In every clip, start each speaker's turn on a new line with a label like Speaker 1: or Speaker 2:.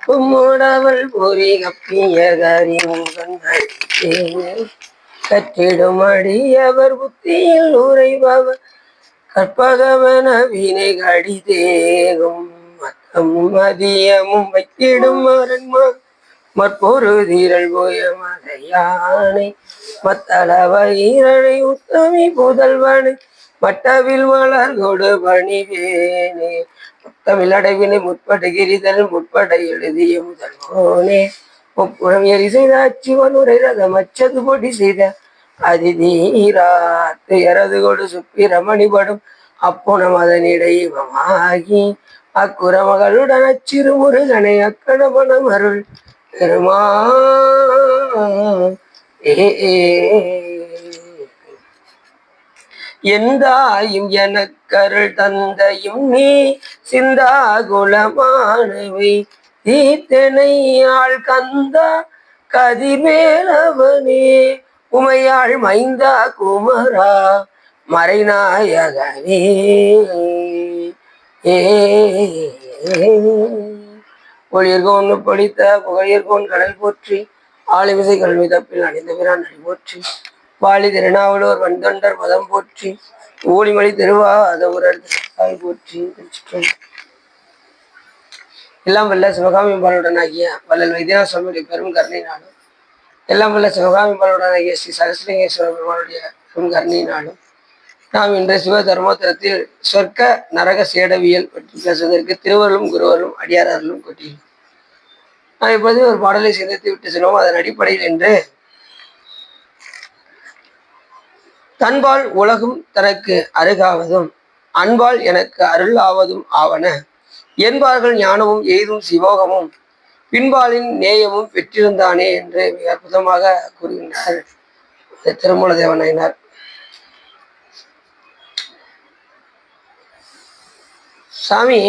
Speaker 1: கும்முடவள் பொறி கப்பியகாரி கற்றிடும் அடியவர் புத்தியில் உரைபவர் கற்பகவன வினை கடிதேகும் மத்தமும் மதியமும் வைத்திடும் மற்பொரு தீரல் போய மதையானை மத்தளவ ஈரனை உத்தமி புதல்வனை மட்டவில் வளர் கொடு பணிவேனே முத்தமிழ் அடைவினை முற்படுகிரிதல் முற்பட எழுதிய முதல்வோனே முப்புறம் எரி செய்த அச்சுவன் உரை ரதம் அச்சது பொடி செய்த அதிதீராத்து எரது கொடு சுப்பிரமணிபடும் அப்புணம் அதனிடையமாகி அக்குறமகளுடன் அச்சிறு முருகனை அக்கணமணம் அருள் பெருமா எந்தாயும் எனக்கருள் தந்தையும் நீ சிந்தா குலமானவை தீத்தனை ஆள் கந்தா கதிர்வேலவனே உமையாள் மைந்தா குமரா மறைநாயகனே ஒளியர்கோன் படித்த புகழியர்கோன் கடல் போற்றி ஆளுமிசை கல்வி தப்பில் அணிந்த பிரான் அடி போற்றி வாலி திருநாவலூர் வந்தொண்டர் மதம் போற்றி ஊழிமொழி திருவாதூரர் போற்றி. எல்லாம் வல்ல சிவகாமி பாலுடனாகிய வள்ளல் வைத்தியநாத சுவாமியுடைய பெரும் கருணை நாளும் எல்லாம் வல்ல சிவகாமி பாலுடனாகிய ஸ்ரீ சகஸ்ரலிங்கேஸ்வர பெருமானுடைய பெரும் கருணை நாளும் நாம் இன்று சிவ தர்மோத்தரத்தில் சொர்க்க நரக சேடவியல் பற்றி பேசுவதற்கு திருவருளும் குருவரும் அடியாரர்களும் கொட்டியும் நாம் இப்போது ஒரு பாடலை சிந்தித்து விட்டு செல்வோம். அதன் அடிப்படையில் என்று தன்பால் உலகும் தனக்கு அருகாவதும் அன்பால் எனக்கு அருள் ஆவதும் ஆவன என்பார்கள் ஞானமும் எய்தும் சிவோகமும் பின்பாலின் நேயமும் பெற்றிருந்தானே என்று மிக அற்புதமாக கூறுகின்றார் திருமூல தேவநாயனார். சாமி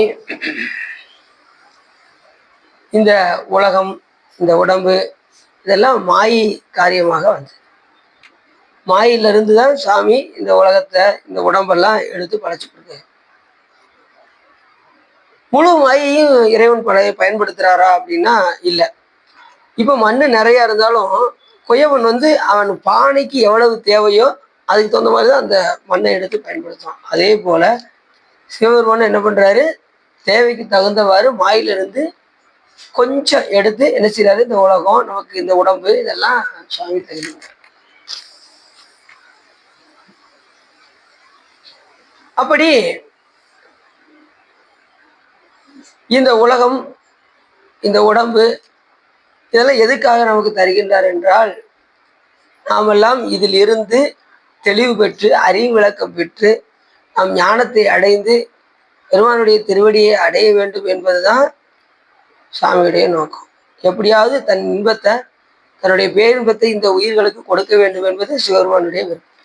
Speaker 1: இந்த உலகம் இந்த உடம்பு இதெல்லாம் மாயை காரியமாக வந்து மாயிலிருந்து தான் சாமி இந்த உலகத்தை இந்த உடம்பெல்லாம் எடுத்து படைச்சிட்டு முழு மாயையும் இறைவன் பயன்படுத்துறாரா அப்படின்னா இல்லை. இப்போ மண்ணு நிறைய இருந்தாலும் குயவன் வந்து அவன் பானைக்கு எவ்வளவு தேவையோ அதுக்கு தகுந்த மாதிரி தான் அந்த மண்ணை எடுத்து பயன்படுத்துவான். அதே போல சிவபெருமான் என்ன பண்றாரு, தேவைக்கு தகுந்தவாறு மாயிலிருந்து கொஞ்சம் எடுத்து என்ன செய்யறாரு, இந்த உலகம் நமக்கு இந்த உடம்பு இதெல்லாம் சுவாமி தகுதி. அப்படி இந்த உலகம் இந்த உடம்பு இதெல்லாம் எதுக்காக நமக்கு தருகின்றார் என்றால், நாமெல்லாம் இதில் இருந்து தெளிவு பெற்று அறிவு விளக்கம் பெற்று நாம் ஞானத்தை அடைந்து பெருமானுடைய திருவடியை அடைய வேண்டும் என்பதுதான் சாமியுடைய நோக்கம். எப்படியாவது தன் இன்பத்தை தன்னுடைய பேரின்பத்தை இந்த உயிர்களுக்கு கொடுக்க வேண்டும் என்பது சிவபெருமானுடைய விருப்பம்.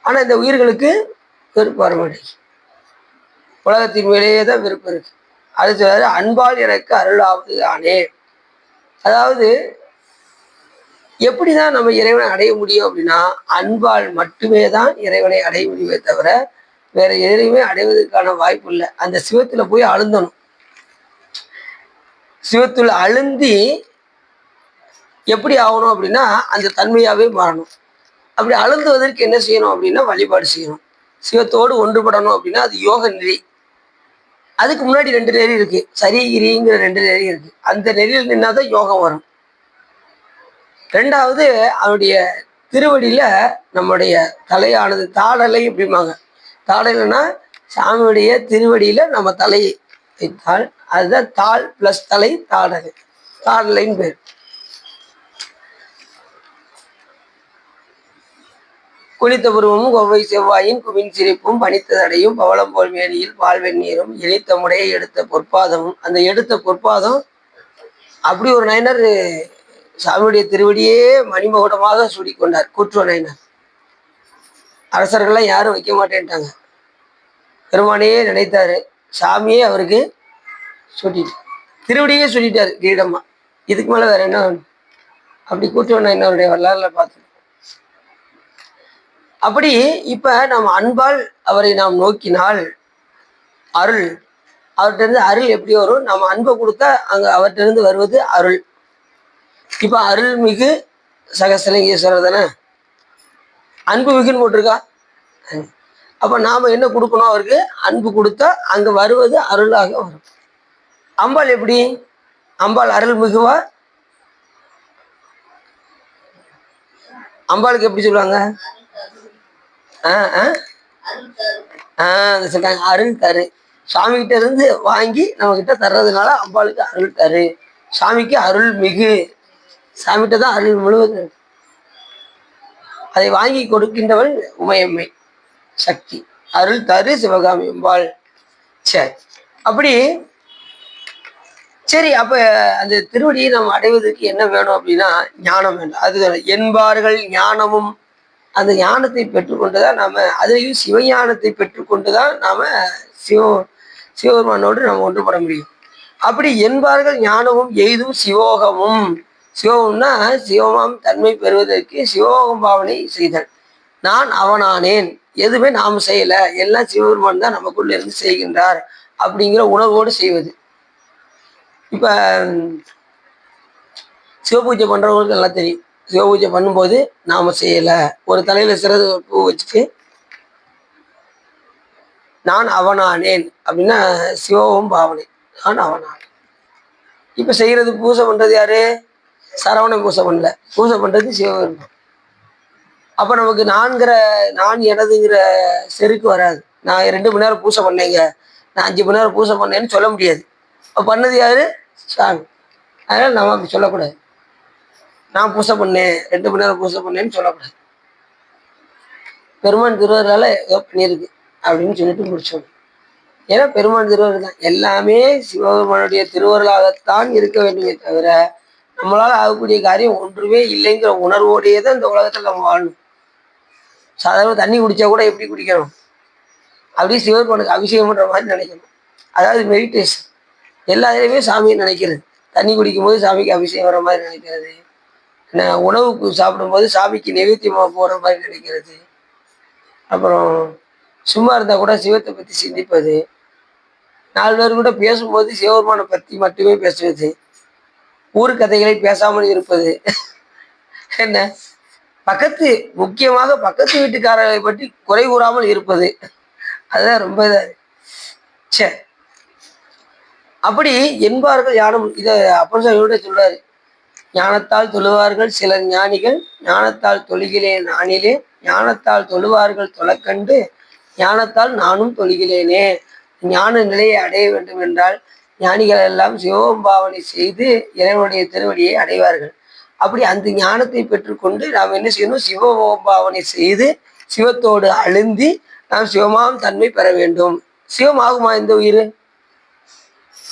Speaker 1: ஆனால் இந்த உயிர்களுக்கு விருப்பம் வரமாட்டேங்குது. உலகத்தின் மேலேயே தான் விருப்பம் இருக்கு. அது சொல்றாரு, அன்பால் எனக்கு அருளாவது ஆனே. அதாவது எப்படிதான் நம்ம இறைவனை அடைய முடியும் அப்படின்னா, அன்பால் மட்டுமே தான் இறைவனை அடைய முடியுமே தவிர வேற எதையுமே அடைவதற்கான வாய்ப்பு இல்லை. அந்த சிவத்துல போய் அழுந்தணும். சிவத்துல அழுந்தி எப்படி ஆகணும் அப்படின்னா அந்த தன்மையாவே மாறணும். அப்படி அழுந்துவதற்கு என்ன செய்யணும் அப்படின்னா வழிபாடு செய்யணும். சிவத்தோடு ஒன்றுபடணும் அப்படின்னா அது யோக நெறி. அதுக்கு முன்னாடி 2 நெறி இருக்கு, சரிகிரிங்கிற 2 நெறி இருக்கு. அந்த நெறியில் நின்னாதான் யோகம் வரும். 2வது அவனுடைய திருவடியில நம்முடைய தலையானது தாடலை அப்படிம்பாங்க. தாடலைன்னா சாமியுடைய திருவடியில நம்ம தலையை வைத்தால் அதுதான் தாள் பிளஸ் தலை தாடலை, தாடலைன்னு பேர். குனித்த புருவமும் கொவ்வை செவ்வாயின் குமின் சிரிப்பும் பனித்த தடையும் பவளம் போல் மேனியில் பால் வெந்நீரும் இணைத்த முடையை எடுத்த பொற்பாதமும். அந்த எடுத்த பொற்பாதம் அப்படி ஒரு நயனர் சாமியுடைய திருவடியே மணிமகுடமாக சூடிக்கொண்டார் கூற்றுவ நயனர். அரசர்கள்லாம் யாரும் வைக்க மாட்டேன்ட்டாங்க. பெருமானையே நினைத்தாரு, சாமியே அவருக்கு சூட்டிட்டு திருவடியே சொல்லிட்டாரு கிரீடமா. இதுக்கு மேல வேற என்ன? அப்படி கூற்றுவ நயனருடைய வரலாறுல பார்த்து அப்படி இப்ப நம்ம அன்பால் அவரை நாம் நோக்கினால் அருள், அவர்கிட்ட இருந்து அருள் எப்படி வரும்? நம்ம அன்பை கொடுத்தா அங்க அவர்கிட்ட இருந்து வருவது அருள். இப்ப அருள்மிகு சகசலிங்கேஸ்வரர் தானே, அன்பு மிகுன்னு போட்டிருக்கா. அப்ப நாம என்ன கொடுக்கணும் அவருக்கு? அன்பு கொடுத்தா அங்க வருவது அருளாக வரும். அம்பாள் எப்படி? அம்பாள் அருள் மிகுவா? அம்பாளுக்கு எப்படி சொல்லுவாங்க? சொல்றாங்க அருள் தரு. சாமி கிட்ட இருந்து வாங்கி நம்ம கிட்ட தர்றதுனால அம்பாளுக்கு அருள் தரு. சாமிக்கு அருள் மிகு, சாமிகிட்ட தான் அருள் முழுவதும். அதை வாங்கி கொடுக்கின்றவள் உமையம்மை சக்தி. அருள் தரு சிவகாமி அம்பாள். சரி, அப்படி சரி. அப்ப அந்த திருவடியை நம்ம அடைவதற்கு என்ன வேணும் அப்படின்னா ஞானம் வேண்டும். அது என்பார்கள் ஞானமும், அந்த ஞானத்தை பெற்றுக்கொண்டுதான் நாம, அதையும் சிவஞானத்தை பெற்றுக்கொண்டுதான் நாம சிவபெருமானோடு நம்ம ஒன்றுபட முடியும். அப்படி என்பார்கள் ஞானமும் எய்தும் சிவோகமும். சிவம்னா சிவமாம் தன்மை பெறுவதற்கு சிவோகம் பாவனை செய்தல். நான் அவனானேன், எதுவுமே நாம் செய்யல, எல்லாம் சிவபெருமான் தான் நமக்குள்ள இருந்து செய்கின்றார் அப்படிங்கிற உணர்வோடு செய்வது. இப்ப சிவபூஜை பண்றவங்களுக்கு நல்லா தெரியும். சிவபூஜை பண்ணும்போது நாம செய்யல, ஒரு தலையில சிறகு பூ வச்சுட்டு நான் அவனானேன் அப்படின்னா சிவம் பாவனை, நான் அவனானேன். இப்ப செய்யறது பூஜை பண்றது யாரு? சரவண பூஜை பண்ணல, பூஜை பண்றது சிவபெருமான். அப்ப நமக்கு நான் எனதுங்கிற செருக்கு வராது. நான் 2 மணி நேரம் பூஜை பண்ணேங்க, நான் 5 மணி நேரம் பூஜை பண்ணேன்னு சொல்ல முடியாது. அப்ப பண்ணது யாரு? சாமி. அதனால நம்ம அப்படி சொல்லக்கூடாது. நான் பூஜை பண்ணேன், 2 மணி நேரம் பூஜை பண்ணேன்னு சொல்லக்கூடாது. பெருமான் திருவருளால ஏதோ பண்ணியிருக்கு அப்படின்னு சொல்லிட்டு முடிச்சோம். ஏன்னா பெருமான் திருவருள் தான், எல்லாமே சிவபெருமானுடைய திருவருளாகத்தான் இருக்க வேண்டுமே தவிர நம்மளால ஆகக்கூடிய காரியம் ஒன்றுமே இல்லைங்கிற உணர்வோடையே தான் இந்த உலகத்துல நம்ம வாழணும். சாதாரண தண்ணி குடிச்சா கூட எப்படி குடிக்கணும்? அப்படியே சிவபெருமானுக்கு அபிஷேகம் பண்ற மாதிரி நினைக்கணும். அதாவது மெடிடேஷன். எல்லா இதுலையுமே சாமியை நினைக்கிறது. தண்ணி குடிக்கும் போது சாமிக்கு அபிஷேகம் வர மாதிரி நினைக்கிறது, உணவுக்கு சாப்பிடும்போது சாமிக்கு நைவேத்தியமாக போகிற மாதிரி நினைக்கிறது, அப்புறம் சும்மா இருந்தால் கூட சிவத்தை பற்றி சிந்திப்பது, 4 பேர் கூட பேசும்போது சிவபெருமானை பற்றி மட்டுமே பேசுவது, ஊர் கதைகளை பேசாமல் இருப்பது, என்ன முக்கியமாக பக்கத்து வீட்டுக்காரரை பற்றி குறை கூறாமல் இருப்பது, அதுதான் ரொம்ப சரி. அப்படி என்பார்கள் ஞானம். இதை அப்போஸ்தலர் சொல்றாரு, ஞானத்தால் தொழுவார்கள் சிலர் ஞானிகள், ஞானத்தால் தொழுகிறேன் நானிலே, ஞானத்தால் தொழுவார்கள் தொலைக்கண்டு, ஞானத்தால் நானும் தொழுகிறேனே. ஞான நிலையை அடைய வேண்டும் என்றால் ஞானிகள் எல்லாம் சிவபாவனை செய்து இறைவனுடைய திருவடியை அடைவார்கள். அப்படி அந்த ஞானத்தை பெற்றுக்கொண்டு நாம் என்ன செய்யணும்? சிவபாவனை செய்து சிவத்தோடு அழுந்தி நாம் சிவமாம் தன்மை பெற வேண்டும். சிவமாகுமா இந்த உயிர்?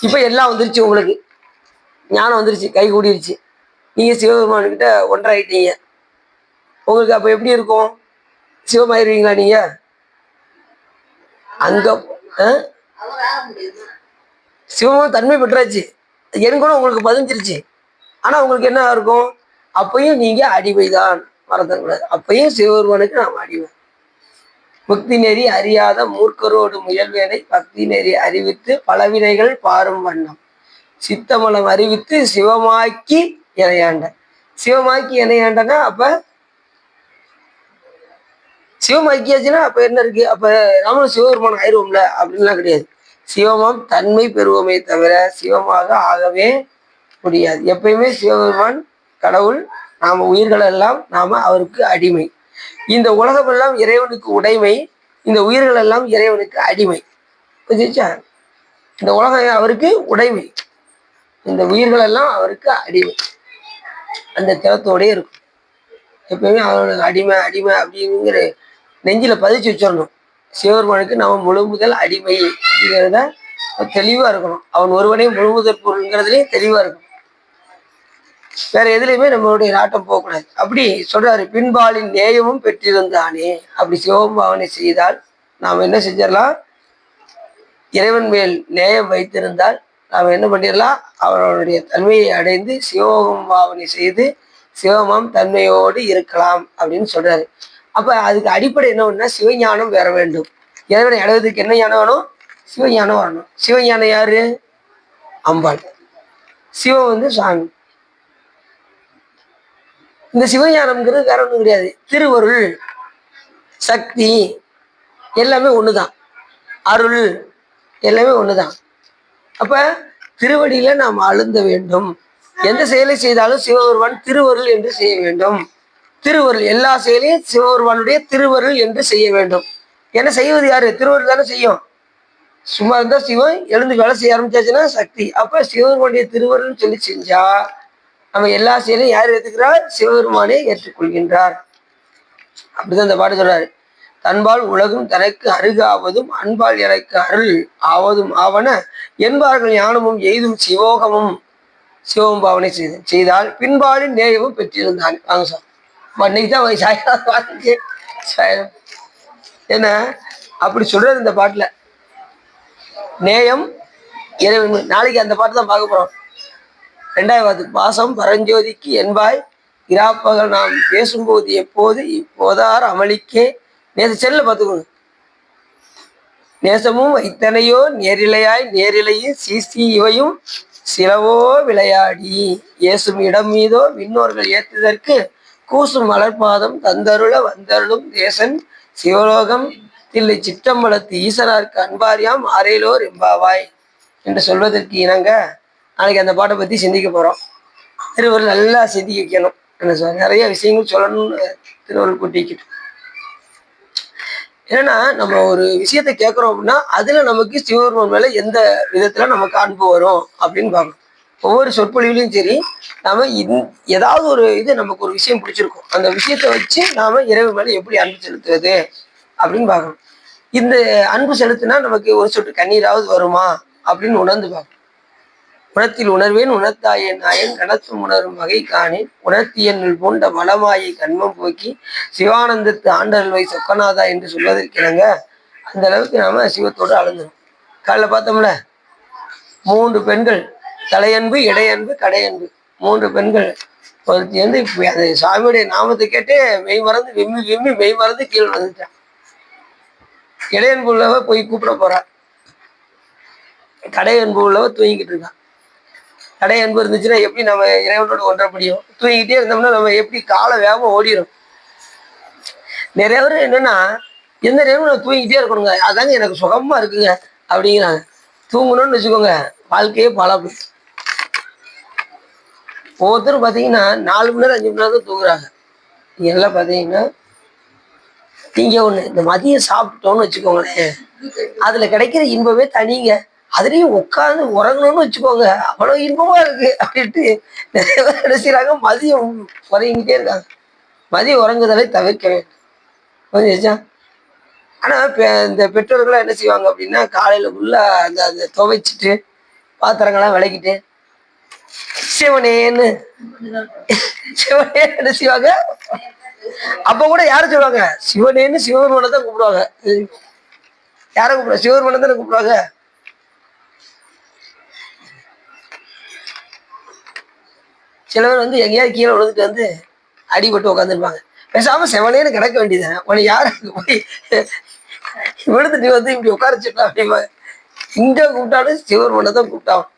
Speaker 1: இப்ப எல்லாம் வந்துருச்சு, உங்களுக்கு ஞானம் வந்துருச்சு, கை கூடிருச்சு, நீங்க சிவபெருமான்கிட்ட ஒன்றாயிட்டீங்க. உங்களுக்கு அப்ப எப்படி இருக்கும்? சிவமாயிருவீங்களா நீங்க? அங்க சிவமா தன்மை பெற்றாச்சு, எனக்கு கூட உங்களுக்கு பதிஞ்சிருச்சு. ஆனா உங்களுக்கு என்ன இருக்கும்? அப்பயும் நீங்க அடிமைதான், மறந்துடக்கூடாது. அப்பயும் சிவபெருமானுக்கு நாம் அடிமை. முக்தி நெறி அறியாத மூர்க்கரோடு முயல்வேனை பக்தி நெறி அறிவித்து பலவினைகள் பாரும் வண்ணம் சித்தமலம் அறிவித்து சிவமாக்கி இணையாண்ட. சிவமாக்கி இணையாண்டனா அப்ப சிவமாக்கியாச்சுன்னா அப்ப என்ன இருக்கு? அப்ப நம்மளும் சிவபெருமான் ஆயிடுவோம்ல அப்படின்லாம் கிடையாது. சிவமாம் தன்மை பெறுவோமே தவிர சிவமாக ஆகவே முடியாது. எப்பயுமே சிவபெருமான் கடவுள், நாம உயிர்கள் எல்லாம் நாம அவருக்கு அடிமை. இந்த உலகம் எல்லாம் இறைவனுக்கு உடைமை, இந்த உயிர்கள் எல்லாம் இறைவனுக்கு அடிமை. புரிஞ்சுச்சா? இந்த உலகம் அவருக்கு உடைமை, இந்த உயிர்கள் எல்லாம் அவருக்கு அடிமை. அந்த திறத்தோடய இருக்கும். எப்பயுமே அவனுக்கு அடிமை அடிமை அப்படிங்கிற நெஞ்சில பதிச்சு வச்சிடணும். சிவபெருமானுக்கு நம்ம முழு முதல் அடிமை அப்படிங்கிறத தெளிவா இருக்கணும். அவன் ஒருவனே முழு முதல் பொருள்ங்கிறதுலேயே தெளிவா இருக்கணும். வேற எதுலையுமே நம்மளுடைய நாட்டம் போகக்கூடாது. அப்படி சொல்றாரு, பின்பாலின் நேயமும் பெற்றிருந்தானே. அப்படி சிவபாவனை செய்தால் நாம் என்ன செஞ்சிடலாம்? இறைவன் மேல் நேயம் வைத்திருந்தால் நாம் என்ன பண்ணிடலாம்? அவனுடைய தன்மையை அடைந்து சிவபாவனை செய்து சிவமாம் தன்மையோடு இருக்கலாம் அப்படின்னு சொல்றாரு. அப்ப அதுக்கு அடிப்படை என்ன ஒண்ணுன்னா சிவஞானம் வேற வேண்டும். இறைவனை அடைவதற்கு என்ன ஞானம் வேணும்? சிவஞானம் வரணும். சிவஞானம் யாரு? அம்பாள். சிவம் வந்து சாமி. இந்த சிவஞானம்ங்கிறது வேற ஒன்றும் கிடையாது. திருவருள், சக்தி எல்லாமே ஒண்ணுதான். அருள் எல்லாமே ஒண்ணுதான். அப்ப திருவடியில நாம் அழுந்த வேண்டும். எந்த செயலை செய்தாலும் சிவபெருமான் திருவருள் என்று செய்ய வேண்டும். திருவருள் எல்லா செயலையும் சிவபெருமானுடைய திருவருள் என்று செய்ய வேண்டும். ஏன்னா செய்வது யாரு? திருவருள் தானே செய்யும். சும்மா இருந்தா சிவன், எழுந்து வேலை செய்ய ஆரம்பிச்சாச்சுன்னா சக்தி. அப்ப சிவபெருமானுடைய திருவருள்னு சொல்லி செஞ்சா நம்ம எல்லா செயலையும் யார் ஏற்றுக்கிறார்? சிவபெருமானே ஏற்றுக்கொள்கின்றார். அப்படிதான் இந்த பாட்டு சொல்றாரு. தன்பால் உலகும் தனக்கு அருகாவதும் அன்பால் எனக்கு அருள் ஆவதும் ஆவன என்பார்கள் ஞானமும் எய்தும் சிவோகமும் சிவம் பாவனை செய்தால் பின்பாலின் நேயமும் பெற்றிருந்தான். வாங்க சார், இன்னைக்கு தான் என்ன அப்படி சொல்றது இந்த பாட்டுல. நேயம் இறைவன். நாளைக்கு அந்த பாட்டு தான் பார்க்க போறோம். 2வது பாசம் பரஞ்சோதிக்கு என்பாய் இராப்பகல் நாம் பேசும்போது எப்போது இப்போதார் அமளிக்கே நேச செல்ல பார்த்துக்கணும். நேசமும் வைத்தனையோ நேரிலையாய் நேரிலையும் சீசி இவையும் சிலவோ விளையாடி ஏசும் இடம் மீதோ விண்ணோர்கள் ஏற்றுதற்கு கூசும் மலர்பாதம் தந்தருள வந்தருளும் தேசன் சிவலோகம் தில்லை சிற்றம்பலத்து ஈசனாருக்கு அன்பாரியாம் ஆரையிலோர் எம்பாவாய் என்று சொல்வதற்கு இணங்க நாளைக்கு அந்த பாட்டை பற்றி சிந்திக்க போகிறோம். திருவருள் நல்லா சிந்திக்க வைக்கணும். என்ன சார், நிறைய விஷயங்கள் சொல்லணும்னு திருவருள் கூட்டிக்கிட்டு. ஏன்னா நம்ம ஒரு விஷயத்த கேட்குறோம் அப்படின்னா அதுல நமக்கு சிவபெருமான் மேல எந்த விதத்துல நமக்கு அன்பு வரும் அப்படின்னு பார்க்கணும். ஒவ்வொரு சொற்பொழிவுலையும் சரி, நாம ஏதாவது ஒரு இது நமக்கு ஒரு விஷயம் பிடிச்சிருக்கும். அந்த விஷயத்த வச்சு நாம இறைவன் மேல எப்படி அன்பு செலுத்துவது அப்படின்னு பார்க்கணும். இந்த அன்பு செலுத்தினா நமக்கு ஒரு சொட்டு கண்ணீராவது வருமா அப்படின்னு உணர்ந்து பார்க்கணும். உணத்தில் உணர்வேன் உணர்த்தாயன் நாயன் கணத்தும் உணரும் வகை காணேன் உணர்த்தியன்னுள் பூண்ட மலமாயை கண்மம் போக்கி சிவானந்தத்து ஆண்டல்வை சொக்கநாதா என்று சொல்வதற்கிணங்க அந்த அளவுக்கு நாம சிவத்தோடு அழுந்தணும். காலைல பார்த்தோம்ல, 3 பெண்கள், தலையன்பு, இடையன்பு, கடையன்பு, 3 பெண்கள். ஒருத்தி வந்து அந்த சாமியுடைய நாமத்தை கேட்டு மெய் மறந்து விம்மி விம்மி மெய் மறந்து கீழே வந்துட்டான். இடையன்பு உள்ளவ போய் கூப்பிட போறா. கடையன்பு உள்ளவ தூங்கிக்கிட்டு இருக்கான். கடை அன்பு இருந்துச்சுன்னா எப்படி நம்ம இறைவனோட ஒன்ற முடியும்? தூங்கிக்கிட்டே இருந்தோம்னா நம்ம எப்படி காலை வேகமா ஓடிடும். நிறைய பேர் என்னன்னா எந்த நேரமும் நான் தூங்கிக்கிட்டே இருக்கணுங்க, அதாங்க எனக்கு சுகமா இருக்குங்க அப்படிங்கிறாங்க. தூங்கணும்னு வச்சுக்கோங்க, வாழ்க்கையே பலம். ஒவ்வொருத்தரும் பார்த்தீங்கன்னா 4 மணி நேரம் 5 மணி நேரம் தான் தூங்குறாங்க. நீங்க எல்லாம் பார்த்தீங்கன்னா நீங்க ஒண்ணு இந்த மதியம் சாப்பிட்டோன்னு வச்சுக்கோங்களேன், அதுல கிடைக்கிற இன்பமே தனிங்க. அதுலயும் உட்காந்து உறங்கணும்னு வச்சுக்கோங்க, அவ்வளவு இன்பமா இருக்கு அப்படின்ட்டு நிறைய பேர் என்ன செய்யறாங்க, மதியம் உறங்கிட்டே இருக்காங்க. மதியம் உறங்குதலை தவிர்க்க வேண்டும். ஆனா இந்த பெற்றோர்கள்லாம் என்ன செய்வாங்க அப்படின்னா காலையில ஃபுல்லா அந்த துவைச்சிட்டு பாத்திரங்கள்லாம் விளக்கிட்டு சிவனேன்னு என்ன செய்வாங்க. அப்ப கூட யாரும் சொல்லுவாங்க சிவனேன்னு சிவபெருமானை தான் கூப்பிடுவாங்க. யாரை கூப்பிடுவாங்க? சிவபெருமானை தானே கூப்பிடுவாங்க. சில பேர் வந்து எங்கேயாவது கீழே விழுந்துட்டு வந்து அடிபட்டு உட்காந்துருப்பாங்க. பேசாம செவனேன்னு கிடக்க வேண்டியதுதானே, உனக்கு யாருக்கு போய் விழுந்துட்டு வந்து இப்படி உட்காரச்சுட்டா அப்படிம்பாங்க. இங்க கூப்பிட்டாலும் சிவபெருமானை தான் கூப்பிட்டாகும்.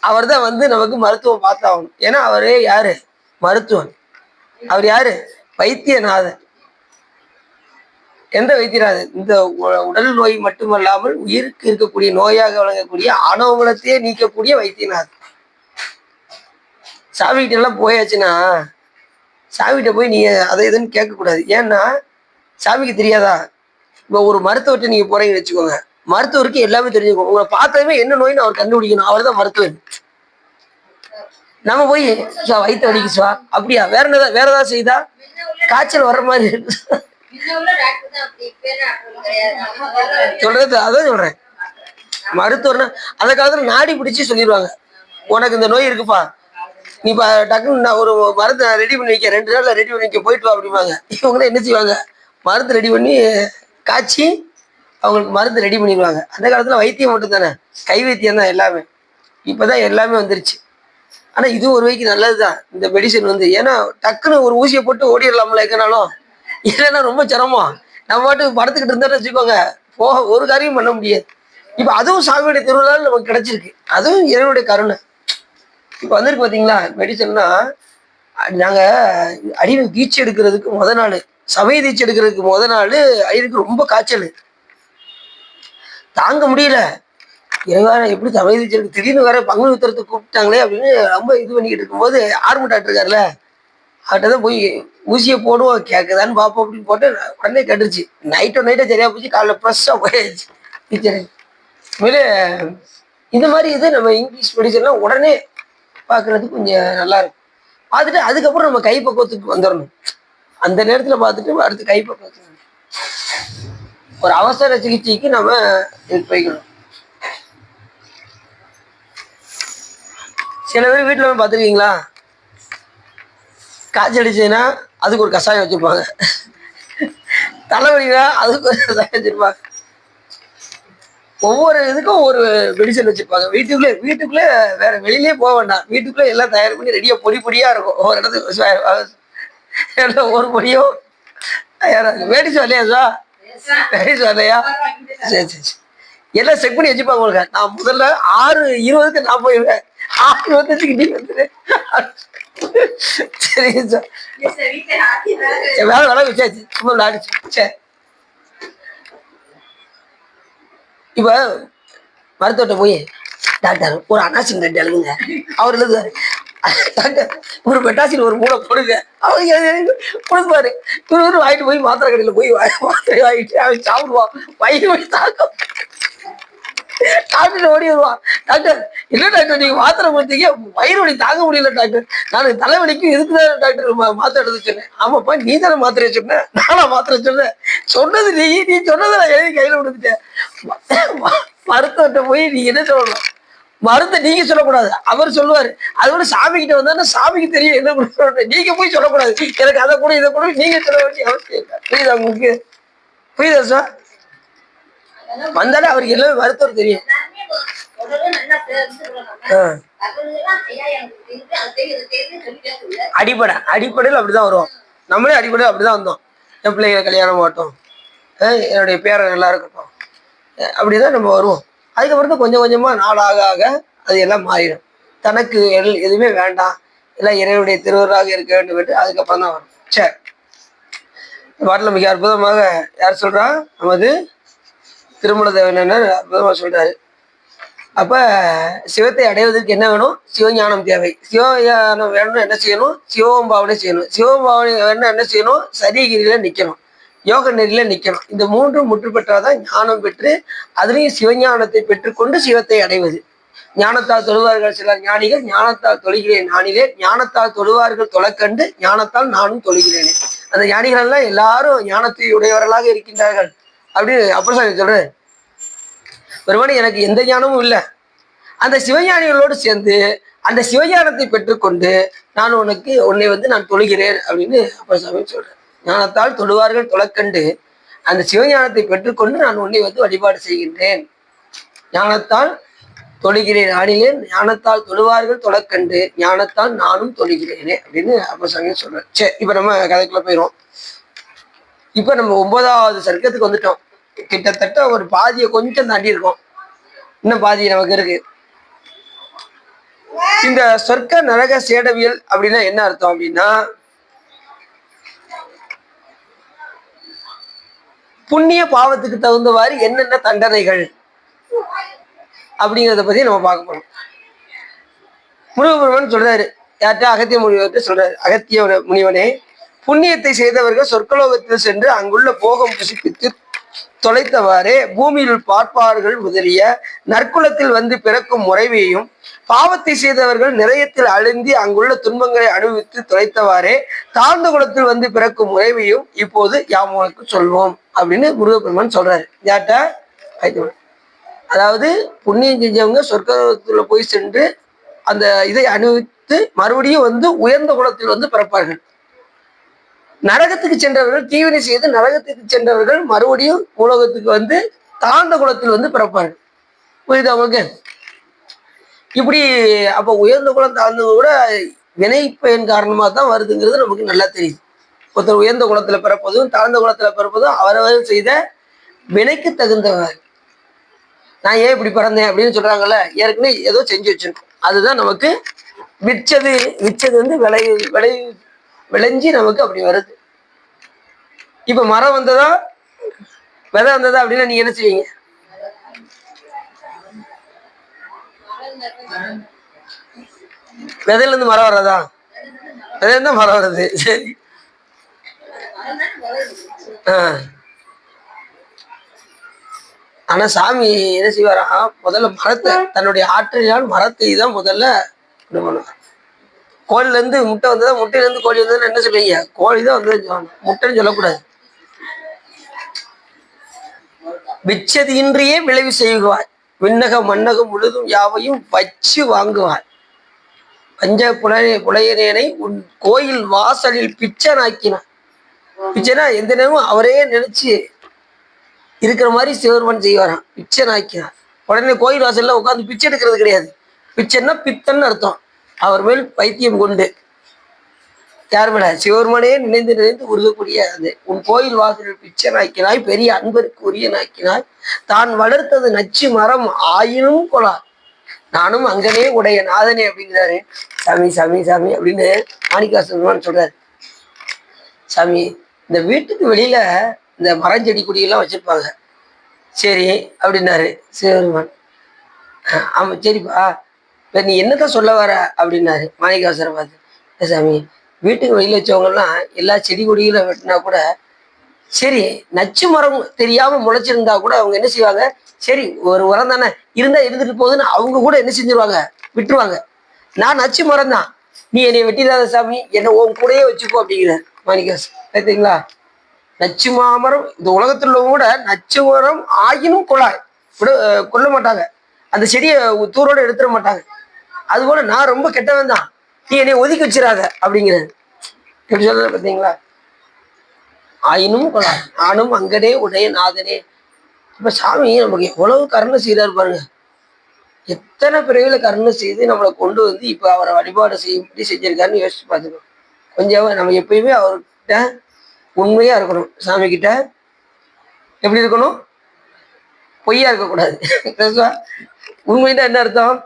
Speaker 1: அவர் தான் வந்து நமக்கு மருத்துவம் பார்த்தாகணும். ஏன்னா அவரே யாரு? மருத்துவன். அவர் யாரு? வைத்தியநாதன். எந்த வைத்தியநாதன்? இந்த உடல் நோய் மட்டுமல்லாமல் உயிருக்கு இருக்கக்கூடிய நோயாக வழங்கக்கூடிய ஆணவமலத்தையே நீக்கக்கூடிய வைத்தியநாதன். சாமிகிட்ட எல்லாம் போயாச்சுன்னா சாமிகிட்ட போய் நீங்க அதை எதுன்னு கேட்கக்கூடாது. ஏன்னா சாமிக்கு தெரியாதா? இப்போ ஒரு மருத்துவர்கிட்ட நீங்க போறீங்கன்னு வச்சுக்கோங்க, மருத்துவருக்கு எல்லாமே தெரிஞ்சுக்கோங்க. உங்களை பார்த்ததுமே என்ன நோய்னு அவர் கண்டுபிடிக்கணும். அவர் தான் மருத்துவர். நம்ம போய் வயிற்று வலிக்குச்சுவா அப்படியா, வேற ஏதாவது செய்தா காய்ச்சல் வர்ற மாதிரி இருக்கு சொல்றது. அதான் சொல்றேன், மருத்துவர்னா அந்த காலத்துல நாடி பிடிச்சு சொல்லிடுவாங்க, உனக்கு இந்த நோய் இருக்குப்பா, நீ டக்குன்னு நான் ஒரு மருந்து ரெடி பண்ணி வைக்க, 2 நாள்ல ரெடி பண்ணி வைக்க, போயிட்டு வா அப்படிம்பாங்க. இவங்களும் என்ன செய்வாங்க, மருந்து ரெடி பண்ணி காய்ச்சி அவங்களுக்கு மருந்து ரெடி பண்ணிடுவாங்க. அந்த காலத்துல வைத்தியம் மட்டும் தானே, கை வைத்தியம் தான் எல்லாமே. இப்பதான் எல்லாமே வந்துருச்சு. ஆனால் இது ஒரு வகைக்கு நல்லது தான் இந்த மெடிசன் வந்து. ஏன்னா டக்குன்னு ஒரு ஊசியை போட்டு ஓடிடலாம்ல எங்கனாலும். இல்லைன்னா ரொம்ப சிரமம். நம்ம பாட்டு படுத்துக்கிட்டு இருந்தோம்னு வச்சுக்கோங்க, போக ஒரு காரியம் பண்ண முடியாது. இப்ப அதுவும் சாமியுடைய திருவிழாவில் நமக்கு கிடைச்சிருக்கு. அதுவும் இறைவனுடைய கருணை. இப்ப வந்திருக்கு பாத்தீங்களா மெடிசன்னா, நாங்க அடிமை தீட்சை எடுக்கிறதுக்கு நாள், சமய தீட்சை எடுக்கிறதுக்கு நாள் ஐயருக்கு ரொம்ப காய்ச்சல். தாங்க முடியல. இறைவா எப்படி சமய தீட்சை எடுக்க திடீர்னு வேற பங்குனி உத்திரத்துக்கு கூப்பிட்டாங்களே அப்படின்னு ரொம்ப இது பண்ணிக்கிட்டு இருக்கும்போது ஆர்மி டாக்டர் இருக்காருல்ல, அவர்கிட்ட தான் போய் ஊசியை போடுவோம் கேட்குதான்னு பார்ப்போம் அப்படின்னு போட்டு உடனே கேட்டுருச்சு. நைட்டோ சரியா போச்சு, காலைல ஃப்ரெஷ்ஷாக போயாச்சு டீச்சரு. உண்மையிலே இந்த மாதிரி இது நம்ம இங்கிலீஷ் மெடிசன்லாம் உடனே பார்க்கறதுக்கு கொஞ்சம் நல்லா இருக்கும். பார்த்துட்டு அதுக்கப்புறம் நம்ம கைப்பக்குவத்துக்கு வந்துடணும். அந்த நேரத்தில் பார்த்துட்டு அடுத்து கைப்பக்குவத்துக்கு ஒரு அவசர சிகிச்சைக்கு நம்ம போய்க்கணும். சில பேர் வீட்டில் போய் பார்த்துருக்கீங்களா, காய்ச்சல் அடிச்சுன்னா அதுக்கு ஒரு கஷாயம் வச்சுருப்பாங்க, தலைவலினா அதுக்கு ஒரு கஷாயம் வச்சுருப்பாங்க, ஒவ்வொரு இதுக்கும் ஒவ்வொரு மெடிசன் வச்சுருப்பாங்க. வீட்டுக்குள்ளே வேற வெளியிலே போக வேண்டாம், வீட்டுக்குள்ளே எல்லாம் தயார் பண்ணி ரெடியாக பொடியாக இருக்கும். ஒவ்வொரு இடத்துக்கு ஒரு பொடியும் தயாராக இருக்கும். மெடிசன் இல்லையா சார்? மெடிசன் இல்லையா? சரி சரி சரி, எல்லாம் செக் பண்ணி வச்சுப்பாங்க உங்களுக்கு. நான் முதல்ல 6:20க்கு நான் போயிடுவேன், 6:25க்கு நீ வந்துடு. சரிங்க சார், வேலை வச்சாச்சு, சும்மா விளையாடுச்சு. சரி, இப்ப மருத்துவர்கிட்ட போய் டாக்டர் ஒரு அனாசின் ரெண்டு எழுதுங்க, அவர் எழுதுவாரு. டாக்டர் ஒரு மெட்டாசின் ஒரு மூளை போடுங்க, அவங்க கொடுப்பாரு. இவரு வாங்கிட்டு போய் மாத்திரை கடையில் போய் மாத்திரை வாங்கிட்டு அவன் சாப்பிடுவான். வயிறு வலி தாக்கம், டாக்டர் ஓடி வருவான். டாக்டர் என்ன டாக்டர் நீங்க மாத்திரை கொடுத்தீங்க, வயிறு வலி தாங்க முடியல டாக்டர், நான் தலைவலிக்கும் இதுக்குதான் டாக்டர் மாத்திரை எடுத்து சொன்னேன். ஆமாப்பா நீ தானே மாத்திரை சொன்ன, நானா மாத்திரை சொன்னேன், சொன்னது நீ சொன்னதை நான் எழுதி கையில கொடுத்துட்டேன். மருத்துவர்கிட்ட போய் நீங்க என்ன சொல்லணும், மருந்தை நீங்க சொல்லக்கூடாது, அவர் சொல்லுவாரு. அது கூட சாமி கிட்ட வந்தா சாமிக்கு தெரியும் என்ன கொடுக்கணும், நீங்க போய் சொல்லக்கூடாது. எனக்கு அதை கூட இதை கூட நீங்க சொல்ல வேண்டிய அவசியம் இல்லை. புரியுதா உங்களுக்கு? புரியுதா சார்? வந்தாலே அவருக்கு எல்லாமே மருத்துவர் தெரியும். அடிப்படையில் அப்படிதான் வருவோம். நம்மளே அடிப்படையில் அப்படிதான் வந்தோம். என் பிள்ளைங்க கல்யாணம் ஆகட்டும், என்னுடைய பேரன் நல்லா இருக்கட்டும், அப்படிதான் நம்ம வருவோம். அதுக்கப்புறம் தான் கொஞ்சம் கொஞ்சமா நாளாக ஆக அது எல்லாம் மாறிடும். தனக்கு எதுவுமே வேண்டாம், எல்லாம் இறைவனுடைய திருவராக இருக்க வேண்டும் என்று அதுக்கப்புறம் தான் வரும். சரி, பாட்டில் மிக அற்புதமாக யார் சொல்றா, நமது திருமல தேவனர் அற்புதமா சொல்றாரு. அப்ப சிவத்தை அடைவதற்கு என்ன வேணும்? சிவஞானம் தேவை. சிவஞானம் வேணும்னா என்ன செய்யணும்? சிவபாவனை செய்யணும். சிவபாவனை வேணும்னா என்ன செய்யணும்? சரியகிரியில நிக்கணும், யோக நெறியில நிக்கணும். இந்த மூன்றும் முற்று பெற்றாதான் ஞானம் பெற்று அதுலேயும் சிவஞானத்தை பெற்றுக்கொண்டு சிவத்தை அடைவது. ஞானத்தால் தொழுவார்கள் சிலர் ஞானிகள், ஞானத்தால் தொழுகிறேன் நானிலே, ஞானத்தால் தொழுவார்கள் தொலைக்கண்டு, ஞானத்தால் நானும் தொழுகிறேனே. அந்த ஞானிகள் எல்லாம் எல்லாரும் ஞானத்தை உடையவர்களாக இருக்கின்றார்கள் அப்படின்னு அப்பர் சொல்றேன். ஒருவனே எனக்கு எந்த ஞானமும் இல்லை, அந்த சிவஞானிகளோடு சேர்ந்து அந்த சிவஞானத்தை பெற்றுக்கொண்டு நான் உன்னை நான் தொழுகிறேன் அப்படின்னு அப்பர் சாமி சொல்றேன். ஞானத்தால் தொழுவார்கள் தொலைக்கண்டு, அந்த சிவஞானத்தை பெற்றுக்கொண்டு நான் உன்னை வழிபாடு செய்கின்றேன். ஞானத்தால் தொழுகிறேன் ஆடினேன், ஞானத்தால் தொழுவார்கள் தொலைக்கண்டு, ஞானத்தால் நானும் தொழுகிறேனே அப்படின்னு அப்பர் சாமி சொல்றேன். சரி, இப்ப நம்ம கதைக்குள்ள போயிடும். இப்ப நம்ம 9வது சர்க்கத்துக்கு வந்துட்டோம். கிட்டத்தட்ட ஒரு பாதியை கொஞ்சம் தாண்டி இருக்கோம், இன்னும் பாதி நமக்கு இருக்கு. இந்த சொர்க்க நரக சேடவியல் அப்படின்னா என்ன அர்த்தம் அப்படின்னா, புண்ணிய பாவத்துக்கு தகுந்தவாறு என்னென்ன தண்டனைகள் அப்படிங்கிறத பத்தி நம்ம பார்க்க போறோம். முருகபெருமான் சொல்றாரு, யார்கிட்ட? அகத்திய முனிவர்கிட்ட சொல்றாரு, அகத்திய முனிவனே, புண்ணியத்தை செய்தவர்கள் சொர்க்கலோகத்தில் சென்று அங்குள்ள போகம் புசிப்பித்து தொலைத்தவாறே பூமியில் பார்ப்பார்கள் முதலிய நற்குலத்தில் பிறக்கும் முறைவையும், பாவத்தை செய்தவர்கள் நிறையத்தில் அழுந்தி அங்குள்ள துன்பங்களை அனுபவித்து தொலைத்தவாறே தாழ்ந்த குலத்தில் பிறக்கும் முறைவையும் இப்போது யாம் உனக்கு சொல்வோம் அப்படின்னு முருகப்பெருமான் சொல்றாரு. யார்கிட்ட? அதாவது புண்ணியம் செஞ்சவங்க சொர்க்கத்துல போய் சென்று அந்த இதை அனுபவித்து மறுபடியும் உயர்ந்த குலத்தில் பிறப்பார்கள். நரகத்துக்கு சென்றவர்கள், தீவினை செய்து நரகத்துக்கு சென்றவர்கள் மறுபடியும் உலகத்துக்கு தாழ்ந்த குலத்தில் பிறப்பார்கள். புரியுது அவங்களுக்கு? இப்படி அப்ப உயர்ந்த குலம் தாழ்ந்தவங்க கூட வினை பயன் காரணமா தான் வருதுங்கிறது நமக்கு நல்லா தெரியுது. ஒருத்தர் உயர்ந்த குலத்துல பிறப்பதும் தாழ்ந்த குலத்துல பிறப்பதும் அவரவர் செய்த வினைக்கு தகுந்தவர். நான் ஏன் இப்படி பிறந்தேன் அப்படின்னு சொல்றாங்கல்ல, ஏற்கனவே ஏதோ செஞ்சு வச்சிருக்கோம். அதுதான் நமக்கு விற்றது. விற்றது வந்து விளைஞ்சி நமக்கு அப்படி வருது. இப்ப மரம் வந்ததா விதை வந்ததா அப்படின்னா நீங்க என்ன செய்வீங்க? விதையில இருந்து மரம் வர்றதா? விதையில இருந்தா மரம் வர்றது. சரி. ஆனா சாமி என்ன செய்வாரா, முதல்ல மரத்தை தன்னுடைய ஆற்றலால் மரத்தை தான் முதல்ல இது பண்ணுவார். கோழில இருந்து முட்டை வந்ததா, முட்டையில இருந்து கோழி வந்ததுன்னு என்ன சொல்றீங்க? கோழி தான் வந்து முட்டைன்னு சொல்லக்கூடாது. விச்சதியின்றியே விளைவு செய்வார். விண்ணக மன்னகம் முழுதும் யாவையும் வச்சு வாங்குவார். பஞ்ச புலையனேனை உன் கோயில் வாசலில் பிச்சனாக்கினார். பிச்சைனா எந்த நேரமும் அவரே நினைச்சு இருக்கிற மாதிரி சிவருமன் செய்வாராம். பிச்சனாக்கினார். உடனே கோயில் வாசல்ல உட்காந்து பிச்சை எடுக்கிறது கிடையாது. பிச்சைன்னா பித்தன்னு அர்த்தம். அவர் மேல் பைத்தியம் கொண்டு யார் மேல? சிவருமனே நினைந்து நினைந்து உருகக்கூடிய அது உன் கோயில் வாசலில் பிச்சை நாக்கினாய், பெரிய அன்பருக்கு உரிய நாக்கினாய், தான் வளர்த்தது நச்சு மரம் ஆயினும் கொலா, நானும் அங்கனே உடைய நாதனே அப்படிங்கிறாரு. சாமி சாமி சாமி அப்படின்னு மாணிக்கவாசகர் சொல்றாரு. சாமி, இந்த வீட்டுக்கு வெளியில இந்த மரஞ்செடி கொடியெல்லாம் வச்சிருப்பாங்க. சரி அப்படின்னாரு சிவருமான். ஆமா சரிப்பா, இப்ப நீ என்னதான் சொல்ல வர அப்படின்னாரு மாணிக்கவாசகரை பார்த்து. சாமி, வீட்டுக்கு வெளியில வச்சவங்கலாம் எல்லா செடி கொடிகளை வெட்டினா கூட சரி, நச்சு மரம் தெரியாம முளைச்சிருந்தா கூட அவங்க என்ன செய்வாங்க, சரி ஒரு உரம் தானே இருந்தா இருந்துட்டு போகுதுன்னு அவங்க கூட என்ன செஞ்சிருவாங்க, விட்டுருவாங்க. நான் நச்சு மரம் தான், நீ என்னை வெட்டிடாத சாமி, என்னை உன் கூடயே வச்சுக்கோ அப்படிங்கிறார் மாணிக்கவாசகர். பார்த்தீங்களா? நச்சு மாமரம் இந்த உலகத்தில் உள்ளவங்க கூட நச்சு மரம் ஆகினும் கொல்ல மாட்டாங்க, அந்த செடியை தூரோட எடுத்துட மாட்டாங்க. அதுபோல நான் ரொம்ப கெட்டவன் தான், நீ என்னை ஒதுக்கி வச்சிடாத அப்படிங்கிறாரு. எப்படி சொல்ற பார்த்தீங்களா? ஆயினும் கொலா, நானும் அங்கனே உடைய நாதனே. இப்ப சாமி நமக்கு எவ்வளவு கருணை செய்யறாரு பாருங்க. எத்தனை பிறவில கருணை செய்து நம்மளை கொண்டு வந்து இப்ப அவரை வழிபாடு செய்யும்படி செஞ்சிருக்காருன்னு யோசிச்சு பார்த்துக்கணும். கொஞ்சம் நம்ம எப்பயுமே அவர்கிட்ட உண்மையா இருக்கணும். சாமி கிட்ட எப்படி இருக்கணும்? பொய்யா இருக்கக்கூடாது. உண்மைன்னா என்ன அர்த்தம்?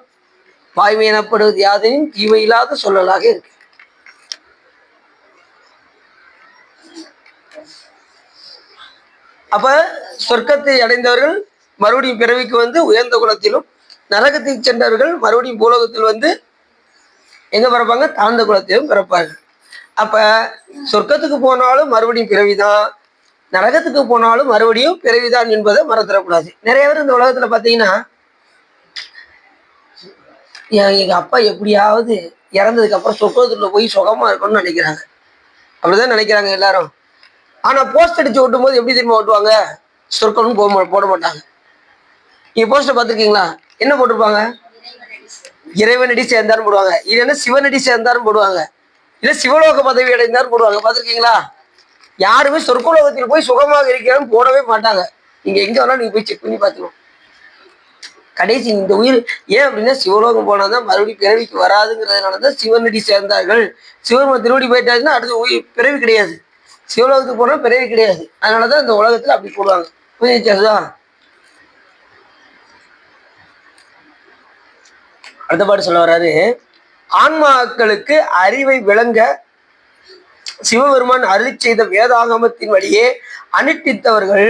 Speaker 1: வாய்மை எனப்படுவது யாதையும் தீமை இல்லாத சொல்லலாக இருக்கு. அப்ப சொர்க்கத்தை அடைந்தவர்கள் மறுபடியும் பிறவிக்கு வந்து உயர்ந்த குலத்திலும், நரகத்துக்கு சென்றவர்கள் மறுபடியும் பூலோகத்தில் வந்து எங்க பிறப்பாங்க? தாழ்ந்த குலத்திலும் பிறப்பார்கள். அப்ப சொர்க்கத்துக்கு போனாலும் மறுபடியும் பிறவிதான், நரகத்துக்கு போனாலும் மறுபடியும் பிறவிதான் என்பதை மறந்துடக்கூடாது. நிறைய பேர் இந்த உலகத்துல பாத்தீங்கன்னா, எங்க அப்பா எப்படியாவது இறந்ததுக்கு அப்புறம் சொர்க்கத்துல போய் சுகமா இருக்கணும்னு நினைக்கிறாங்க. அப்படிதான் நினைக்கிறாங்க எல்லாரும். ஆனா போஸ்ட் அடிச்சு ஓட்டும் போது எப்படி திரும்ப ஓட்டுவாங்க? சொர்க்கம்னு போட மாட்டாங்க. நீங்க போஸ்டர் பார்த்துருக்கீங்களா? என்ன போட்டிருப்பாங்க? இறைவனடி சேர்ந்தான்னு போடுவாங்க, இல்லைன்னா சிவனடி சேர்ந்தான்னு போடுவாங்க, இல்ல சிவலோக பதவி அடைந்தான்னு போடுவாங்க. பார்த்துருக்கீங்களா? யாருமே சொர்க்கலோகத்தில் போய் சுகமாக இருக்கிறான்னு போடவே மாட்டாங்க. நீங்க எங்க வேணாலும் நீங்க போய் செக் பண்ணி பார்த்துக்கணும். கடைசி இந்த உயிர் ஏன் அப்படின்னா சிவலோகம் போனாதான் மறுபடியும் பிறவிக்கு வராதுங்கிறதுனாலதான் சிவனடி சேர்ந்தார்கள். சிவன் திருவடி போயிட்டாருன்னா அடுத்து உயிர் பிறவி கிடையாது. சிவலோகத்துக்கு போனா பிறவி கிடையாது. அதனாலதான் இந்த உலகத்துல அப்படி போடுவாங்க. புரிஞ்சுச்சா? அடுத்த பாட்டு சொல்ல வர்றாரு. ஆன்மாக்களுக்கு அறிவை விளங்க சிவபெருமான் அருளி செய்த வேதாகமத்தின் வழியே அனுஷ்டித்தவர்கள்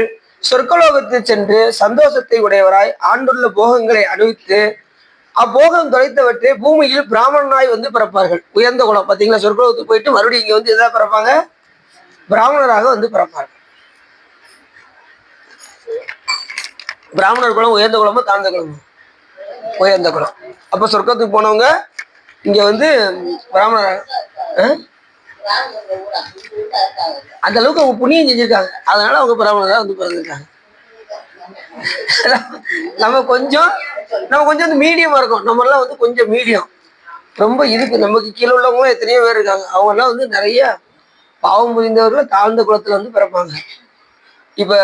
Speaker 1: சொர்க்கலோகத்தில் சென்று சந்தோஷத்தை உடையவராய் ஆண்டுள்ள போகங்களை அனுபவித்து அப்போகம் தொலைத்தவற்றை பூமியில் பிராமணனாய் வந்து பிறப்பார்கள். உயர்ந்த குலம் பார்த்தீங்களா? சொர்க்கலோகத்துக்கு போயிட்டு மறுபடியும் இங்க வந்து எதாவது பிறப்பாங்க, பிராமணராக வந்து பிறப்பார்கள். பிராமணர் குலம் உயர்ந்த குலமா தாழ்ந்த குலமா? உயர்ந்த குலம். அப்ப சொர்க்கத்துக்கு போனவங்க இங்க வந்து பிராமணர் அந்த அளவுக்கு அவங்க புண்ணியம் செஞ்சிருக்காங்க. அதனால அவங்க பிராமணராக வந்து பிறந்திருக்காங்க. நம்ம கொஞ்சம் வந்து மீடியமா இருக்கும். நம்ம எல்லாம் வந்து கொஞ்சம் மீடியம். ரொம்ப இதுக்கு நமக்கு கீழே உள்ளவங்களும் எத்தனையோ பேர் இருக்காங்க. அவங்க எல்லாம் வந்து நிறைய பாவம் புரிந்தவர்கள் தாழ்ந்த குலத்துல வந்து பிறப்பாங்க. இப்ப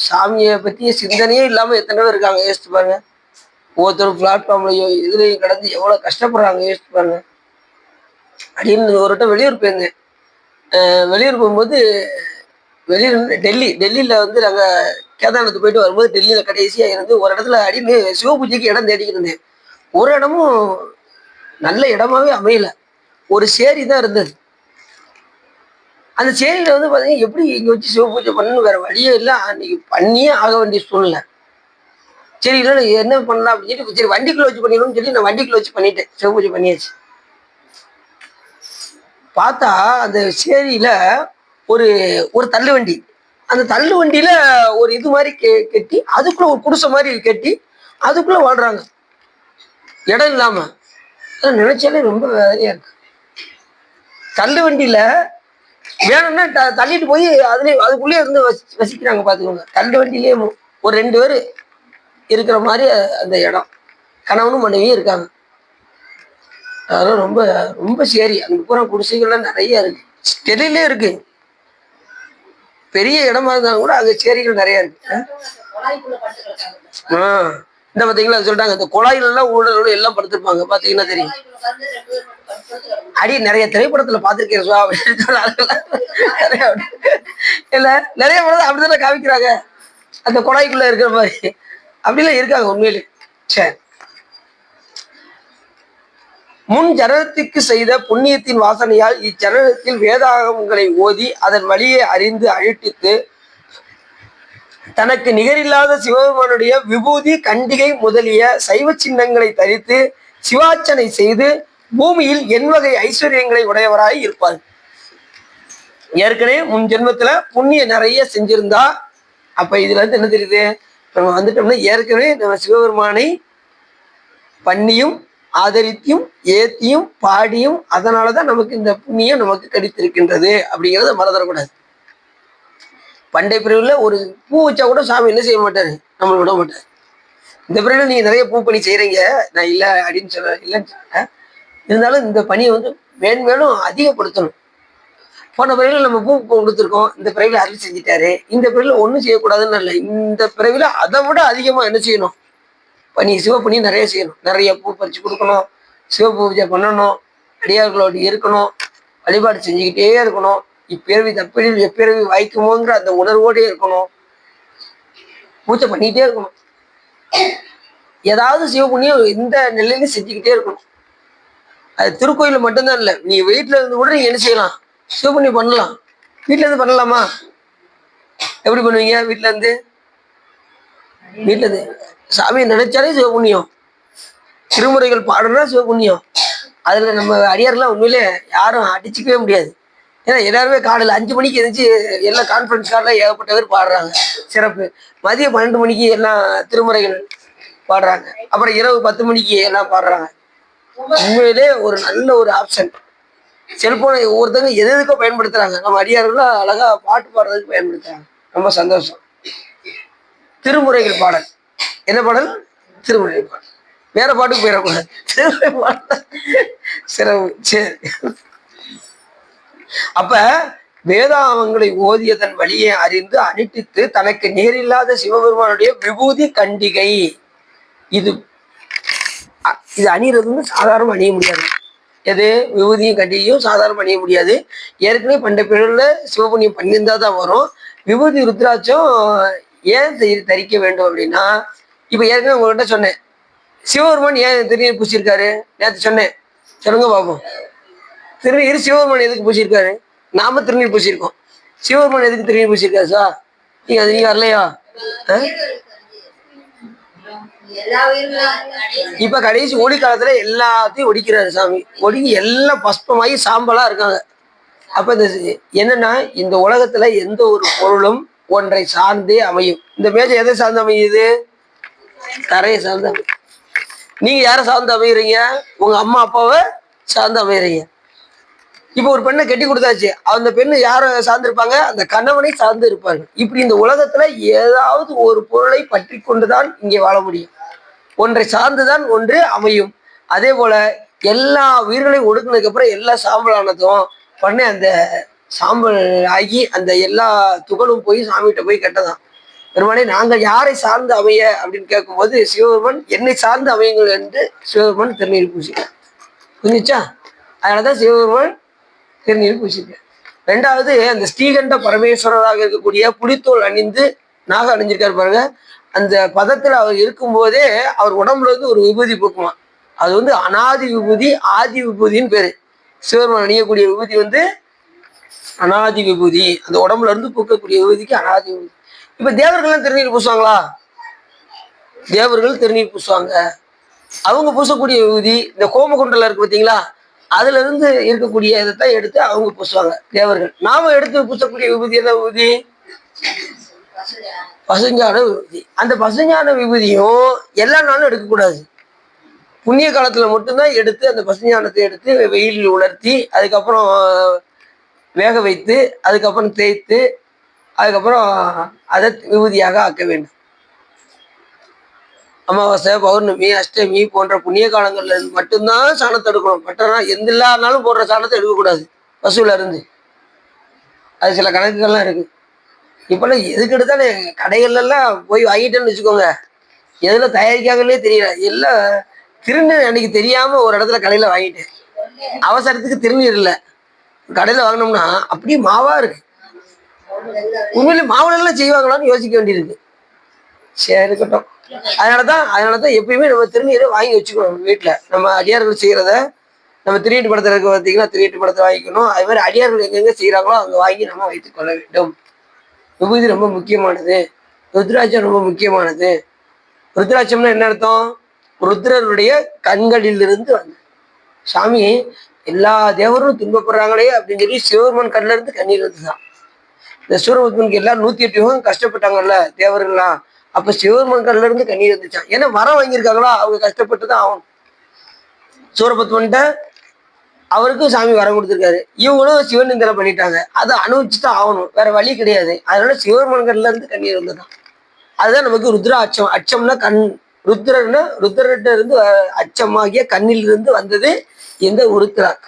Speaker 1: சாமியை பத்திய சிந்தனையே இல்லாம எத்தனை பேர் இருக்காங்க யோசிச்சு பாருங்க. ஒவ்வொருத்தரும் பிளாட்ஃபார்ம்லயோ இதுலையும் கடந்து எவ்வளவு கஷ்டப்படுறாங்க யோசிச்சு பாருங்க. அப்படின்னு ஒரு வட்டம் வெளியூர் போயிருந்தேன். வெளியூர் போகும்போது வெளியூர் டெல்லியில் வந்து நாங்கள் கேதார்நாத் போயிட்டு வரும்போது டெல்லியில் கடைசியாக இருந்து ஒரு இடத்துல அடின்னு சிவபூஜைக்கு இடம் தேடிக்கிட்டு இருந்தேன். ஒரு இடமும் நல்ல இடமாவே அமையல. ஒரு சேரி தான் இருந்தது. அந்த சேரியில் வந்து பார்த்தீங்கன்னா எப்படி இங்கே வச்சு சிவபூஜை பண்ணணும் வேற வழியே இல்லை. அன்னைக்கு பண்ணியே ஆக வேண்டிய சூழ்நிலை. சரி இல்லை என்ன பண்ணலாம் அப்படின்னு சொல்லி சரி வண்டிக்குள்ள வச்சு பண்ணிடணும்னு சொல்லி நான் வண்டிக்குள்ள வச்சு பண்ணிட்டேன். சிவபூஜை பண்ணியாச்சு. பார்த்தா அந்த சேரியில ஒரு ஒரு தள்ளு வண்டி, அந்த தள்ளு வண்டியில ஒரு இது மாதிரி கட்டி அதுக்குள்ள ஒரு குடிசை மாதிரி கட்டி அதுக்குள்ள வாழ்றாங்க இடம் இல்லாம. நினைச்சாலே ரொம்ப வேதனையா இருக்கு. தள்ளு வண்டியில வேணும்னா தள்ளிட்டு போய் அதுக்குள்ளேயே இருந்து வசிக்கிறாங்க பாத்துக்கோங்க. தள்ளு வண்டியிலேயே ஒரு 2 பேர் இருக்கிற மாதிரி அந்த இடம். கணவனும் மனைவியும் இருக்காங்க. அதெல்லாம் ரொம்ப ரொம்ப சரி. அங்க பூரா குடிசைகள்லாம் நிறைய இருக்கு. டெல்லியிலே இருக்கு. பெரிய இடமா இருந்தாலும் கூட அங்க சேரிகள் நிறைய இருக்கு. இந்த பாத்தீங்களா சொல்லிட்டாங்க இந்த குழாயில எல்லாம் ஊழல் எல்லாம் படுத்திருப்பாங்க. பாத்தீங்கன்னா தெரியும். அடி நிறைய திரைப்படத்துல பாத்திருக்கேன் இல்ல நிறைய படம் அப்படித்தானே காமிக்கிறாங்க. அந்த குழாய்க்குள்ள இருக்கிற மாதிரி அப்படிலாம் இருக்காங்க உண்மையிலே. சரி, முன் ஜனனத்துக்கு செய்த புண்ணியத்தின் வாசனையால் இச்சனனத்தில் வேதாகமங்களை ஓதி அதன் வழியை அறிந்து அழிட்டித்து தனக்கு நிகரில்லாத சிவபெருமானுடைய விபூதி கண்டிகை முதலிய சைவ சின்னங்களை தரித்து சிவார்ச்சனை செய்து பூமியில் எண்வகை ஐஸ்வர்யங்களை உடையவராய் இருப்பார். ஏற்கனவே முன் ஜென்மத்துல புண்ணியம் நிறைய செஞ்சிருந்தா அப்ப இதுல இருந்து என்ன தெரியுது, நம்ம வந்துட்டோம்னா ஏற்கனவே நம்ம சிவபெருமானை பண்ணியும் ஆதரித்தியும் ஏத்தியும் பாடியும் அதனாலதான் நமக்கு இந்த புண்ணியம் நமக்கு கிடைத்திருக்கின்றது அப்படிங்கிறத மறந்துடக்கூடாது. பண்டை பிரிவுல ஒரு பூ வச்சா கூட சாமி என்ன செய்ய மாட்டாரு, நம்மளை விட மாட்டாரு. இந்த பிரிவுல நீங்க நிறைய பூ பணி செய்யறீங்க, நான் இல்லை அப்படின்னு சொல்ல இல்லைன்னு சொல்ல, இருந்தாலும் இந்த பணியை வந்து மேன்மேலும் அதிகப்படுத்தணும். போன பிறவில நம்ம பூ கொடுத்துருக்கோம், இந்த பிறவில அருள் செஞ்சுட்டாரு, இந்த பிறவில ஒன்றும் செய்யக்கூடாதுன்னு இல்லை, இந்த பிறவில அதை விட அதிகமா என்ன செய்யணும், பணி சிவப்பணி நிறைய செய்யணும். நிறைய பூ பறிச்சு கொடுக்கணும், சிவ பூஜை பண்ணணும், அடியார்களோடு இருக்கணும், வழிபாடு செஞ்சுக்கிட்டே இருக்கணும். இப்பிறவி தப்பில் எப்பிறவி வாய்க்குமோங்கிற அந்த உணர்வோடே இருக்கணும். பூஜை பண்ணிக்கிட்டே இருக்கணும். ஏதாவது சிவபுண்ணியம் இந்த நிலையில செஞ்சுக்கிட்டே இருக்கணும். அது திருக்கோயில மட்டும்தான் இல்லை, நீ வீட்டுல இருந்து கூட நீங்க என்ன செய்யலாம், சிவபுண்ணியம் பண்ணலாம். வீட்டுல இருந்து பண்ணலாமா? எப்படி பண்ணுவீங்க? வீட்டுல இருந்து சாமியை நினைச்சாலே சிவபுண்ணியம். திருமுறைகள் பாடுறா சிவபுண்ணியம். அதுல நம்ம அடியாரெல்லாம் உண்மையிலே யாரும் அடிச்சுக்கவே முடியாது. ஏன்னா எல்லாருமே காலையில் 5 மணிக்கு எதிர்த்து எல்லாம் கான்ஃபரன்ஸ் கார்டில் ஏகப்பட்ட பேர் பாடுறாங்க சிறப்பு. மதியம் 12 மணிக்கு எல்லாம் திருமுறைகள் பாடுறாங்க. அப்புறம் இரவு 10 மணிக்கு எல்லாம் பாடுறாங்க. உண்மையிலே ஒரு நல்ல ஒரு ஆப்ஷன். செல்போனை ஒவ்வொருத்தங்க எதுக்கோ பயன்படுத்துறாங்க. நம்ம அடியார்கள்லாம் அழகா பாட்டு பாடுறதுக்கு பயன்படுத்துறாங்க. ரொம்ப சந்தோஷம். திருமுறைகள் பாடல் என்ன பாடல்? திருமுறைகள் பாடல். வேற பாட்டுக்கு போயிடக்கூடாது. திருமுறை பாடல் சிறப்பு. சரி, அப்ப வேதாகமங்களை ஓதியதன் வழியை அறிந்து அனுட்டித்து தனக்கு நேரில்லாத சிவபெருமானுடைய விபூதி கண்டிகை இது அணிகிறது வந்து சாதாரண அணிய முடியாது. எது விபூதியும் கண்டிகையும் சாதாரண அணிய முடியாது. ஏற்கனவே பண்டைய பிறகுல சிவபுண்ணியம் பண்ணியிருந்தா தான் வரும். விபூதி ருத்ராட்சம் ஏன் தரிக்க வேண்டும் அப்படின்னா, இப்ப ஏற்கனவே உங்கள்கிட்ட சொன்னேன், சிவபெருமான் ஏன் திருநீர் பூசியிருக்காரு நேற்று சொன்னேன். சொல்லுங்க பாப்போம். திருநீர் சிவபெருமான் எதுக்கு பூசியிருக்காரு? நாம திருநீர் பூசியிருக்கோம். சிவபெருமான் எதுக்கு திருநீர் பூசியிருக்காரு சார்? நீங்க வரலையா? இப்ப கடைசி ஒளி காலத்துல எல்லாத்தையும் ஒடிக்கிறாரு சாமி. ஒடுங்கி எல்லாம் பஸ்பமாகி சாம்பலா இருக்காங்க. அப்ப இந்த என்னன்னா, இந்த உலகத்துல எந்த ஒரு பொருளும் ஒன்றை சார்ந்தே அமையும். இந்த மேஜை எதை சார்ந்து அமையுது? தரையை சார்ந்து அமையும். நீங்க யாரை சார்ந்து அமைகிறீங்க? உங்க அம்மா அப்பாவை சார்ந்து அமைகிறீங்க. இப்ப ஒரு பெண்ணை கட்டி கொடுத்தாச்சு, அந்த பெண்ணு யாரை சார்ந்திருப்பாங்க? அந்த கணவனை சார்ந்து இருப்பாங்க. இப்படி இந்த உலகத்துல ஏதாவது ஒரு பொருளை பற்றி கொண்டுதான் இங்கே வாழ முடியும். ஒன்றை சார்ந்துதான் ஒன்று அமையும். அதே போல எல்லா உயிர்களையும் ஒடுக்கினதுக்கு அப்புறம் எல்லா சாம்பலானதும் உடனே அந்த சாம்பல் ஆகி அந்த எல்லா துகளும் போய் சாமிகிட்ட போய் கெட்டதான். பெருமானே நாங்கள் யாரை சார்ந்து அமைய அப்படின்னு கேட்கும்போது சிவபெருமன் என்னை சார்ந்து அமையுங்கள் என்று சிவபெருமன் திருநீர் பூசிட்டார். புரிஞ்சுச்சா? அதனாலதான் சிவபெருமன் திருநீர் பூசிட்டார். ரெண்டாவது அந்த ஸ்ரீகண்ட பரமேஸ்வரராக இருக்கக்கூடிய புலித்தோல் அணிந்து நாக அணிஞ்சிருக்காரு பாருங்க. அந்த பதத்துல அவர் இருக்கும்போதே அவர் உடம்புல இருந்து ஒரு விபூதி பூக்குமா. அது வந்து அனாதி விபூதி, ஆதி விபூதின்னு பேரு. சிவபெருமான் அணியக்கூடிய விபூதி வந்து அனாதி விபூதி. அந்த உடம்புல இருந்து பூக்கக்கூடிய விபூதிக்கு அனாதி விபூதி. இப்ப தேவர்கள்லாம் திருநீர் பூசுவாங்களா? தேவர்கள் திருநீர் பூசுவாங்க. அவங்க பூசக்கூடிய விபூதி இந்த கோமகுண்டல இருக்கு பார்த்தீங்களா, அதுல இருந்து இருக்கக்கூடிய இதைத்தான் எடுத்து அவங்க பூசுவாங்க தேவர்கள். நாம எடுத்து பூசக்கூடிய விபூதி என்ன விபூதி? பசுஞ்சான விபூதி. அந்த பசுஞ்சான விபூதியும் எல்லா நாளும் எடுக்கக்கூடாது. புண்ணிய காலத்துல மட்டும்தான் எடுத்து அந்த பசுஞ்சானத்தை எடுத்து வெயிலில் உலர்த்தி அதுக்கப்புறம் வேக வைத்து அதுக்கப்புறம் தேய்த்து அதுக்கப்புறம் அதை விபூதியாக ஆக்க வேண்டும். அமாவாசை, பௌர்ணமி, அஷ்டமி போன்ற புண்ணிய காலங்கள்ல மட்டும்தான் சாணத்தை எடுக்கணும். மற்றனா எந்த எல்லாருனாலும் போடுற சாணத்தை எடுக்கக்கூடாது பசுல இருந்து. அது சில கணக்குகள்லாம் இருக்கு. இப்பெல்லாம் எதுக்கு எடுத்தாலும் கடைகள்லாம் போய் வாங்கிட்டேன்னு வச்சுக்கோங்க, எதுல தயாரிக்காங்கன்னே தெரியல. எல்லாம் திருநீர் அன்னைக்கு தெரியாம ஒரு இடத்துல கடையில வாங்கிட்டேன். அவசரத்துக்கு திருநீர் இல்லை, கடையில வாங்கினோம்னா அப்படியே மாவா இருக்கு. உண்மையிலே மாவுலாம் செய்வாங்களான்னு யோசிக்க வேண்டியிருக்கு. சரி இருக்கட்டும். அதனாலதான் எப்பயுமே நம்ம திருநீரை வாங்கி வச்சுக்கணும் வீட்டுல. நம்ம அடியார்கள் செய்யறத நம்ம திருநீட்டு படத்துல இருக்க பார்த்தீங்கன்னா திருநீட்டு படத்தை வாங்கிக்கணும். அது மாதிரி அடியார்கள் எங்கெங்க செய்யறாங்களோ அங்க வாங்கி நம்ம வைத்துக் கொள்ள வேண்டும். விபூதி ரொம்ப முக்கியமானது. ருத்ராட்சம் ரொம்ப முக்கியமானது. ருத்ராட்சம்னா என்ன அர்த்தம்? ருத்ரருடைய கண்களிலிருந்து வந்து சாமி எல்லா தேவரும் துன்பப்படுறாங்களே அப்படின்னு சொல்லி சிவபெருமான் கண்ணில இருந்து கண்ணீர் வந்துதான். இந்த சூரபத்மனுக்கு எல்லாரும் 108 யுகம் கஷ்டப்பட்டாங்கல்ல தேவர்கள்லாம், அப்ப சிவபெருமான் கண்ணில இருந்து கண்ணீர் வந்துச்சான். ஏன்னா வரம் வாங்கியிருக்காங்களா, அவங்க கஷ்டப்பட்டுதான் ஆகணும். சூரபத்மன்ட்ட அவருக்கும் சாமி வரம் கொடுத்துருக்காரு, இவங்களும் சிவன் நிந்தனை பண்ணிட்டாங்க, அதை அனுபவிச்சுதான் ஆகணும், வேற வழி கிடையாது. அதனால சிவபெருமான் கண்ணில இருந்து கண்ணீர் வந்துதான். அதுதான் நமக்கு ருத்ராட்சம். அச்சம்னா கண். ருத்ரன்னா ருத்ரர்கிட்ட இருந்து அச்சமாகிய கண்ணில் இருந்து வந்தது இந்த உருத்ராக்.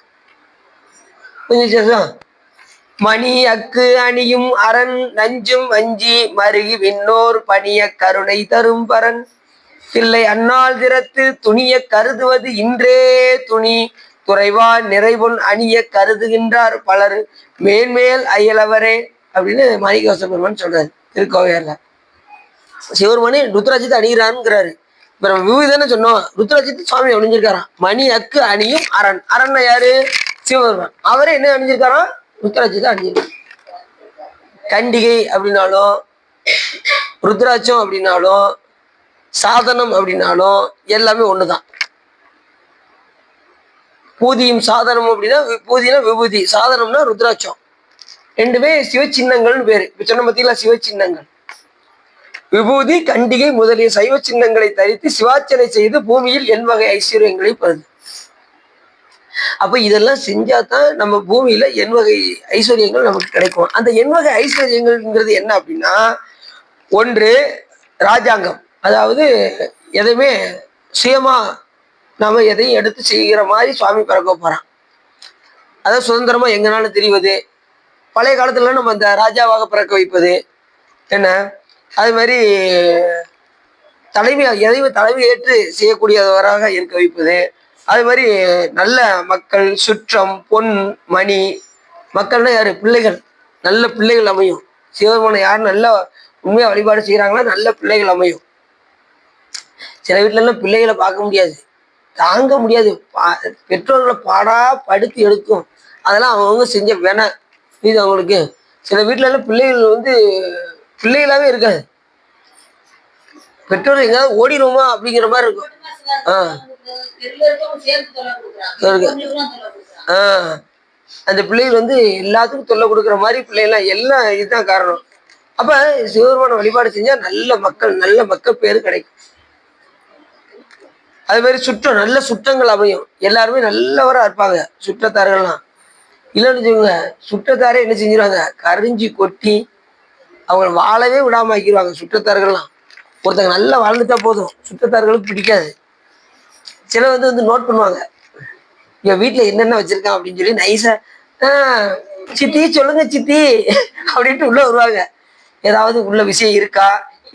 Speaker 1: கொஞ்சம் மணி அக்கு அணியும் அரண் நஞ்சும் வஞ்சி மருகி விண்ணோர் பணிய கருணை தரும் பரன் தில்லை அந்நாள் திறத்து துணிய கருதுவது இன்றே துணி துறைவா நிறைவொன் அணிய கருதுகின்றார் பலர் மேன்மேல் அயலவரே அப்படின்னு மாணிக்கவாசக பெருமான் சொல்றாரு திருக்கோவையார்ல. சிவருமணி ருத்ராட்சத்தை அணிகிறான்ங்கிறாரு. இப்ப நம்ம விபூதி தானே சொன்னோம், ருத்ராட்சத்தை சுவாமி அணிஞ்சிருக்காராம். மணி அக்கு அணியும் அரண். அரண்னா யாரு? சிவபெருமான். அவரே என்ன அணிஞ்சிருக்காராம்? ருத்ராட்சத்தை அணிஞ்சிருக்காரு. கண்டிகை அப்படின்னாலும் ருத்ராட்சம் அப்படின்னாலும் சாதனம் அப்படின்னாலும் எல்லாமே ஒண்ணுதான். பூதியும் சாதனம் அப்படின்னா பூதினா விபூதி, சாதனம்னா ருத்ராட்சம். ரெண்டுமே சிவச்சின்னங்கள்னு பேரு. இப்ப சொன்ன பார்த்தீங்களா சிவச்சின்னங்கள். விபூதி கண்டிகை முதலிய சைவ சின்னங்களை தரித்து சிவார்ச்சனை செய்து பூமியில் என் வகை ஐஸ்வர்யங்களை பெறுது. அப்ப இதெல்லாம் செஞ்சாதான் நம்ம பூமியில என் வகை ஐஸ்வர்யங்கள் நமக்கு கிடைக்கும். அந்த என் வகை ஐஸ்வர்யங்கள்ங்கிறது என்ன அப்படின்னா, ஒன்று ராஜாங்கம், அதாவது எதையுமே சுயமா நாம எதையும் எடுத்து செய்கிற மாதிரி சுவாமி பிறக்க போறான். அதாவது சுதந்திரமா எங்கனாலும் தெரிவது. பழைய காலத்துல நம்ம அந்த ராஜாவாக பிறக்க வைப்பது என்ன, அது மாதிரி எதையும் தலைமை ஏற்று செய்யக்கூடியவராக இருக்க வைப்பது. அது மாதிரி நல்ல மக்கள், சுற்றம், பொன், மணி. மக்கள்னா யாரு? பிள்ளைகள். நல்ல பிள்ளைகள் அமையும். சிவபெருமானை யார் நல்ல உண்மையா வழிபாடு செய்யறாங்களோ நல்ல பிள்ளைகள் அமையும். சில வீட்டுல எல்லாம் பிள்ளைகளை பார்க்க முடியாது, தாங்க முடியாது, பெற்றோர்களை பாடா படுத்தி எடுக்கும். அதெல்லாம் அவங்க செஞ்ச வேண இது அவங்களுக்கு. சில வீட்டுல எல்லாம் பிள்ளைகள் வந்து பிள்ளைகளாவே இருக்காது, பெற்றோர் எங்கேயாவது ஓடிடுமா அப்படிங்கிற மாதிரி இருக்கும். அந்த பிள்ளைகள் வந்து எல்லாத்துக்கும் தொல்லை கொடுக்குற மாதிரி பிள்ளைகள்லாம் எல்லாம் இதுதான் காரணம். அப்ப சிவபெருமான வழிபாடு செஞ்சா நல்ல மக்கள் பேரு கிடைக்கும். அது மாதிரி சுற்றம், நல்ல சுற்றங்கள் அமையும். எல்லாருமே நல்லவரா இருப்பாங்க சுற்றத்தார்கள்லாம். இல்லைன்னு வச்சுக்கோங்க, சுற்றத்தாரே என்ன செஞ்சிருவாங்க, கரிஞ்சி கொட்டி அவங்க வாழவே விடாம ஆக்கிடுவாங்க சுற்றத்தார்கள்லாம். ஒருத்தங்க நல்லா வாழ்ந்துட்டா போதும், சுற்றத்தார்களுக்கு பிடிக்காது. சில வந்து நோட் பண்ணுவாங்க, இவன் வீட்டுல என்னென்ன வச்சிருக்கான் அப்படின்னு சொல்லி நைஸா சித்தி சொல்லுங்க சித்தி அப்படின்ட்டு உள்ள வருவாங்க. ஏதாவது உள்ள விஷயம் இருக்கா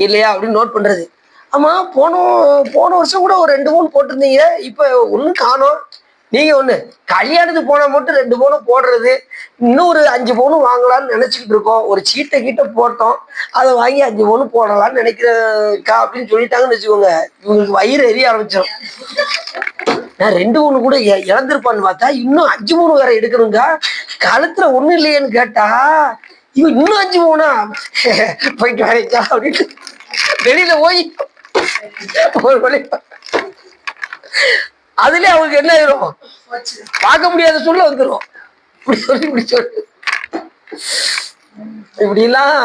Speaker 1: இல்லையா அப்படின்னு நோட் பண்றது. ஆமா போன வருஷம் கூட ஒரு 2-3 போட்டிருந்தீங்க, இப்ப ஒன்னும் காணோம், நீங்க ஒண்ணு கல்யாணத்துக்கு போனா மட்டும் 2 பவுன் போடுறது, இன்னும் ஒரு 5 பவுன் வாங்கலாம்னு நினைச்சுக்கிட்டு இருக்கோம். ஒரு சீட்டை கீட்ட போட்டோம், அதை வாங்கி 5 பவுன் போடலாம்னு நினைக்கிறக்கா அப்படின்னு சொல்லிட்டாங்கன்னு வச்சுக்கோங்க, இவங்களுக்கு வயிறு எரிய ஆரம்பிச்சிடும். நான் 2 பவுன் கூட இழந்திருப்பான்னு பார்த்தா இன்னும் 5 பவுன் வேற எடுக்கணுங்க. கழுத்துல ஒண்ணும் இல்லையேன்னு கேட்டா இவன் இன்னும் 5 பவுனா போயிட்டு வரேக்கா அப்படின்னு வெளியில போய் ஒரு வழி அதுல அவங்களுக்கு என்ன ஆயிரும், பார்க்க முடியாத சொல்ல வந்துடும். இப்படி சொல்லி இப்படி எல்லாம்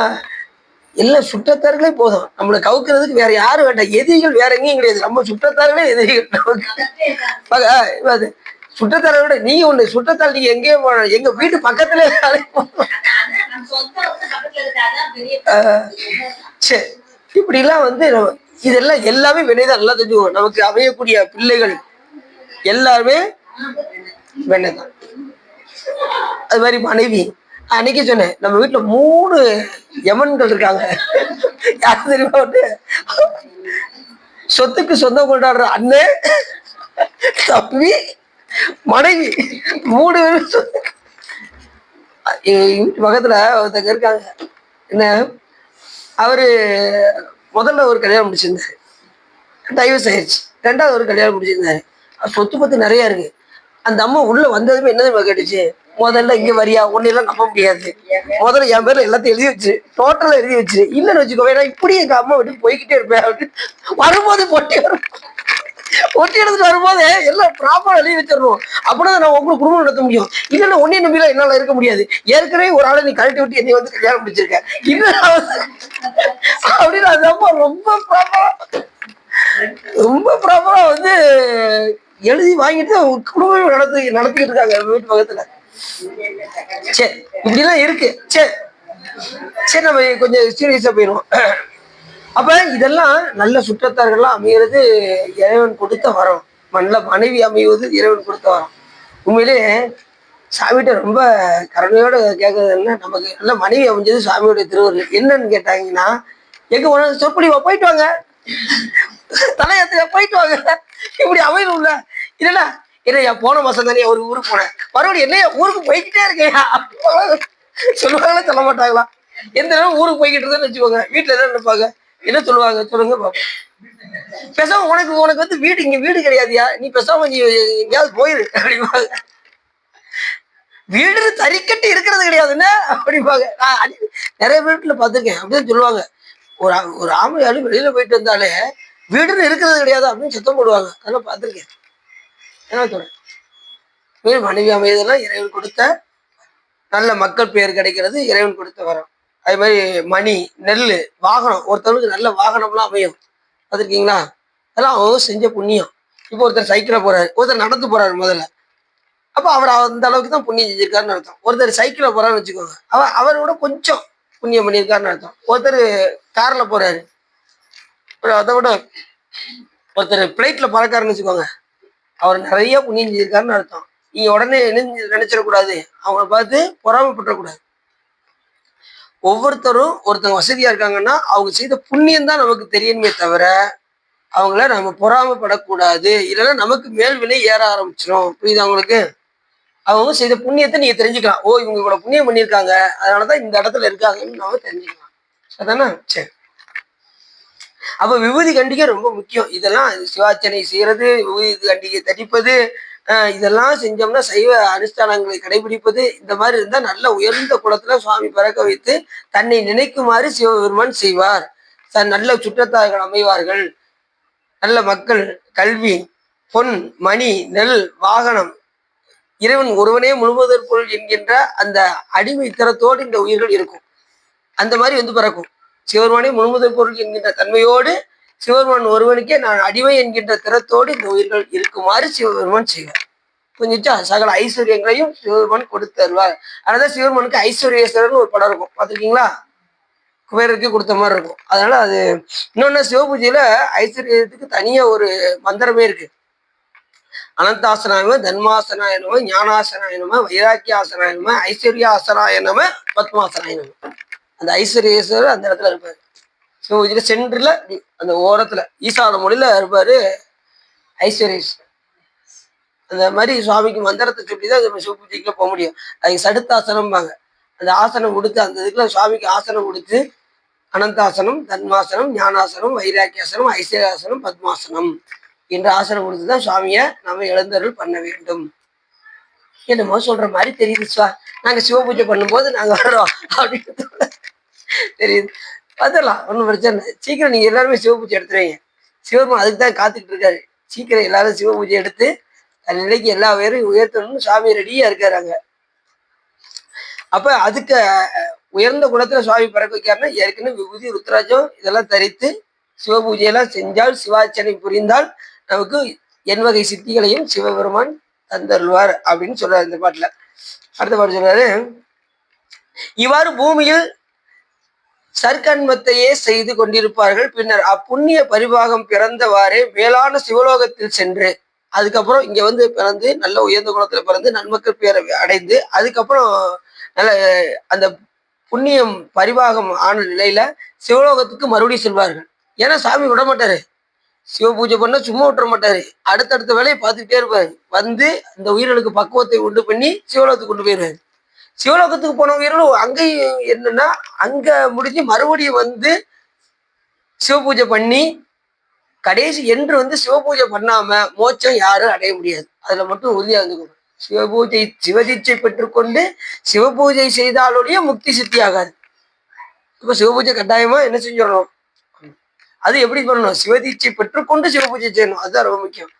Speaker 1: எல்லாம் சுற்றத்தார்களே போதும் நம்மளை கவுக்கிறதுக்கு, வேற யாரும் வேண்டாம். எதிரிகள் வேற எங்கேயும் கிடையாது, நம்ம சுற்றத்தார்களே எதிரிகள் நமக்கு. சுற்றத்தாரை விட நீங்க ஒண்ணு, சுற்றத்தால் நீங்க எங்கேயும் போன, எங்க வீட்டு பக்கத்துல சரி. இப்படி எல்லாம் வந்து இதெல்லாம் எல்லாமே வினைதான். நல்லா தெரிஞ்சுக்கணும், நமக்கு அமையக்கூடிய பிள்ளைகள் எல்லாருமே வினைதான். அது மாதிரி மனைவி, அன்னைக்கு சொன்னேன் நம்ம வீட்டுல 3 யமன்கள் இருக்காங்க. யாரு தெரியுமா? சொத்துக்கு சொந்தம் கொண்டாடுற அண்ணன், தம்பி, மனைவி, 3 பேரும் வீட்டு பக்கத்துல ஒருத்தங்க இருக்காங்க. என்ன, அவரு முதல்ல ஒரு கல்யாணம் முடிச்சிருந்தாரு, டைவர்ஸ் ஆயிடுச்சு. 2வது ஒரு கல்யாணம் முடிச்சிருந்தாரு, சொத்து பத்து நிறைய இருக்கு. அந்த அம்மா உள்ள வந்ததுமே என்ன கேட்டுச்சு, முதல்ல இங்க வரியா, ஒன்னு எல்லாம் நம்ப முடியாது, முதல்ல என் பேர்ல எல்லாத்தையும் எழுதி வச்சு, டோட்டலா எழுதி வச்சு, இல்லன்னு வச்சுக்கோ நான் இப்படி எங்க அம்மா விட்டு போய்கிட்டே இருப்பேன் அப்படின்னு வரும்போது ஒட்டி எடுத்துட்டு வரும்போது எல்லாம் ப்ராப்பரா எழுதி வச்சிடணும். அப்படிதான் நான் உங்களுக்கு குடும்பம் நடத்த முடியும். இல்லைன்னா ஒன்னே நம்பிலாம் என்னால இருக்க முடியாது. ஏற்கனவே ஒரு ஆளை நீ கழட்டி விட்டு என்னை வந்து கல்யாணம் முடிச்சிருக்க, இன்னும் அப்படின்னு அந்த அம்மா ரொம்ப ப்ராப்பரா வந்து எழுதி வாங்கிட்டு குடும்பம் நடத்திக்கிட்டு இருக்காங்க வீட்டு பக்கத்துல. சரி, இப்படி எல்லாம் இருக்கு. சரி சரி, நம்ம கொஞ்சம் சீரியஸா போயிடுவோம். அப்ப இதெல்லாம் நல்ல சுற்றத்தார்கள்லாம் அமைகிறது இறைவன் கொடுத்த வரம். நல்ல மனைவி அமைவது இறைவன் கொடுத்த வரம். உண்மையிலே சாமிகிட்ட ரொம்ப கருணையோட கேட்கறதுன்னா, நமக்கு நல்ல மனைவி அமைஞ்சது சாமியோட திருவருள். என்னன்னு கேட்டாங்கன்னா, எங்க போன சொற்பொழிவா போயிட்டு வாங்க, தலையத்துல போயிட்டு வாங்க, இப்படி அமையணும்ல. இல்லைன்னா என்னையா போன மாசம் தானே ஒரு ஊருக்கு போனேன், மறுபடியும் என்னையா ஊருக்கு போய்கிட்டே இருக்கையா சொல்லுவாங்களா சொல்ல மாட்டாங்களா? எந்த நேரம் ஊருக்கு போய்கிட்டு இருந்தேன்னு வச்சுக்கோங்க, வீட்டுல என்ன நினைப்பாங்க, என்ன சொல்லுவாங்க சொல்லுங்க பாப்போம். பேசாம உனக்கு வந்து வீடு, இங்க வீடு கிடையாதுயா, நீ பேசாம நீ எங்கேயாவது போயிரு அப்படிம்பாங்க. வீடு தறிக்கட்டி இருக்கிறது கிடையாதுன்னு அப்படிம்பாங்க. நான் நிறைய வீட்டுல பார்த்துருக்கேன், அப்படிதான் சொல்லுவாங்க. ஒரு ஆம்பளையாலும் வெளியில போயிட்டு வந்தாலே வீடுன்னு இருக்கிறது கிடையாது அப்படின்னு சத்தம் போடுவாங்க. அதெல்லாம் பார்த்துருக்கேன். என்ன சொல்றேன், மனைவி அமைதெல்லாம் இறைவன் கொடுத்த நல்ல மக்கள் பெயர் கிடைக்கிறது இறைவன் கொடுத்த வரம். அதே மாதிரி மணி, நெல், வாகனம், ஒருத்தவங்களுக்கு நல்ல வாகனம்லாம் அமையும் பார்த்துருக்கீங்களா? அதெல்லாம் அவங்க செஞ்ச புண்ணியம். இப்போ ஒருத்தர் சைக்கிள போறாரு, ஒருத்தர் நடந்து போறாரு முதல்ல, அப்போ அவர் அந்த அளவுக்கு தான் புண்ணியம் செஞ்சிருக்காருன்னு அர்த்தம். ஒருத்தர் சைக்கிள போறாருன்னு வச்சுக்கோங்க, அவரோட கொஞ்சம் புண்ணியம் பண்ணியிருக்காருன்னு அர்த்தம். ஒருத்தர் கார்ல போறாரு, அதை விட ஒருத்தர் பிளைட்ல பறக்காருன்னு வச்சுக்கோங்க, அவர் நிறைய புண்ணியம் செஞ்சிருக்காருன்னு அர்த்தம். நீங்க உடனே நினைச்சிடக்கூடாது, அவங்கள பார்த்து பொறாமப்பட்டுறக்கூடாது. ஒவ்வொருத்தரும் ஒருத்தவங்க வசதியா இருக்காங்கன்னா அவங்க செய்த புண்ணியம் தான் நமக்கு தெரியணுமே தவிர அவங்கள நம்ம பொறாமப்படக்கூடாது. இல்லைன்னா நமக்கு மேல் வினை ஏற ஆரம்பிச்சிடும். புரியுது அவங்களுக்கு? அவங்க செய்த புண்ணியத்தை நீங்க தெரிஞ்சுக்கலாம். ஓ, இவங்க இவ்வளவு புண்ணியம் பண்ணியிருக்காங்க, அதனாலதான் இந்த இடத்துல இருக்காங்கன்னு நாம தெரிஞ்சுக்கலாம். அதானே? சரி. அப்ப விபூதி கண்டிகை ரொம்ப முக்கியம். இதெல்லாம் சிவாச்சனை செய்யறது, விபூதி கண்டிகை தரிப்பது, இதெல்லாம் செஞ்சோம்னா சைவ அனுஷ்டானங்களை கடைபிடிப்பது, இந்த மாதிரி இருந்தா நல்ல உயர்ந்த குலத்துல சுவாமி பிறக்க வைத்து தன்னை நினைக்குமாறு சிவபெருமான் செய்வார். நல்ல சுற்றத்தார்கள் அமைவார்கள். நல்ல மக்கள், கல்வி, பொன், மணி, நெல், வாகனம், இறைவன் ஒருவனே முழுவதற் பொருள் என்கின்ற அந்த அடிமை திறத்தோடு இந்த உயிர்கள் இருக்கும். அந்த மாதிரி வந்து பிறக்கும். சிவபெருமானே முழுமுதற் பொருள் என்கின்ற தன்மையோடு சிவபெருமான் ஒருவனுக்கே நான் அடிமை என்கின்ற திறத்தோடு இந்த உயிர்கள் இருக்குமாறு சிவபெருமான் செய்வார். புரிஞ்சுச்சா? சகல ஐஸ்வர்யங்களையும் சிவபெருமான் கொடுத்து தருவார். அதனால சிவபெருமானுக்கு ஐஸ்வர்யேஸ்வரர்னு ஒரு படம் இருக்கும், பார்த்துருக்கீங்களா? குபேரருக்கு கொடுத்த மாதிரி இருக்கும். அதனால அது இன்னொன்னு, சிவபூஜையில ஐஸ்வர்யத்துக்கு தனியா ஒரு மந்திரமே இருக்கு. அனந்தாசனாயம, தன்மாசனாயனம, ஞானாசனாயனம, வைராக்கியாசனாயனம, ஐஸ்வர்யாசனாயனம, பத்மாசனாயனம. அந்த ஐஸ்வர்யேஸ்வரர் அந்த இடத்துல இருப்பாரு. சிவபூஜையில சென்றுல அந்த ஓரத்துல ஈசான மொழியில இருப்பாரு ஐஸ்வர்யேஸ்வரர். அந்த மாதிரி சுவாமிக்கு மந்திரத்தை சொல்லி தான் நம்ம சிவபூஜைக்குள்ள போக முடியும். அதுக்கு சடுத்தாசனம்பாங்க. அந்த ஆசனம் கொடுத்து அந்த இதுக்குள்ள சுவாமிக்கு ஆசனம் கொடுத்து அனந்தாசனம், தன்மாசனம், ஞானாசனம், வைராக்கியாசனம், ஐஸ்வர்யாசனம், பத்மாசனம் என்ற ஆசனம் கொடுத்து தான் சுவாமியை நம்ம எழுந்தருள் பண்ண வேண்டும். என்னமோ சொல்ற மாதிரி தெரியுது சுவா. நாங்க சிவபூஜை பண்ணும்போது நாங்க வர்றோம் அப்படின்னு தெரியுது. வந்துடலாம், ஒன்றும் பிரச்சனை இல்லை. சீக்கிரம் நீங்க எல்லாருமே சிவபூஜை எடுத்துருவீங்க. சிவபெருமான் அதுக்கு தான் காத்துக்கிட்டு இருக்காரு. சீக்கிரம் எல்லாரும் சிவபூஜை எடுத்து தன் நிலைக்கு எல்லா பேரும் உயர்த்தணும்னு சுவாமி ரெடியா இருக்காரு. அப்ப அதுக்கு உயர்ந்த குணத்துல சுவாமி பிறக்க வைக்காருன்னா ஏற்கனவே விபூதி ருத்ராஜம் இதெல்லாம் தரித்து சிவபூஜையெல்லாம் செஞ்சால் சிவாச்சனை புரிந்தால் நமக்கு என் வகை சித்திகளையும் சிவபெருமான் தந்தருள்வார் அப்படின்னு சொல்றாரு இந்த பாட்டுல. அடுத்த பாட்டு சொல்றாரு, இவ்வாறு பூமியில் சற்கண்மத்தையே செய்து கொண்டிருப்பார்கள். பின்னர் அப்புண்ணிய பரிபாகம் பிறந்தவாறே மேலான சிவலோகத்தில் சென்று அதுக்கப்புறம் இங்க வந்து பிறந்து நல்ல உயர்ந்த குணத்துல பிறந்து நன்மக்கள் பேரை அடைந்து அதுக்கப்புறம் நல்ல அந்த புண்ணியம் பரிபாகம் ஆன நிலையில சிவலோகத்துக்கு மறுபடியும் செல்வார்கள். ஏன்னா சாமி விட மாட்டாரு. சிவ பூஜை பண்ண சும்மா விட்டுற மாட்டாரு. அடுத்தடுத்த வேலையை பார்த்துக்கிட்டே இருப்பாரு. வந்து அந்த உயிர்களுக்கு பக்குவத்தை உண்டு பண்ணி சிவலோகத்துக்கு கொண்டு போயிடுவாரு. சிவலோகத்துக்கு போன உயிர்களும் அங்கேயும் என்னன்னா அங்க முடிஞ்சு மறுபடியும் வந்து சிவ பூஜை பண்ணி கடைசி என்று வந்து சிவபூஜை பண்ணாம மோட்சம் யாரும் அடைய முடியாது. அதுல மட்டும் உறுதியா இருந்துக்கணும். சிவபூஜை சிவதீட்சை பெற்றுக்கொண்டு சிவபூஜை செய்தாலுடைய முக்தி சித்தி ஆகாது. இப்ப சிவபூஜை கட்டாயமா என்ன செஞ்சிடணும், அது எப்படி பண்ணணும், சிவதீட்சை பெற்றுக்கொண்டு சிவபூஜை செய்யணும். அதுதான் ரொம்ப முக்கியம்.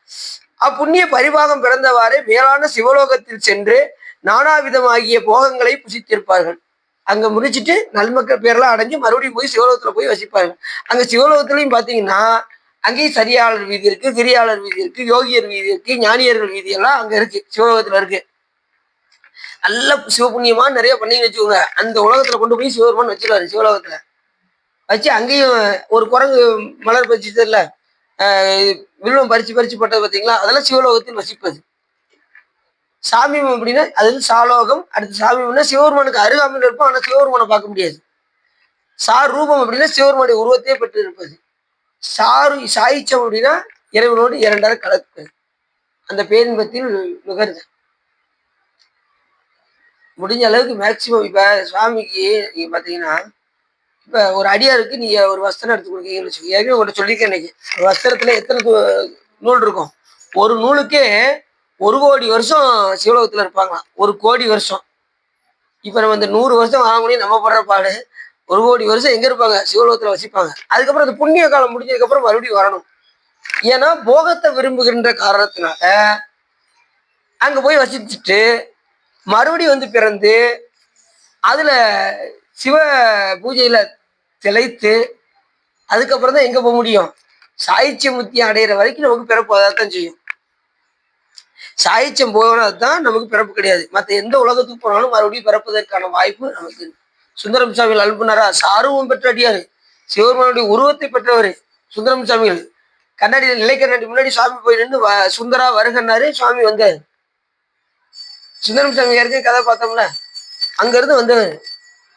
Speaker 1: அப்புண்ணிய பரிபாகம் பிறந்தவாறே மேலான சிவலோகத்தில் சென்று நானாவிதமாகிய போகங்களை புசித்திருப்பார்கள். அங்க முடிச்சுட்டு நல்மக்கள் பேரெல்லாம் அடைஞ்சு மறுபடியும் போய் சிவலோகத்துல போய் வசிப்பார்கள். அங்க சிவலோகத்திலையும் பாத்தீங்கன்னா அங்கேயும் சரியாளர் வீதி இருக்கு, கிரியாளர் வீதி இருக்கு, யோகியர் வீதி இருக்கு, ஞானியர்கள் வீதி எல்லாம் அங்க இருக்கு, சிவலோகத்துல இருக்கு. நல்ல சிவபுண்ணியமா நிறைய பண்ணீங்கன்னு வச்சுக்கோங்க, அந்த உலகத்துல கொண்டு போய் சிவபெருமான் வச்சிருவாரு. சிவலோகத்துல வச்சு அங்கேயும் ஒரு குரங்கு மலர் பறிச்சது இல்ல, வில்வம் பறிச்சு பறிச்சு பட்டது பார்த்தீங்களா, அதெல்லாம் சிவலோகத்தில் வசிப்பது. சாமியம் அப்படின்னா அது சாலோகம். அடுத்து சாமியம்னா சிவபெருமானுக்கு அருகாமையில் இருப்போம், ஆனா சிவபெருமானை பார்க்க முடியாது. ரூபம் அப்படின்னா சிவபெருமானுடைய உருவத்தையே பெற்று இருப்பது. சாயிச்சம் அப்படின்னா இறைவனோடு இரண்டரை கலப்பு, அந்த பேரின்பத்தில் நுகருது. முடிஞ்ச அளவுக்கு மேக்சிமம் இப்ப சுவாமிக்கு நீங்க பாத்தீங்கன்னா இப்ப ஒரு அடியாருக்கு நீங்க ஒரு வஸ்திரம் எடுத்து கொடுக்கீங்கன்னு வச்சுக்கோங்க. ஏற்கனவே உங்கள்கிட்ட சொல்லியிருக்கேன் இன்னைக்கு. ஒரு வஸ்திரத்துல எத்தனை நூல் இருக்கும், ஒரு நூலுக்கே 1,000,000 வருஷம் சிவலோகத்துல இருப்பாங்களாம். 1,000,000 வருஷம். இப்ப நம்ம இந்த 100 வருஷம் வாங்க முடியும், நம்ம படுற பாடு. 1,000,000 வருஷம் எங்க இருப்பாங்க, சிவலோகத்துல வசிப்பாங்க. அதுக்கப்புறம் அந்த புண்ணிய காலம் முடிஞ்சதுக்கு அப்புறம் மறுபடியும் வரணும். ஏன்னா போகத்தை விரும்புகின்ற காரணத்தினால அங்க போய் வசிச்சுட்டு மறுபடியும் வந்து பிறந்து அதுல சிவ பூஜையில திளைத்து அதுக்கப்புறம் தான் எங்க போக முடியும், சாயிச்சிய முத்தி அடையிற வரைக்கும் நமக்கு பிறப்பு அதான் செய்யும். சாயிச்சம் போனதுதான் நமக்கு பிறப்பு கிடையாது. மற்ற எந்த உலகத்துக்கு போனாலும் மறுபடியும் பிறப்பதற்கான வாய்ப்பு நமக்கு. சுந்தரம் சாமிகள் அனுப்புனாரா, சாருவம் பெற்ற அடியாரு, சிவபெருமானுடைய உருவத்தை பெற்றவர் சுந்தரம் சாமிகள். கண்ணாடியில் நிலை கண்ணாடி முன்னாடி சுவாமி போய் நின்று சுந்தரா வருகன்னாரு, சுவாமி வந்தாரு. சுந்தரம் சாமி ஏற்கனவே கதை பார்த்தோம்ல, அங்க இருந்து வந்தவர்.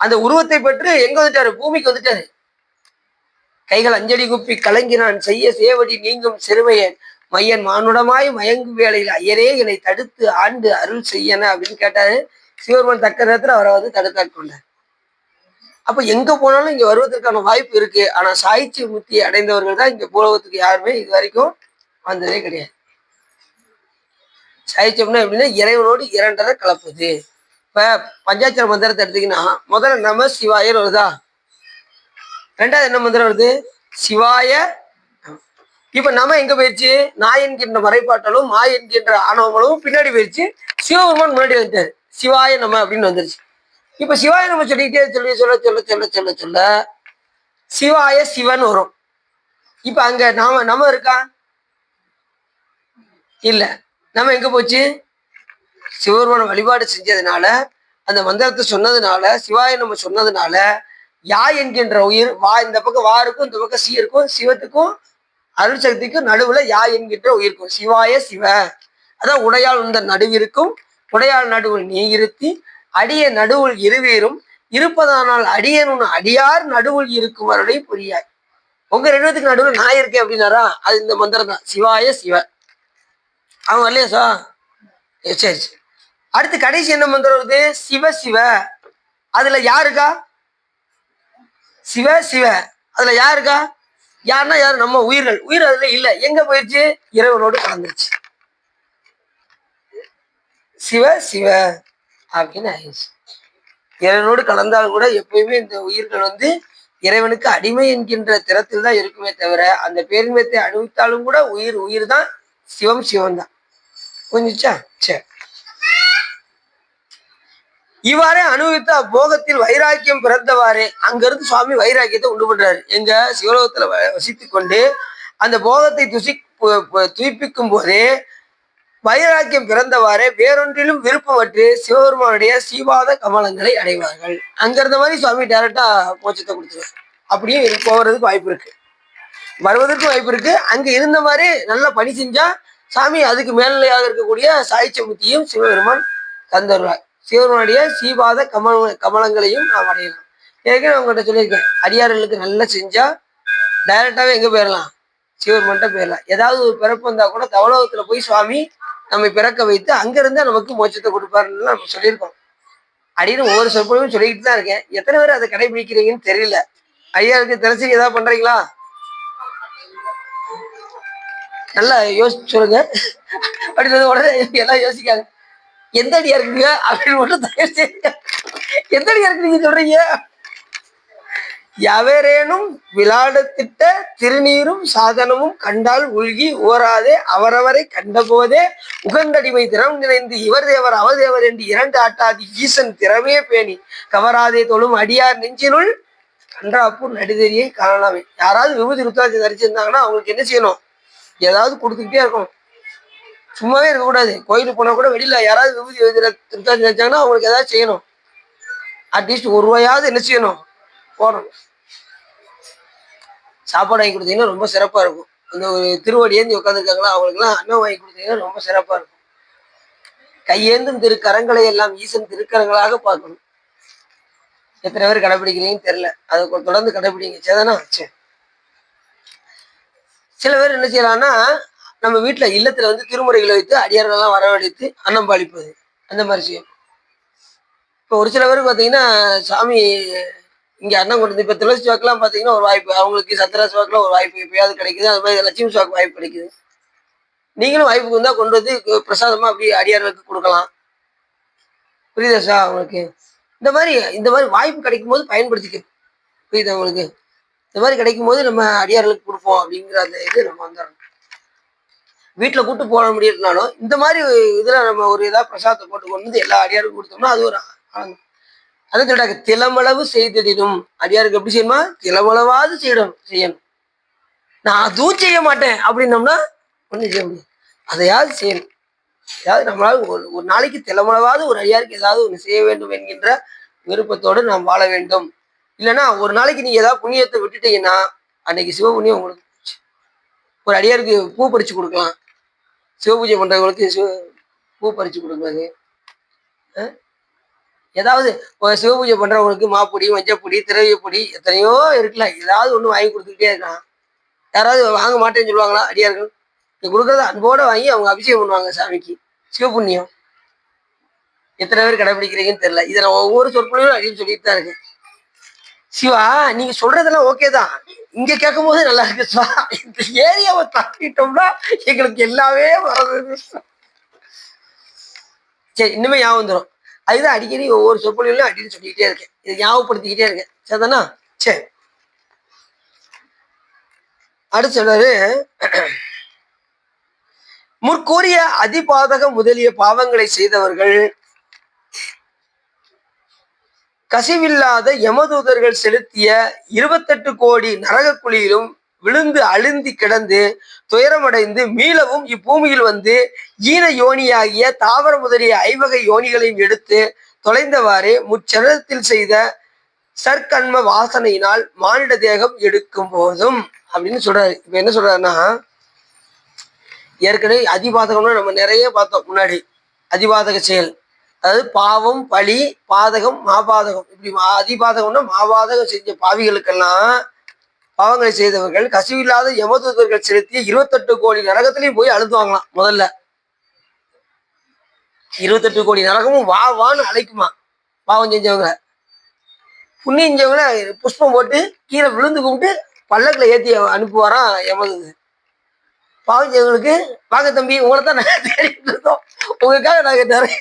Speaker 1: அந்த உருவத்தை பெற்று எங்க வந்துட்டாரு, பூமிக்கு வந்துட்டாரு. கைகள் அஞ்சலி குப்பி கலங்கினான் செய்ய சேவடி நீங்கும் சிறுமையன் மையன் மானுடமாய் மயங்கும் வேளையில் ஐயரே என்னை தடுத்து ஆண்டு அருள் செய்யன அப்படின்னு கேட்டாரு. சிவபெருமான் தக்க நேரத்துல அவரை வந்து தடுத்தாட்கொண்டார். அப்ப எங்க போனாலும் இங்க வருவதற்கான வாய்ப்பு இருக்கு. ஆனா சாயிச்சி முத்தியை அடைந்தவர்கள் தான் இங்க பூலோகத்துக்கு யாருமே இது வரைக்கும் வந்ததே கிடையாது. சாயிச்சம்னா எப்படின்னா இறைவனோடு இரண்டரை கலப்புது. இப்ப பஞ்சாட்சர மந்திரத்தை எடுத்தீங்கன்னா முதல்ல நம சிவாயர் வருதா, ரெண்டாவது என்ன மந்திரம் வருது, சிவாய. இப்ப நம்ம எங்க போயிடுச்சு, நாய் என்கின்ற மறைப்பாட்டலும் மாய் என்கின்ற ஆணவங்களும் பின்னாடி போயிடுச்சு, சிவபெருமான் முன்னாடி வந்துட்டாரு, சிவாய நம்ம அப்படின்னு வந்துருச்சு. இப்ப சிவாய நம்ம சொல்லிக்கிட்டே சொல்ல சொல்ல சொல்ல சொல்ல சொல்ல சொல்ல சிவாய சிவன் வரும். இப்ப அங்க நம்ம இருக்கா இல்ல, நம்ம எங்க போச்சு, சிவபெருமான வழிபாடு செஞ்சதுனால அந்த மந்திரத்தை சொன்னதுனால சிவாய நம்ம சொன்னதுனால யா என்கின்ற உயிர் வா, இந்த பக்கம் வா இருக்கும், இந்த பக்கம் சி இருக்கும், சிவத்துக்கும் அருள் சக்திக்கும் நடுவுல யா என்கின்ற உயிர்க்கும், சிவாய சிவ. அதான் உடையாள் இந்த நடுவிருக்கும் உடையாள் நடுவில் நீ இருத்தி அடிய நடுவுள் இருவீரும் இருப்பதானால் அடியன் உன் அடியார் நடுவுள் இருக்கும் அவருடைய புரியாய். உங்க ரெண்டு நடுவில் நான் இருக்கேன் அப்படின்னாரா, அது இந்த மந்திரம் தான், சிவாய சிவ. அவன் வரலையா சா, சரி சரி. அடுத்து கடைசி என்ன மந்திரம் வருது? சிவ சிவ. அதுல யாருக்கா? சிவ சிவ. அதுல யாருக்கா? யாருன்னா யாரு? நம்ம உயிர்கள். உயிர் அதுல இல்ல. எங்க போயிடுச்சு? இறைவனோடு கலந்துருச்சு. சிவ சிவ அப்படின்னு ஆயிடுச்சு. இறைவனோடு கலந்தாலும் கூட எப்பயுமே இந்த உயிர்கள் இறைவனுக்கு அடிமை என்கின்ற திறத்தில் தான் இருக்குமே தவிர, அந்த பேரின்பத்தை அனுபவித்தாலும் கூட உயிர் உயிர் தான், சிவம் சிவம் தான். புரிஞ்சுச்சா? சரி. இவ்வாறே அனுபவித்த போகத்தில் வைராக்கியம் பிறந்தவாறே அங்கிருந்து சுவாமி வைராக்கியத்தை உண்டு பண்றாரு. எங்க சிவலோகத்துல வசித்துக் கொண்டு அந்த போகத்தை துய்ப்பிக்கும் போதே வைராக்கியம் பிறந்தவாறே வேறொன்றிலும் விருப்பமற்று சிவபெருமானுடைய சீவாத கமலங்களை அடைவார்கள். அங்க இருந்த மாதிரி சுவாமி டைரக்டா மோட்சத்தை கொடுத்துருவார். அப்படியே போகிறதுக்கு வாய்ப்பு இருக்கு, வருவதற்கு வாய்ப்பு இருக்கு. அங்க இருந்த மாதிரி நல்ல பணி செஞ்சா சாமி அதுக்கு மேல்நிலையாக இருக்கக்கூடிய சாய்ச்ச புத்தியும் சிவபெருமான் தந்துடுவார். சிவபெருமானுடைய சீவாத கமலங்களையும் நாம் அடையலாம். ஏற்கனவே உங்கள்கிட்ட சொல்லியிருக்கேன், அடியார்களுக்கு நல்லா செஞ்சா டைரக்டாவே எங்க போயிடலாம்? சிவபெருமான்கிட்ட போயிடலாம். ஏதாவது ஒரு பிறப்பு வந்தா கூட தவளோகத்துல போய் சுவாமி நம்மை பிறக்க வைத்து அங்கிருந்தா நமக்கு மோட்சத்தை கொடுப்பாருன்னு நம்ம சொல்லியிருக்கோம். அப்படின்னு ஒவ்வொரு சொற்பொழிவும் சொல்லிக்கிட்டு தான் இருக்கேன். எத்தனை பேர் அதை கடைபிடிக்கிறீங்கன்னு தெரியல. ஐயாவுக்கு தெரிஞ்சு ஏதாவது பண்றீங்களா? நல்லா யோசிச்சு சொல்லுங்க. அப்படின்னு உடனே எல்லாம் யோசிக்காங்க. எந்த அடியா இருக்குங்க அப்படின்னு மட்டும் தயவு செய்யுங்க. எந்த அடியா இருக்கு நீங்க சொல்றீங்க? எவரேனும் விளையாடத்திட்ட திருநீரும் சாதனமும் கண்டால் உள்கி ஓராதே அவரவரை கண்டபோதே உகந்தடிமை திறம் நினைந்து இவர் தேவர் அவர் தேவர் என்று இரண்டு ஆட்டாதி ஈசன் திறமே பேணி கவராதே தொழும் அடியார் நெஞ்சினுள் கன்றாப்பூர் நடுதறியை காணலாமே. யாராவது விபூதி ருத்ராட்சி தரிச்சிருந்தாங்கன்னா அவங்களுக்கு என்ன செய்யணும்? ஏதாவது கொடுத்துக்கிட்டே இருக்கணும். சும்மாவே இருக்கக்கூடாது. கோயிலுக்கு போனா கூட வெளியில யாராவது விபூதி ருத்ராட்சி தரிச்சாங்கன்னா அவங்களுக்கு ஏதாவது செய்யணும். அட்லீஸ்ட் ஒரு ரூபாயாவது என்ன செய்யணும்? போடணும். சாப்பாடு வாங்கி கொடுத்தீங்கன்னா ரொம்ப சிறப்பா இருக்கும். அந்த ஒரு திருவடியேந்தி உட்காந்துருக்காங்களா அவங்களுக்குலாம் அன்னம் வாங்கி கொடுத்தீங்கன்னா ரொம்ப சிறப்பா இருக்கும். கையேந்தும் திருக்கரங்களை எல்லாம் ஈசன் திருக்கரங்களாக பார்க்கணும். எத்தனை பேர் கடைபிடிக்கிறீங்கன்னு தெரியல. அதை தொடர்ந்து கடைபிடிங்க. சரிதானா? சரி. சில பேர் என்ன செய்யலாம்னா, நம்ம வீட்டுல இல்லத்துல திருமுறைகளை வைத்து அடியார்கள் எல்லாம் வரவழைத்து அன்னம் பாலிப்பது, அந்த மாதிரி செய்யும். இப்போ ஒரு சில பேருக்கு பார்த்தீங்கன்னா சாமி இங்க அண்ணன் கொண்டு இப்ப துளசி வாக்குலாம் பாத்தீங்கன்னா ஒரு வாய்ப்பு, அவங்களுக்கு சந்திராசி வாக்குல ஒரு வாய்ப்பு எப்பயாவது கிடைக்குது. அது மாதிரி லட்சுமி வாக்கு வாய்ப்பு கிடைக்குது. நீங்களும் வாய்ப்புக்கு வந்தா கொண்டு பிரசாதமா அப்படி அடியார்களுக்கு கொடுக்கலாம். புரியுதா சார் அவங்களுக்கு? இந்த மாதிரி வாய்ப்பு கிடைக்கும் போது பயன்படுத்திக்க. புரியுதா உங்களுக்கு? இந்த மாதிரி கிடைக்கும் போது நம்ம அடியார்களுக்கு கொடுப்போம் அப்படிங்கிற அந்த இது நம்ம வந்துடணும். வீட்டுல கூட்டு போட முடியலனாலும் இந்த மாதிரி இதுல நம்ம ஒரு ஏதாவது பிரசாதத்தை போட்டு கொண்டு எல்லா அடியாருக்கும் கொடுத்தோம்னா அது ஒரு ஆனந்தம். அதான் சொல்றாங்க, திலமளவு செய்திடணும். அடியாருக்கு எப்படி செய்யணுமா? திலமளவாவது செய்யணும். நான் அதுவும் செய்ய மாட்டேன் அப்படின்னோம்னா ஒன்றும் செய்ய முடியாது. அதையாவது செய்யணும். ஏதாவது நம்மளால ஒரு நாளைக்கு திலமளவாவது ஒரு அடியாருக்கு ஏதாவது ஒன்று செய்ய வேண்டும் என்கின்ற விருப்பத்தோடு நாம் வாழ வேண்டும். இல்லைன்னா ஒரு நாளைக்கு நீங்க ஏதாவது புண்ணியத்தை விட்டுட்டீங்கன்னா அன்னைக்கு சிவபுண்ணியம் உங்களுக்கு ஒரு அடியாருக்கு பூ பறிச்சு கொடுக்கலாம். சிவபூஜை பண்றவங்களுக்கு பூ பறிச்சு கொடுக்குறது. ஏதாவது சிவபூஜை பண்றவங்களுக்கு மாப்பொடி, மஞ்சப்பொடி, திரவியப்பொடி எத்தனையோ இருக்குல்ல. ஏதாவது ஒண்ணு வாங்கி கொடுத்துக்கிட்டே இருக்கான். யாராவது வாங்க மாட்டேன்னு சொல்லுவாங்களா? அடியார்கள் நீ கொடுக்கறத அன்போட வாங்கி அவங்க அபிஷேகம் பண்ணுவாங்க சாமிக்கு. சிவபுண்ணியம் எத்தனை பேர் கடைபிடிக்கிறீங்கன்னு தெரியல. இதை நான் ஒவ்வொரு சொற்பொழிவும் அப்படின்னு சொல்லிட்டு தான் இருக்கேன். சிவா நீங்க சொல்றதெல்லாம் ஓகே தான், இங்க கேட்கும் போது நல்லா இருக்கு சிவா. இந்த ஏரியாவை தாக்கிட்டோம்னா எங்களுக்கு எல்லாமே வர்றது. சரி, இன்னுமே ஞாபகம் வந்துடும். அதுதான் அடிக்கடி ஒவ்வொரு சொற்பொழிவுலையும் அடிக்கடி சொல்லிக்கிட்டே இருக்கேன். இதை ஞாபகப்படுத்திக்கிட்டே இருக்கேன். சரிதானா? சரி. அடுத்து சொல்றாரு, முற்கூறிய அதிபாதகம் முதலிய பாவங்களை செய்தவர்கள் கசிவில்லாத யமதூதர்கள் செலுத்திய 28 கோடி நரக குழியிலும் விழுந்து அழுந்தி கிடந்து துயரமடைந்து மீளவும் இப்பூமியில் ஈன யோனியாகிய தாவர முதலிய ஐவகை யோனிகளையும் எடுத்து தொலைந்தவாறே முச்சரத்தில் செய்த சற்கண்ம வாசனையினால் மானிட தேகம் எடுக்கும் போதும் அப்படின்னு சொல்றாரு. இப்ப என்ன சொல்றாருன்னா, ஏற்கனவே அதிபாதகம்னு நம்ம நிறைய பார்த்தோம் முன்னாடி. அதிபாதக செயல், அதாவது பாவம், பழி, பாதகம், மாபாதகம். இப்படி அதிபாதகம்னா மாபாதகம் செஞ்ச பாவிகளுக்கெல்லாம், பாவங்களை செய்தவர்கள் கசிவில்லாத யமதூதர்கள் செலுத்திய 28 கோடி நரகத்திலையும் போய் அழுதுவாங்களாம் முதல்ல. 28 கோடி நரகமும் வா வான்னு அழைக்குமா பாவம் செஞ்சவங்க. புண்ணியம் செஞ்சவங்கள புஷ்பம் போட்டு கீழே விழுந்து கும்பிட்டு பல்லக்கில் ஏற்றி அனுப்புவாராம் எமது. பாவம் செஞ்சவங்களுக்கு வாங்க தம்பி உங்களை தான் நாங்கள் தேடிட்டு இருக்கோம், உங்களுக்காக நாங்கள் நிறைய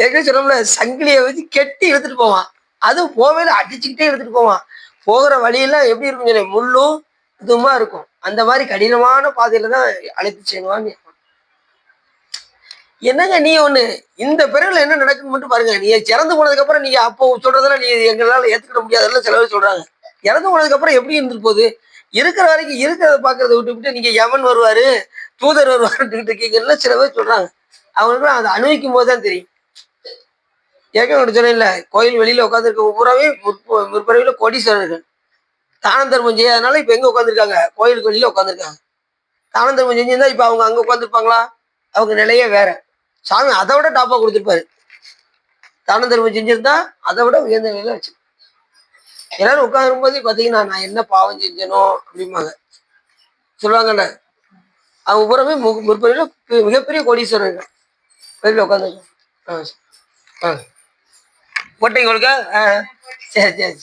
Speaker 1: ஏற்கனவே சொன்னோம்ல சங்கிலியை வச்சு கெட்டி எடுத்துட்டு போவான். அதுவும் போவேல அடிச்சுக்கிட்டே எடுத்துட்டு போவான். போகிற வழியெல்லாம் எப்படி இருக்கும் சொல்லி முள்ளும் இதுமா இருக்கும். அந்த மாதிரி கடினமான பாதையில தான் அழைத்து செல்வான்னு. என்னங்க நீ ஒண்ணு இந்த பிறகுல என்ன நடக்குன்னு மட்டும் பாருங்க. நீ இறந்து போனதுக்கு அப்புறம் நீங்க அப்போ சொல்றதெல்லாம் நீ எங்களால ஏத்துக்கிட முடியாதுன்னு சில பேர் சொல்றாங்க. இறந்து போனதுக்கு அப்புறம் எப்படி இருந்துட்டு போகுது? இருக்கிற வரைக்கும் இருக்கிறத பாக்குறத விட்டு நீங்க யமன் வருவாரு தூதர் வருவாருன்னு இருக்கீங்கன்னா சில பேர் சொல்றாங்க. அவங்களுக்கு அதை அனுபவிக்கும் போதுதான் தெரியும். ஏற்கனவே சொன்னேன்ல, கோயில் வெளியில உட்காந்துருக்க பூராவே முற்பிறவில கோடீஸ்வரர்கள் தான தர்மம் செய்யாதனால இப்ப எங்க உட்காந்துருக்காங்க? கோயிலுக்கு வெளியில உட்காந்துருக்காங்க. தான தர்மம் செஞ்சிருந்தா இப்ப அவங்க அங்க உட்காந்துருப்பாங்களா? அவங்க நிலையே வேற. சாமி அதை விட டாப்பா கொடுத்துருப்பாரு. தான தர்மம் செஞ்சிருந்தா அதை விட உயர்ந்த நிலையில வச்சு எல்லாரும் உட்காரும் போதே பாத்தீங்கன்னா நான் என்ன பாவம் செஞ்சனோ அப்படிம்பாங்க சொல்லுவாங்கல்ல. அவங்க பூராமே முற்பிறவில மிகப்பெரிய கோடீஸ்வரர்கள் வெளியில உட்காந்துருக்காங்க. போட்டீங்க உங்களுக்கு? சரி சரி.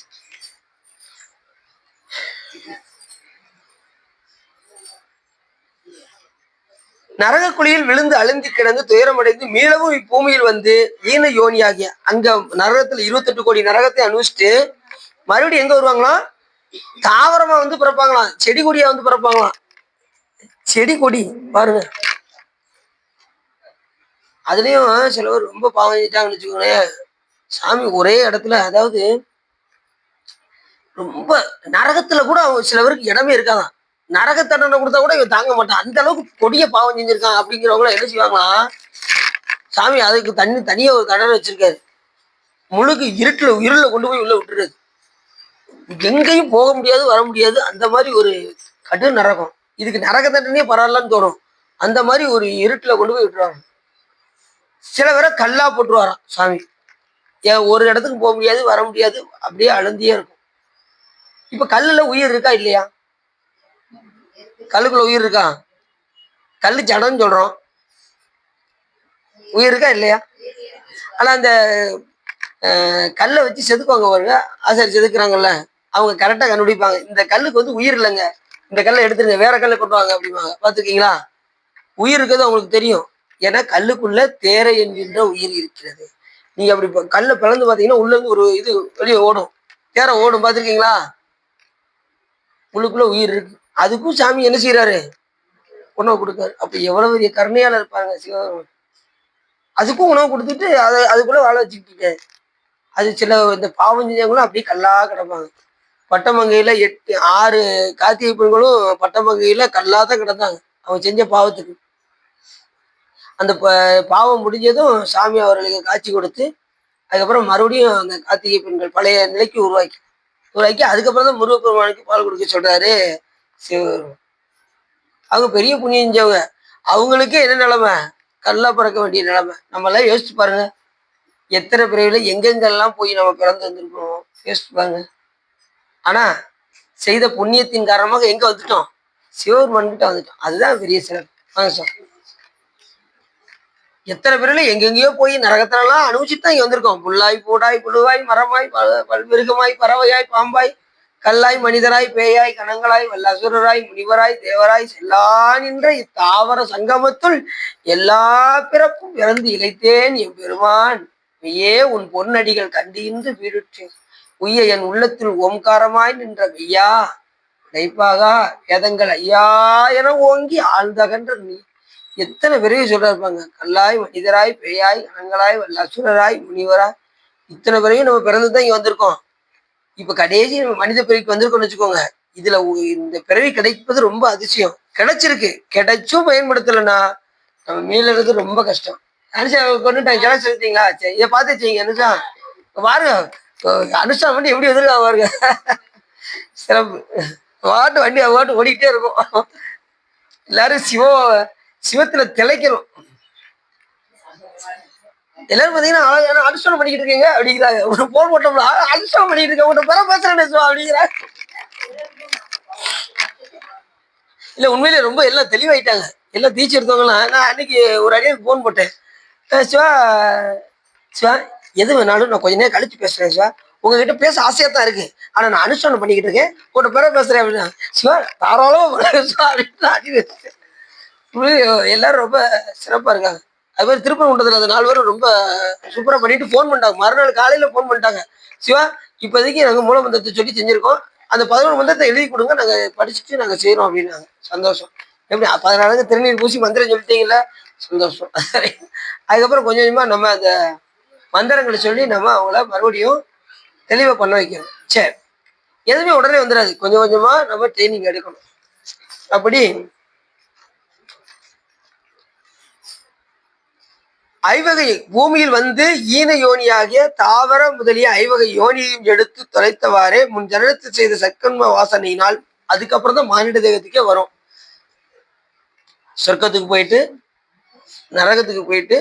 Speaker 1: நரக குழியில் விழுந்து அழுந்தி கிடந்து துயரமடைந்து மீளவும் இப்பூமியில் வந்து ஈன யோனியாகிய அங்க நரகத்துல 28 கோடி நரகத்தை அனுபவிச்சுட்டு மறுபடியும் எங்க வருவாங்களாம்? தாவரமா வந்து பிறப்பாங்களாம், செடி கொடியா வந்து பிறப்பாங்களாம். செடி கொடி பாருங்க. அதுலயும் சில பேர் ரொம்ப பாவம் செஞ்சிட்டாங்கன்னு வச்சுக்கோங்களேன். சாமி ஒரே இடத்துல, அதாவது ரொம்ப நரகத்துல கூட சில பேருக்கு இடமே இருக்காதான். நரக தண்டனை கொடுத்தா கூட இவன் தாங்க மாட்டான். அந்த அளவுக்கு கொடிய பாவம் செஞ்சிருக்கான் அப்படிங்கிறவங்கள என்ன செய்வாங்களா, சாமி அதுக்கு தனியா ஒரு தண்டனை வச்சிருக்காரு. முழுக்க இருள கொண்டு போய் உள்ள விட்டுறது. எங்கேயும் போக முடியாது வர முடியாது. அந்த மாதிரி ஒரு கடும் நரகம். இதுக்கு நரக தண்டனையே பரவாயில்லன்னு தோணும். அந்த மாதிரி ஒரு இருட்டுல கொண்டு போய் விட்டுருவாங்க. சில பேரை கல்லா போட்டுருவாராம் சாமி. ஒரு இடத்துக்கு போக முடியாது வர முடியாது, அப்படியே அழுந்தியே இருக்கும். இப்ப கல்லுல உயிர் இருக்கா இல்லையா? கல்லுக்குள்ள உயிர் இருக்கா? கல்லு ஜடம்னு சொல்றோம், உயிர் இருக்கா இல்லையா? ஆனா அந்த கல்லை வச்சு செதுக்குவாங்க பாருங்க, ஆசாரி செதுக்குறாங்கல்ல, அவங்க கரெக்டா கண்டுபிடிப்பாங்க இந்த கல்லுக்கு வந்து உயிர் இல்லைங்க, இந்த கல்லை எடுத்துருங்க வேற கல்லை கொண்டு வாங்க அப்படிம்பாங்க. பாத்துருக்கீங்களா? உயிர் இருக்கிறது அவங்களுக்கு தெரியும். ஏன்னா கல்லுக்குள்ள தேரை என்கின்ற உயிர் இருக்கிறது. நீங்க அப்படி கல்லை பிளந்து பாத்தீங்கன்னா உள்ள இருந்து ஒரு இது வெளியே ஓடும், தேரை ஓடும். பாத்துருக்கீங்களா? உள்ளுக்குள்ள உயிர் இருக்கு. அதுக்கும் சாமி என்ன செய்யறாரு? உணவு கொடுக்காரு. அப்ப எவ்வளவு பெரிய கருணையால இருப்பாங்க சிவபெருமான். அதுக்கும் உணவு கொடுத்துட்டு அதை அதுக்குள்ள வாழ வச்சுக்கிட்டு இருக்காரு. அது சில இந்த பாவம் செஞ்சவங்களும் அப்படியே கல்லா கிடப்பாங்க. பட்டமங்கையில 6 கார்த்திகை பெண்களும் பட்டமங்கையில கல்லா தான் கிடந்தாங்க அவங்க செஞ்ச பாவத்துக்கு. அந்த பாவம் முடிஞ்சதும் சாமி அவர்களுக்கு காட்சி கொடுத்து அதுக்கப்புறம் மறுபடியும் அந்த கார்த்திகை பெண்கள் பழைய நிலைக்கு உருவாக்கி அதுக்கப்புறம் தான் முருகப்பெருமானுக்கு பால் கொடுக்க சொல்றாரு சிவபெருமான். அவங்க பெரிய புண்ணியம் செஞ்சவங்க. அவங்களுக்கே என்ன நிலைமை? கல்லா பிறக்க வேண்டிய நிலைமை. நம்ம எல்லாம் யோசிச்சு பாருங்க, எத்தனை பிறவில எங்கெங்கெல்லாம் போய் நம்ம பிறந்து வந்திருக்கோம் யோசிச்சு பாருங்க. ஆனா செய்த புண்ணியத்தின் காரணமாக எங்க வந்துட்டோம்? சிவபெருமான் கிட்ட வந்துட்டோம். அதுதான் பெரிய சிறப்பு. வாங்க சார். எத்தனை பேர்ல எங்கெங்கயோ போய் நரகத்திலெல்லாம் அனுபவிச்சுட்டு தான் இங்க வந்திருக்கோம். புல்லாய் பூடாய் புழுவாய் மரமாய் பல்மிருகமாய் பறவையாய் பாம்பாய் கல்லாய் மனிதராய் பேயாய் கணங்களாய் வல்லசுரராய் முனிவராய் தேவராய் செல்லா நின்ற இத்தாவர சங்கமத்துள் எல்லா பிறப்பும் இறந்து இழைத்தேன் என் பெருமான். மெய்யே உன் பொன்னடிகள் கண்டின்று வீடுற்றேன் உய்ய என் உள்ளத்தில் ஓம்காரமாய் நின்ற மெய்யா டைப்பாகா வேதங்கள் ஐயா என ஓங்கி ஆழ்ந்தகன்ற நீ. எத்தனை பிறவி சொல்ல இருப்பாங்க. கல்லாய் மனிதராய் பேயாய் கணங்களாய் வல்லசுரராய் முனிவராய் இத்தனை பிறவி நம்ம பிறந்துதான் இங்க வந்திருக்கோம். இப்ப கடைசி மனித பிறவிக்கு வந்திருக்கோம்னு வச்சுக்கோங்க. இதுல இந்த பிறவி கிடைப்பது ரொம்ப அதிசயம். கிடைச்சிருக்கு, கிடைச்சும் பயன்படுத்தலைன்னா நம்ம மீளறது ரொம்ப கஷ்டம். அனுஷா கொண்டுட்டாங்க, கிளை செலுத்தீங்களா? சரி, இதை பார்த்து வச்சுங்க. அனுஷா பாருங்க, அனுஷா வண்டி எப்படி வந்துருக்கா பாருங்க, சிறப்பு. வாட்டு வண்டி வாட்டு ஓடிக்கிட்டே இருக்கும். எல்லாரும் சிவத்துல திளைக்கணும். எல்லாரும் பாத்தீங்கன்னா அனுஷ்டானம் பண்ணிக்கிட்டு இருக்கீங்க அப்படிங்கிறாங்க. ஒரு போன் போட்டோம்னா அனுஷ்டானம் பண்ணிட்டு இருக்க உங்க பெற பேசுறேன் அப்படிங்கிறாங்க. இல்ல உண்மையிலே ரொம்ப எல்லாம் தெளிவாயிட்டாங்க. எல்லாம் தீட்சை எடுத்தவங்களாம். நான் அன்னைக்கு ஒரு அடியாருக்கு ஃபோன் போட்டேன். சிவா சிவா எது வேணாலும் நான் கொஞ்ச நேரம் கழிச்சு பேசுறேன் சிவா. உங்ககிட்ட பேச ஆசையா தான் இருக்கு. ஆனா நான் அனுஷ்டானம் பண்ணிக்கிட்டு இருக்கேன். உங்கள்கிட்ட பிறகு பேசுறேன் அப்படின்னா, சிவா தாராளமா சிவா அப்படின்னு அடி வச்சு எல்லாரும் ரொம்ப சிறப்பா இருக்காங்க. அது மாதிரி திருப்பரங்குன்றத்துல அந்த 4 பேரும் ரொம்ப சூப்பரா பண்ணிட்டு ஃபோன் பண்ணிட்டாங்க. மறுநாள் காலையில ஃபோன் பண்ணிட்டாங்க. சிவா இப்போதைக்கு நாங்க மூலமந்திரத்தை சொல்லி செஞ்சிருக்கோம். அந்த 11 மந்திரத்தை எழுதி கொடுங்க, நாங்க படிச்சுட்டு நாங்க செய்யறோம் அப்படின்னாங்க. சந்தோஷம். எப்படி 14 திருநீர் பூசி மந்திரம் சொல்லிட்டீங்கல்ல, சந்தோஷம். அதுக்கப்புறம் கொஞ்சம் கொஞ்சமா நம்ம அந்த மந்திரங்களை சொல்லி நம்ம அவங்கள மறுபடியும் தெளிவா பண்ண வைக்கணும். சரி, எதுவுமே உடனே வந்துடாது. கொஞ்சம் கொஞ்சமா நம்ம ட்ரைனிங் எடுக்கணும். அப்படி ஐவகை பூமியில் வந்து ஈன யோனியாகிய தாவர முதலிய ஐவகை யோனியையும் எடுத்து தொலைத்தவாறே முன் ஜனனத்தில் செய்த சக்கன்ம வாசனையினால் அதுக்கப்புறம் தான் மானிட தேகத்துக்கே வரும். சொர்க்கத்துக்கு போயிட்டு நரகத்துக்கு போயிட்டு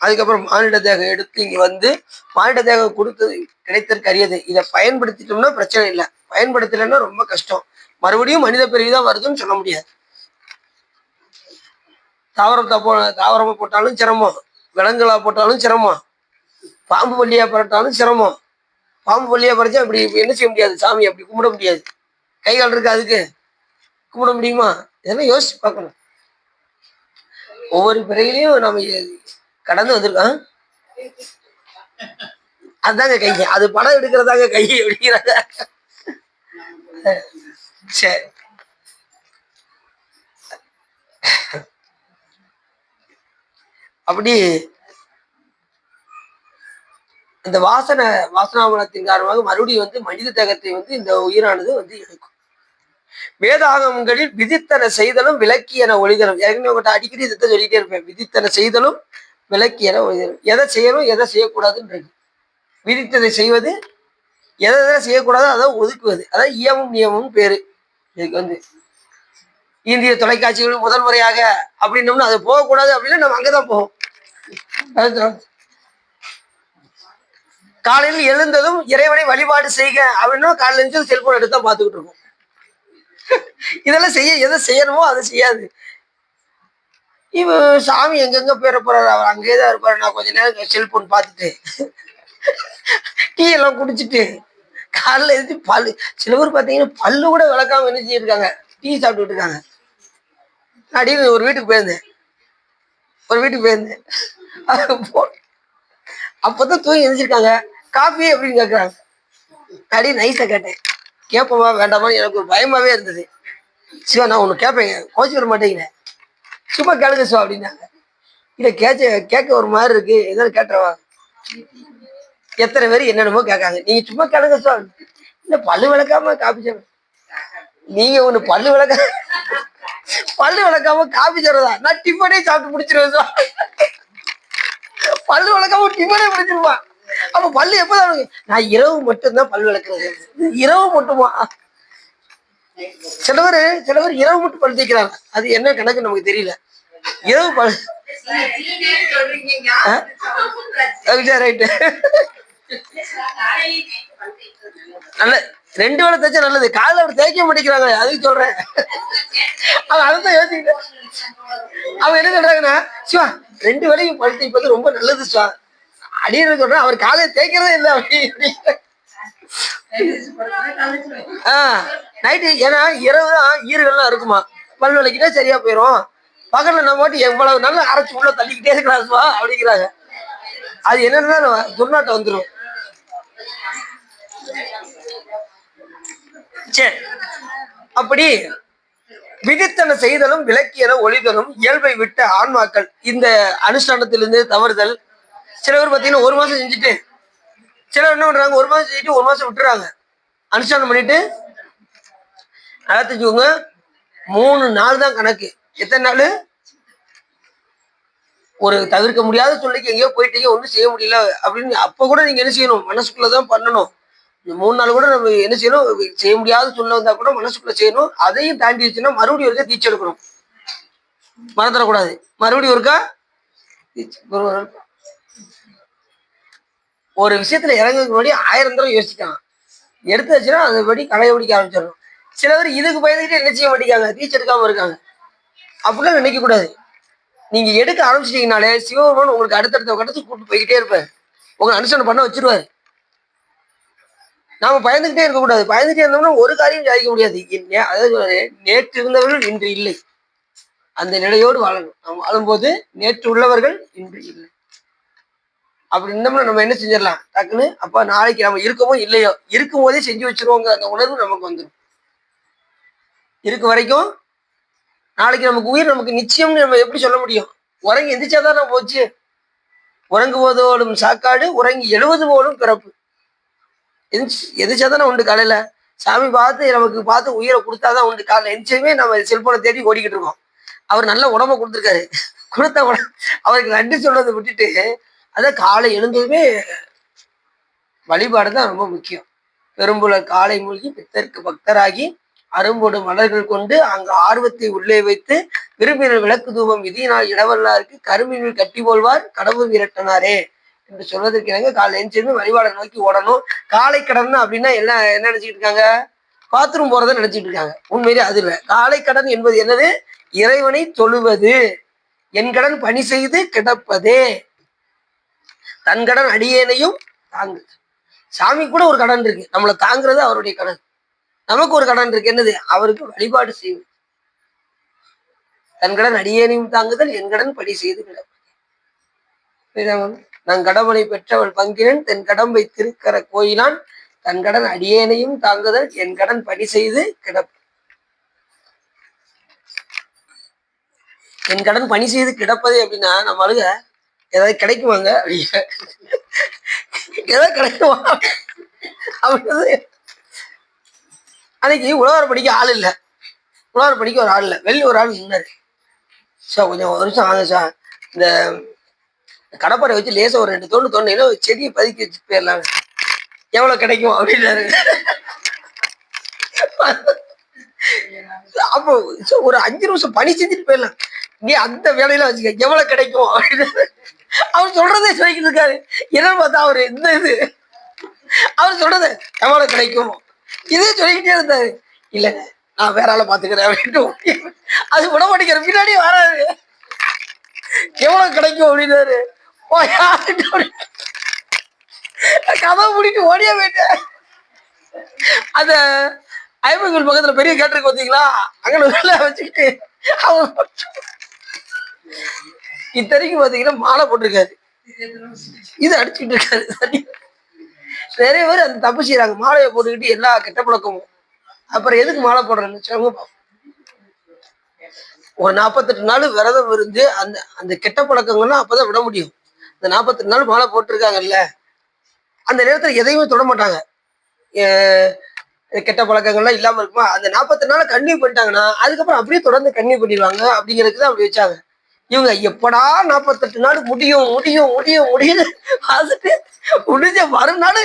Speaker 1: அதுக்கப்புறம் மானிட தேகம் எடுத்து இங்க வந்து மானிட தேகம் கொடுத்தது கிடைத்தற்கு அரியது. இதை பயன்படுத்திட்டோம்னா பிரச்சனை இல்லை, பயன்படுத்தலைன்னா ரொம்ப கஷ்டம். மறுபடியும் மனித பிறவிதான் வருதுன்னு சொல்ல முடியாது. தாவரமா போட்டாலும் சிரமம், விலங்குகளா போட்டாலும் சிரமம், பாம்பு பள்ளியா பரட்டாலும் சிரமம். பாம்பு பள்ளியா பறிச்சா அப்படி என்ன செய்ய முடியாது, சாமி அப்படி கும்பிட முடியாது. கை கால் இருக்கு, அதுக்கு கும்பிட முடியுமா? இதெல்லாம் யோசிச்சு பார்க்கணும். ஒவ்வொரு பிறகுலையும் நம்ம கடந்து வந்திருக்கோம். அதுதாங்க கை, அது படம் எடுக்கிறதாங்க கை அப்படிங்கிறாங்க. சரி, அப்படி இந்த வாசனாமலத்தின் காரணமாக மறுபடியும் வந்து மனித தேகத்தை வந்து இந்த உயிரானது வந்து எடுக்கும். வேதாகமங்களில் விதித்தன செய்தலும் விலக்கியன ஒளிதலும். ஏற்கனவே உங்கள்கிட்ட அடிக்கடி இதை சொல்லிட்டே இருப்பேன். விதித்தன செய்தலும் விலக்கியன ஒளிதலும். எதை செய்யணும் எதை செய்யக்கூடாதுன்னு இருக்கு. விதித்ததை செய்வது, எதை எதை செய்யக்கூடாதோ அதை ஒதுக்குவது, அதாவது இயமும் நியமும் பேரு. இதுக்கு வந்து இந்திய தொலைக்காட்சிகள் முதல் முறையாக அப்படின்னோம்னா அது போகக்கூடாது அப்படின்னா நம்ம அங்கதான் போவோம். காலையில் எழுந்ததும் இறைவனை வழிபாடு செய்க அப்படின்னா காலையில் இருந்து செல்போன் எடுத்து தான் பார்த்துக்கிட்டு இருக்கோம். இதெல்லாம் எதை செய்யணுமோ அதை செய்யாது. இவன் சாமி எங்கெங்க பேர போறாரு, அவர் அங்கேதான் இருப்பாரு. நான் கொஞ்ச நேரம் செல்போன் பார்த்துட்டு டீ எல்லாம் குடிச்சிட்டு காலைல எழுதி பல்லு, சில பேர் பார்த்தீங்கன்னா பல்லு கூட விளக்காம என்ன செஞ்சிருக்காங்க, டீ சாப்பிட்டுட்டு இருக்காங்க. அப்படின்னு ஒரு வீட்டுக்கு போயிருந்தேன். அப்பதான் தூங்கி எழுந்திருக்காங்க. காஃபி அப்படின்னு கேட்குறாங்க. அப்படின்னு நைஸா கேட்டேன். கேட்போமா வேண்டாமான்னு எனக்கு ஒரு பயமாவே இருந்தது. சிவா நான் ஒன்று கேட்பேங்க, கோச்சு வர மாட்டேங்கிறேன், சும்மா கேளுங்க சிவா அப்படின்னாங்க. இல்லை கேட்க ஒரு மாதிரி இருக்கு, எதாவது கேட்டுறவா. எத்தனை பேர் என்னென்னமோ கேட்காங்க, நீங்க சும்மா கேளுங்க சிவா. இல்லை பல்லு விளக்காம காப்பி சாப்பிட, நீங்க ஒன்று பல்லு விளக்காம காப்பி சாப்பிடுறதா? நான் டிஃபனே சாப்பிட்டு முடிச்சிருவேன் சிவா. பல்லு விளக்காம டிஃபனே முடிச்சிருவான். அப்ப பல்லு எப்பதான்? நான் இரவு மட்டும்தான் பல் விளக்குறது. இரவு மட்டுமா? சில பேர் இரவு மட்டும் பல் தேய்க்கிறாங்க. அது என்ன கணக்கு நமக்கு தெரியல. இரவு பல் ரைட்டு நல்ல 2 வேளை தேய்ச்சா நல்லது. காலைல அப்படி தேய்க்க மாட்டேங்கிறாங்க, அதுக்கு சொல்றேன். அவன் அதான் யோசிக்கிட்டேன். அவங்க என்ன சொல்றாங்கன்னா, சிவா 2 வேளையும் பல் தேய்ப்பது ரொம்ப நல்லது சிவா அப்படின்னு சொல்றேன். அவர் காலையை தேய்க்கிறதே இல்லை அப்படி. நைட்டு ஏன்னா இரவு தான் ஈறுகள்லாம் இருக்குமா, பல் விளக்கிட்டா சரியா போயிடும். பகல்ல நம்ம மட்டும் எவ்வளவு நல்லா அரைச்சி உள்ள தள்ளிக்கிட்டே இருக்கலாம்ப்பா அப்படிங்கிறாங்க. அது என்னன்னா துர்நாட்டம் வந்துடும். சரி, அப்படி விதித்தன செய்தலும் விலக்கியன ஒளிதலும் இயல்பை விட்ட ஆன்மாக்கள் இந்த அனுஷ்டானத்திலிருந்து தவறுதல். சில பேர் பார்த்தீங்கன்னா 1 மாசம் செஞ்சுட்டு, சிலர் என்ன பண்றாங்க, 1 மாசம் செஞ்சுட்டு 1 மாசம் விட்டுறாங்க. அனுஷ்டானம் பண்ணிட்டு நல்லா தெரிஞ்சுக்கோங்க, 3 நாள் தான் கணக்கு. எத்தனை நாள்? ஒரு தவிர்க்க முடியாத சொல்லிக்கு எங்கேயோ போயிட்டீங்க, ஒன்றும் செய்ய முடியல அப்படின்னு அப்ப கூட நீங்க என்ன செய்யணும், மனசுக்குள்ளதான் பண்ணணும். இந்த 3 நாள் கூட நம்ம என்ன செய்யணும், செய்ய முடியாத சொல்ல வந்தா கூட மனசுக்குள்ள செய்யணும். அதையும் தாண்டி வச்சுன்னா மறுபடியும் ஒருக்கா தீட்சை எடுக்கணும், மறந்துடக்கூடாது. மறுபடியும் ஒருக்கா ஒரு விஷயத்துல இறங்குறதுக்கு முன்னாடி 1000 தடவை யோசிக்கலாம். எடுத்து வச்சுன்னா அதுபடி களைய பிடிக்க ஆரம்பிச்சிடணும். சில பேர் இதுக்கு பயந்துக்கிட்டு என்ன செய்ய மாட்டேங்காங்க, தீட்சை எடுக்காம இருக்காங்க. அப்படிலாம் நினைக்க கூடாது. நீங்க எடுக்க ஆரம்பிச்சிட்டீங்கனாலே சிவபெருமான் உங்களுக்கு அடுத்தடுத்த கட்டத்துக்கு கூட்டு போய்கிட்டே இருப்பாரு. உங்களை அனுசரணை பண்ண வச்சிருவாரு. நாம பயந்துகிட்டே இருக்கக்கூடாது. பயந்துட்டே இருந்தோம்னா ஒரு காரியம் சாதிக்க முடியாது. அதாவது நேற்று இருந்தவர்கள் இன்று இல்லை. அந்த நிலையோடு வாழணும். நாம் வாழும்போது நேற்று உள்ளவர்கள் இன்று இல்லை. அப்படி இருந்தோம்னா நம்ம என்ன செஞ்சிடலாம் டக்குன்னு, அப்ப நாளைக்கு நம்ம இருக்கமோ இல்லையோ இருக்கும் போதே செஞ்சு வச்சிருவோங்க. அந்த உணர்வு நமக்கு வந்துடும். இருக்க வரைக்கும் நாளைக்கு நமக்கு உயிர் நமக்கு நிச்சயம்னு நம்ம எப்படி சொல்ல முடியும்? உறங்கி எந்திரிச்சாதான் நான் போச்சு. உறங்குவதோடும் சாக்காடு, உறங்கி எழுவது போலும் பிறப்பு. எந்திரிச்சாதானே உண்டு. காலையில சாமி நமக்கு பார்த்து உயிரை கொடுத்தாதான் உண்டு. காலைல எந்திரிச்சுமே நம்ம செல்போனை தேடி ஓடிக்கிட்டு இருக்கோம். அவர் நல்ல உடம்ப கொடுத்துருக்காரு. கொடுத்த அவருக்கு நன்றி சொல்றதை விட்டுட்டு அதான் காலை எழுந்ததுமே வழிபாடுதான் ரொம்ப முக்கியம். பெரும்புலர் காலை மூழ்கி பித்தருக்கு பக்தராகி அரும்போடு மலர்கள் கொண்டு அங்கு ஆர்வத்தை உள்ளே வைத்து விரும்பினர் விளக்கு தூபம் விதியினால் இடவல்லாருக்கு கரும்பினில் கட்டி போல்வார் கடவுள் விரட்டனாரே என்று சொல்வதற்கு இணங்க காலை எழுந்திருந்து வழிபாடை நோக்கி ஓடணும். காலை கடன் அப்படின்னா எல்லாம் என்ன நினைச்சிட்டு இருக்காங்க? பாத்ரூம் போறதை நினைச்சிட்டு இருக்காங்க. உண்மையிலே அது இல்லை. காலை கடன் என்பது என்னது? இறைவனை தொழுவது. என் கடன் பணி செய்து கிடப்பதே. தன் கடன் அடியேனையும் தாங்கு. சாமி கூட ஒரு கடன் இருக்கு, நம்மளை தாங்குறது அவருடைய கடன். நமக்கு ஒரு கடன் இருக்கு, என்னது? அவருக்கு வழிபாடு செய்வது. தன் கடன் அடியேனையும் தாங்குதல், என் கடன் பணி செய்து கிடப்பது. நான் கடவுளை பெற்றவள் பங்கினன் தென் கடம்பை திருக்கர கோயிலான் தன் கடன் அடியேனையும் தாங்குதல், என் கடன் பணி செய்து கிடப்பது. என் கடன் பணி செய்து கிடப்பதே அப்படின்னா நம்ம அழுக ஏதாவது கிடைக்குவாங்க அப்படி ஏதாவது கிடைக்குமா அப்படின்றது. அன்னைக்கு உழவர் படிக்க ஆள் இல்லை. உழவர் படிக்க ஒரு ஆள் இல்லை. வெளில ஒரு ஆள் நின்னாரு. சார் கொஞ்சம் ஒரு நிமிஷம் வாங்க சார், இந்த கடப்பாரை வச்சு லேசா ஒரு 2 தோண்டு தோண்டினா செடியை பதுக்கி வச்சுட்டு போயிடலாங்க, எவ்வளவு கிடைக்கும் அப்படின்னாரு. அப்போ ஒரு 5 நிமிஷம் பணி செஞ்சுட்டு போயிடலாம், நீ அந்த வேலையில வச்சுக்க, எவ்வளவு கிடைக்கும் அப்படின்னு அவர் சொல்றதே சொல்லிக்கிட்டு இருக்காரு. என்னன்னு பார்த்தா அவரு இந்த இது அவர் சொல்றது எவ்வளவு கிடைக்கும் இதே சொல்லிக்கிட்டே இருந்தாரு. இல்ல நான் வேற ஆளை பாத்துக்கிறேன் அப்படின்ட்டு அது விட மாட்டேங்கிற பின்னாடி வராது. எவ்வளவு கிடைக்கும் அப்படின்னாரு. கதை முடிட்டு ஓடியா போயிட்டேன். அந்த ஐம்பது பக்கத்துல பெரிய கேட்டிருக்கு பார்த்தீங்களா, அங்கே வச்சுக்கிட்டு அவன் இத்தனைக்கும் பாத்தீங்கன்னா மாலை போட்டிருக்காரு, இது அடிச்சுட்டு இருக்காரு. நிறைய பேர் அந்த தப்பு செய்யறாங்க, மாலையை போட்டுக்கிட்டு எல்லா கெட்ட பழக்கமும். அப்புறம் எதுக்கு மாலை போடுறேன்னு ஒரு 48 நாள் விரதம் இருந்து அந்த அந்த கெட்ட பழக்கங்கள்லாம் அப்பதான் விட முடியும். அந்த 48 நாள் மாலை போட்டிருக்காங்கல்ல, அந்த நேரத்துல எதையுமே தொட மாட்டாங்க. கெட்ட பழக்கங்கள்லாம் இல்லாம இருக்குமா, அந்த 48 நாள் கன்னியூ பண்ணிட்டாங்கன்னா அதுக்கப்புறம் அப்படியே தொடர்ந்து கன்னியூ பண்ணிடுவாங்க. அப்படிங்கிறதுக்கு தான் அப்படி வச்சாங்க. இவங்க எப்படா 48 நாள் முடியும் முடியும் முடியும் முடியுது பார்த்துட்டு முடிஞ்ச மறுநாள்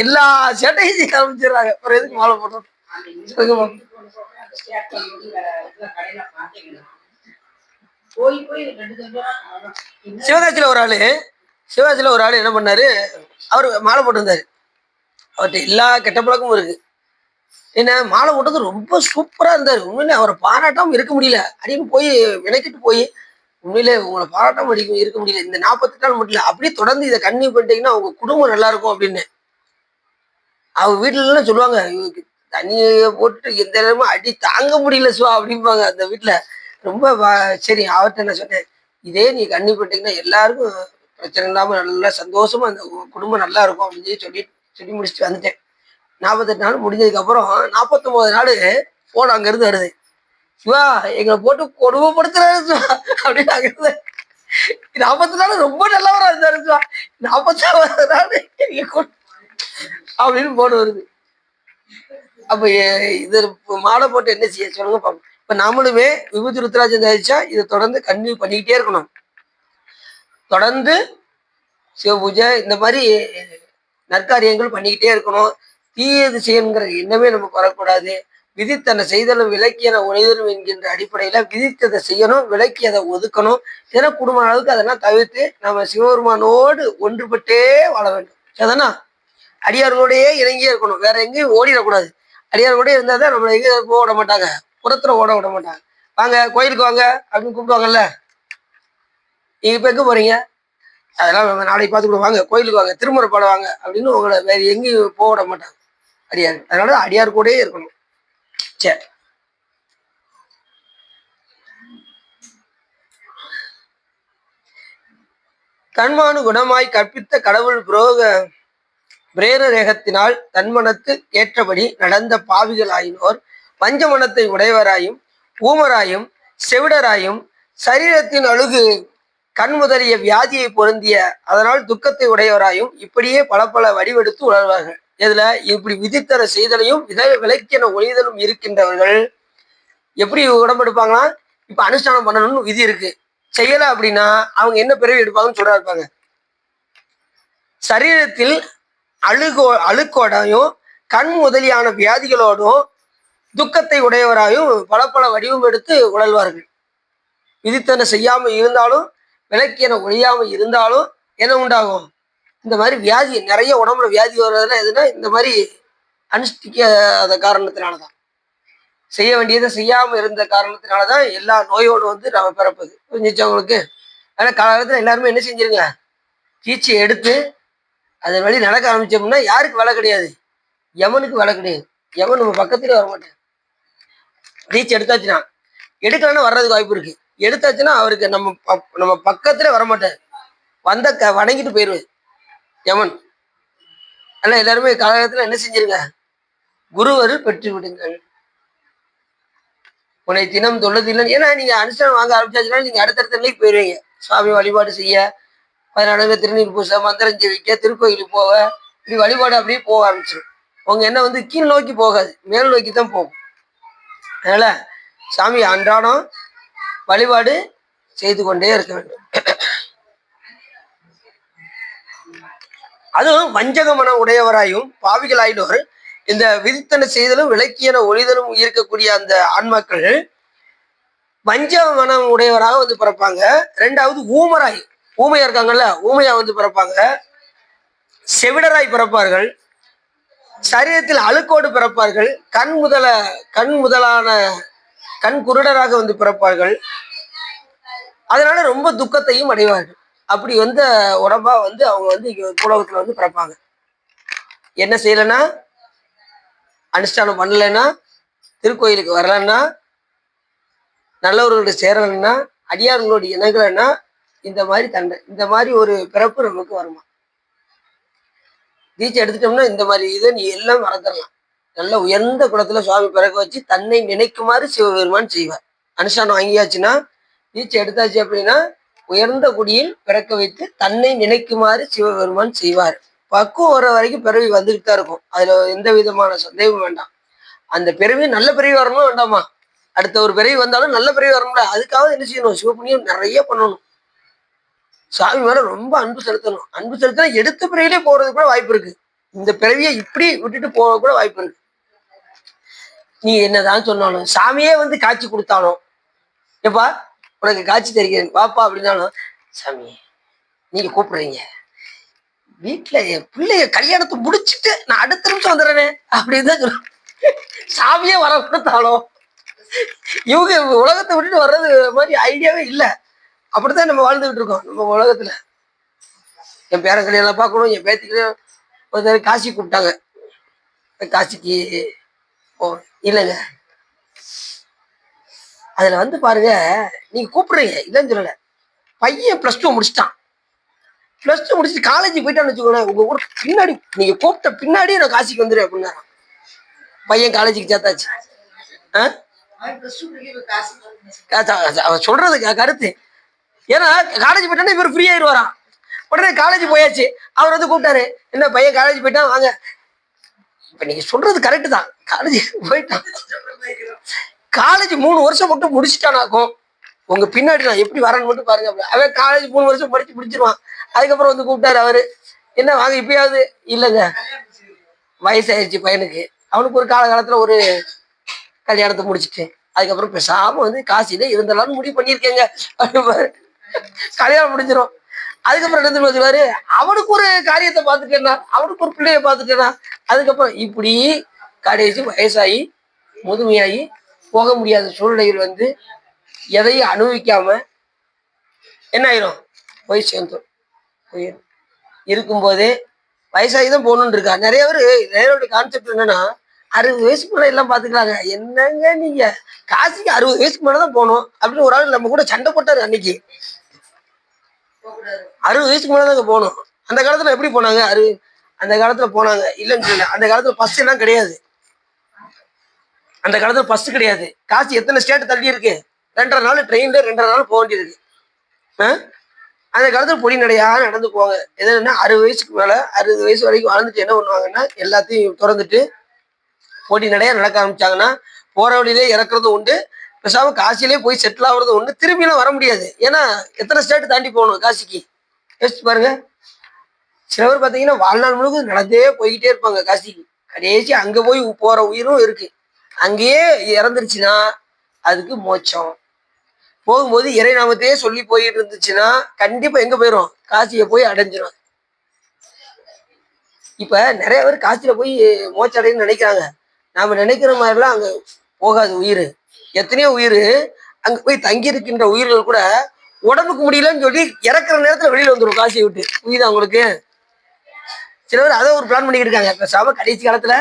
Speaker 1: எல்லா சேட்டையும் செய்ய ஆரம்பிச்சிடுறாங்க. அப்புறம் எதுக்கு மாலை போடுறோம்? சிவகாசியில ஒரு ஆளு என்ன பண்ணாரு, அவரு மாலை போட்டிருந்தாரு. அவர்கிட்ட எல்லா கெட்ட பழக்கமும் இருக்கு. என்ன மாலை போட்டது ரொம்ப சூப்பரா இருந்தாரு. உண்மையிலே அவரை பாராட்டாம இருக்க முடியல. அப்படின்னு போய் வினைக்கிட்டு போய் உண்மையிலே உங்களை பாராட்டாம இருக்க முடியல. இந்த 48 நாள் மட்டும் இல்லை, அப்படியே தொடர்ந்து இதை கன்னியூ பண்ணிட்டீங்கன்னா உங்க குடும்பம் நல்லா இருக்கும் அப்படின்னு அவங்க வீட்டுல எல்லாம் சொல்லுவாங்க. இவருக்கு தண்ணியை போட்டு எந்த நேரமும் அடி தாங்க முடியல சுவா அப்படிம்பாங்க அந்த வீட்டுல. ரொம்ப சரி, அவர்கிட்ட என்ன சொன்னேன், இதே நீ கன்னியூ பண்ணிட்டீங்கன்னா எல்லாருக்கும் பிரச்சனை இல்லாம நல்லா சந்தோஷமா அந்த குடும்பம் நல்லா இருக்கும் அப்படின்னு சொல்லி முடிச்சுட்டு வந்துட்டேன். 48 நாள் முடிஞ்சதுக்கு அப்புறம் 49 நாள் போன் அங்க இருந்து வருது. சிவா எங்களை போட்டு கொடுமைப்படுத்துறாரு சிவா அப்படின்னு அங்க இருந்து 40 நாள் ரொம்ப நல்லவரா இருந்தாரு சிவா, 49 நாள் அப்படின்னு போட்டு வருது. அப்ப இது மாலை போட்டு என்ன செய்ய சொல்லுங்க பாப்போம். இப்ப நம்மளுமே விபூதி ருத்ராட்சம் தயாரிச்சா இதை தொடர்ந்து கன்டினியூ பண்ணிக்கிட்டே இருக்கணும். தொடர்ந்து சிவ பூஜை இந்த மாதிரி நற்காரியங்கள் பண்ணிக்கிட்டே இருக்கணும். தீயது செய்யணுங்கிற எண்ணமே நமக்கு வரக்கூடாது. விதித்தனை செய்தலும் விலக்கியனை உழைதலும் என்கின்ற அடிப்படையில விதித்ததை செய்யணும், விலக்கியதை ஒதுக்கணும். ஏன்னா குடும்ப அளவுக்கு அதெல்லாம் தவிர்த்து நம்ம சிவபெருமானோடு ஒன்றுபட்டே வாழ வேண்டும். சரிதானா? அடியார்களோடையே இறங்கியே இருக்கணும், வேற எங்கேயும் ஓடிடக்கூடாது. அடியார்களோடய இருந்தால் தான் நம்மளை எங்கேயும் ஓட மாட்டாங்க, புறத்துல ஓட விட மாட்டாங்க. வாங்க கோயிலுக்கு வாங்க அப்படின்னு கூப்பிடுவாங்கல்ல. நீங்க இப்ப எங்க போறீங்க? அதெல்லாம் நாளைக்கு பார்த்துக்கிட்டு வாங்க கோயிலுக்கு வாங்க திருமுறை பாட வாங்க அப்படின்னு உங்களை வேற எங்கேயும் போக விட மாட்டாங்க அடியார். அதனால அடியார் கூடயே இருக்கணும். சரி, தன்மானு குணமாய் கற்பித்த கடவுள் பிரேரரேகத்தினால் தன்மனத்து ஏற்றபடி நடந்த பாவிகளாயினோர் பஞ்ச மனத்தை உடையவராயும் ஊமராயும் செவிடராயும் சரீரத்தின் அழுகு கண் முதலிய வியாதியை பொருந்திய அதனால் துக்கத்தை உடையவராயும் இப்படியே பல பல வடிவெடுத்து உணர்வார்கள். இதுல இப்படி விதித்தர செய்தலையும் விலக்கின ஒளிதலும் இருக்கின்றவர்கள் எப்படி உடம்பெடுப்பாங்கன்னா, இப்ப அனுஷ்டானம் பண்ணணும்னு விதி இருக்கு, செய்யல அப்படின்னா அவங்க என்ன பிறவி எடுப்பாங்கன்னு சொல்றா இருப்பாங்க. சரீரத்தில் அழுக்கோடையும் கண் முதலியான வியாதிகளோடும் துக்கத்தை உடையவராயும் பல பல வடிவம் எடுத்து உழல்வார்கள். விதித்தனை செய்யாம இருந்தாலும் விளக்கியன ஒழியாம இருந்தாலும் என்ன உண்டாகும்? இந்த மாதிரி வியாதி நிறைய உடம்புல வியாதி வர்றதுன்னா எதுனா இந்த மாதிரி அனுஷ்டிக்காத காரணத்தினாலதான், செய்ய வேண்டியதை செய்யாம இருந்த காரணத்தினாலதான் எல்லா நோயோடு வந்து நம்ம பிறப்பது. புரிஞ்சிச்சவங்களுக்கு? ஆனா காலத்துல எல்லாருமே என்ன செஞ்சிருங்க, கீச்சை எடுத்து அதன் வழி நடக்க ஆரம்பிச்சோம்னா யாருக்கு வேலை கிடையாது? யமனுக்கு வேலை கிடையாது. யமன் நம்ம பக்கத்துலேயே வரமாட்டேன். கீச்சை எடுத்தாச்சுன்னா, எடுக்கலன்னா வர்றதுக்கு வாய்ப்பு இருக்கு. எடுத்தாச்சுன்னா அவருக்கு நம்ம பக்கத்துல வரமாட்டார், வணங்கிட்டு போயிடுவார் யமன். அதனால எல்லாருமே காலகட்டத்துல என்ன செஞ்சிருங்க, குருவருள் பெற்று விடுங்கள். உன்னை தினம் தொழுது இல்லைன்னு, ஏன்னா நீங்க அனுஷ்டானம் வாங்க ஆரம்பிச்சாச்சுன்னா நீங்க அடுத்தடுத்த நிலைக்கு போயிடுவீங்க. சுவாமி வழிபாடு செய்ய, 14 திருநீர் பூச, மந்திரம் ஜெயிக்க, திருக்கோயிலுக்கு போக, இப்படி வழிபாடு அப்படியே போக ஆரம்பிச்சிடும். உங்க என்ன வந்து கீழ் நோக்கி போகாது, மேல் நோக்கி தான் போகும். அதனால சாமி அன்றாடம் வழிபாடு செய்து கொண்டே இருக்க வேண்டும். அதுவும் வஞ்சக மனம் உடையவராயும் பாவிகளாயினோர் இந்த விதித்தனை செய்தலும் விளக்கியன ஒளிதலும் இருக்கக்கூடிய அந்த ஆன்மாக்கள் வஞ்சக மனம் உடையவராக வந்து பிறப்பாங்க. ரெண்டாவது ஊமராய், ஊமையா இருக்காங்கல்ல, ஊமையா வந்து பிறப்பாங்க. செவிடராய் பிறப்பார்கள். சரீரத்தில் அழுக்கோடு பிறப்பார்கள். கண் முதலான கண் குருடராக வந்து பிறப்பார்கள். அதனால ரொம்ப துக்கத்தையும் அடைவார்கள். அப்படி வந்து உடம்பா வந்து அவங்க வந்து உலகத்துல வந்து பிறப்பாங்க. என்ன செய்யலைன்னா, அனுஷ்டானம் பண்ணலைன்னா, திருக்கோயிலுக்கு வரலன்னா, நல்லவர்களோட சேரலைன்னா, அடியார்களோட இணங்கலைன்னா இந்த மாதிரி ஒரு பிறப்பு நமக்கு வருமா? தீட்சை எடுத்துட்டோம்னா இந்த மாதிரி இதை நீ எல்லாம் மறந்துடலாம். நல்ல உயர்ந்த குலத்துல சுவாமி பிறக்க வச்சு தன்னை நினைக்குமாறு சிவபெருமான் செய்வார். அனுஷ்டானம் வாங்கியாச்சுன்னா, தீட்சை எடுத்தாச்சு அப்படின்னா உயர்ந்த குடியில் பிறக்க வைத்து தன்னை நினைக்குமாறு சிவபெருமான் செய்வார். பக்குவம் வர வரைக்கும் பிறவி வந்துகிட்டு தான் இருக்கும். அதுல எந்த விதமான சந்தேகம் வேண்டாம். அந்த பிறவி நல்ல பிறவி வரணும் வேண்டாமா? அடுத்த ஒரு பிறவி வந்தாலும் நல்ல பிறவி வரணும்ல, அதுக்காக என்ன செய்யணும்? சிவபுண்ணியம் நிறைய பண்ணணும். சாமி மேல ரொம்ப அன்பு செலுத்தணும். அன்பு செலுத்தினா எடுத்த பிறவிலே போறது கூட வாய்ப்பு இருக்கு. இந்த பிறவியை இப்படி விட்டுட்டு போக கூட வாய்ப்பு இருக்கு. நீ என்னதான் சொன்னாலும், சாமியே வந்து காட்சி கொடுத்தாலும், எப்பா உனக்கு காட்சி தெரிகிறேன் வாப்பா அப்படின்னாலும், சாமி நீங்க கூப்பிடுறீங்க, வீட்டுல என் பிள்ளைய கல்யாணத்தை முடிச்சுட்டு நான் அடுத்த நிமிஷம் வந்துடுறேன் அப்படின்னு தான் சொல்லுவேன். சாமியே வர கொடுத்தாலும் இவங்க உலகத்தை விட்டுட்டு வர்றது மாதிரி ஐடியாவே இல்லை. அப்படித்தான் நம்ம வாழ்ந்துகிட்டு இருக்கோம் நம்ம உலகத்துல. என் பேரன் கல்யாணம் பார்க்கணும், என் பேத்திக்கலையும் ஒரு காசி கூப்பிட்டாங்க, காசிக்கு ஓ இல்லைங்க, அதுல வந்து பாருங்க, நீங்க கூப்பிடுறீங்க இல்லைன்னு சொல்லல, பையன் +2 முடிச்சிட்டான். +2 முடிச்சுட்டு காலேஜ் போயிட்டான்னு வச்சுக்கோங்களேன், உங்க ஊர் பின்னாடி நீங்க கூப்பிட்ட பின்னாடியே நான் காசிக்கு வந்துடுறேன் அப்படின்னா. பையன் காலேஜுக்கு சேர்த்தாச்சு. அவன் சொல்றது கருத்து. ஏன்னா காலேஜ் போயிட்டானா இவர் ஃப்ரீ ஆயிடுவாராம். உடனே காலேஜ் போயாச்சு, அவர் வந்து கூப்பிட்டாரு, என்ன பையன் காலேஜ் போயிட்டான் வாங்க. இப்ப நீங்க சொல்றது கரெக்டு தான், காலேஜ் போயிட்டான், காலேஜ் 3 வருஷம் மட்டும் முடிச்சுட்டானாக்கும், உங்க பின்னாடி நான் எப்படி வரேன்னு மட்டும் பாருங்க. அவன் காலேஜ் 3 வருஷம் படிச்சு முடிச்சிருவான். அதுக்கப்புறம் வந்து கூப்பிட்டாரு அவரு, என்ன வாங்க இப்பயாவது. இல்லைங்க, வயசாயிருச்சு பையனுக்கு, அவனுக்கு ஒரு காலகாலத்துல ஒரு கல்யாணத்தை முடிச்சுட்டு அதுக்கப்புறம் பேசாம வந்து காசியில இருந்தலாம்னு முடிவு பண்ணியிருக்கேங்க. கல்யாணம் முடிஞ்சிடும். அதுக்கப்புறம் என்ன சொல்லுவாரு, அவனுக்கு ஒரு காரியத்தை பார்த்துட்டேன்னா, அவனுக்கு ஒரு பிள்ளைய பார்த்துட்டேன்னா, அதுக்கப்புறம் இப்படி கடைசி வயசாகி முதுமையாகி போக முடியாத சூழ்நிலைகள் வந்து எதையும் அனுபவிக்காம என்ன ஆயிரும், போய் சேர்ந்துடும். உயிர் இருக்கும்போதே வயசாகி தான் போகணுன்னு இருக்கா. நிறைய பேருடைய கான்செப்ட் என்னன்னா 60 வயசுக்கு மேலே எல்லாம் பார்த்துக்கிறாங்க. என்னங்க நீங்க, காசிக்கு 60 வயசுக்கு மேலே தான் போகணும் அப்படின்னு ஒரு ஆள் நம்ம கூட சண்டை போட்டாரு அன்னைக்கு. 60 வயசுக்கு மேலே தாங்க போகணும். அந்த காலத்துல எப்படி போனாங்க? அந்த காலத்துல போனாங்க இல்லைன்னு சொல்லல. அந்த காலத்துல பஸ் எல்லாம் கிடையாது. அந்த காலத்துல பஸ் கிடையாது. காசி எத்தனை ஸ்டேட் தள்ளி இருக்கு? 2.5 நாள் ட்ரெயின்ல 2.5 நாள் போக வேண்டியிருக்கு. அந்த காலத்துல பொடிநடையா நடந்து போவாங்க. எதுனா 60 வயசுக்கு மேல 60 வயசு வரைக்கும் வாழ்ந்துட்டு என்ன பண்ணுவாங்கன்னா, எல்லாத்தையும் திறந்துட்டு பொடிநடையா நடக்க ஆரம்பிச்சாங்கன்னா, போற வழியிலே இறக்குறதும் உண்டு, பேசாம காசிலே போய் செட்டில் ஆகுறதும் உண்டு. திரும்பிலாம் வர முடியாது. ஏன்னா எத்தனை ஸ்டேட் தாண்டி போகணும் காசிக்கு, யோசிச்சு பாருங்க. சில பேர் பார்த்தீங்கன்னா வாழ்நாள் முழுக்க நடந்தே போய்கிட்டே இருப்பாங்க காசிக்கு. கடைசி அங்க போய் போற உயிரும் இருக்கு. அங்கேயே இறந்துருச்சுன்னா அதுக்கு மோட்சம். போகும்போது இறை நாமத்தையே சொல்லி போயிட்டு இருந்துச்சுன்னா கண்டிப்பா எங்க போயிடும், காசியை போய் அடைஞ்சிடும். இப்ப நிறைய பேர் காசியில போய் மோட்சம் அடையன்னு நினைக்கிறாங்க. நாம நினைக்கிற மாதிரிலாம் அங்க போகாது உயிர். எத்தனையோ உயிர் அங்க போய் தங்கி இருக்கின்ற உயிர்கள் கூட உடம்புக்கு முடியலன்னு சொல்லி இறக்குற நேரத்துல வெளியில வந்துடும் காசியை விட்டு. உயிர் அவங்களுக்கு சில பேர் அதை ஒரு பிளான் பண்ணிக்கிட்டு இருக்காங்க. பேசாம கடைசி காலத்துல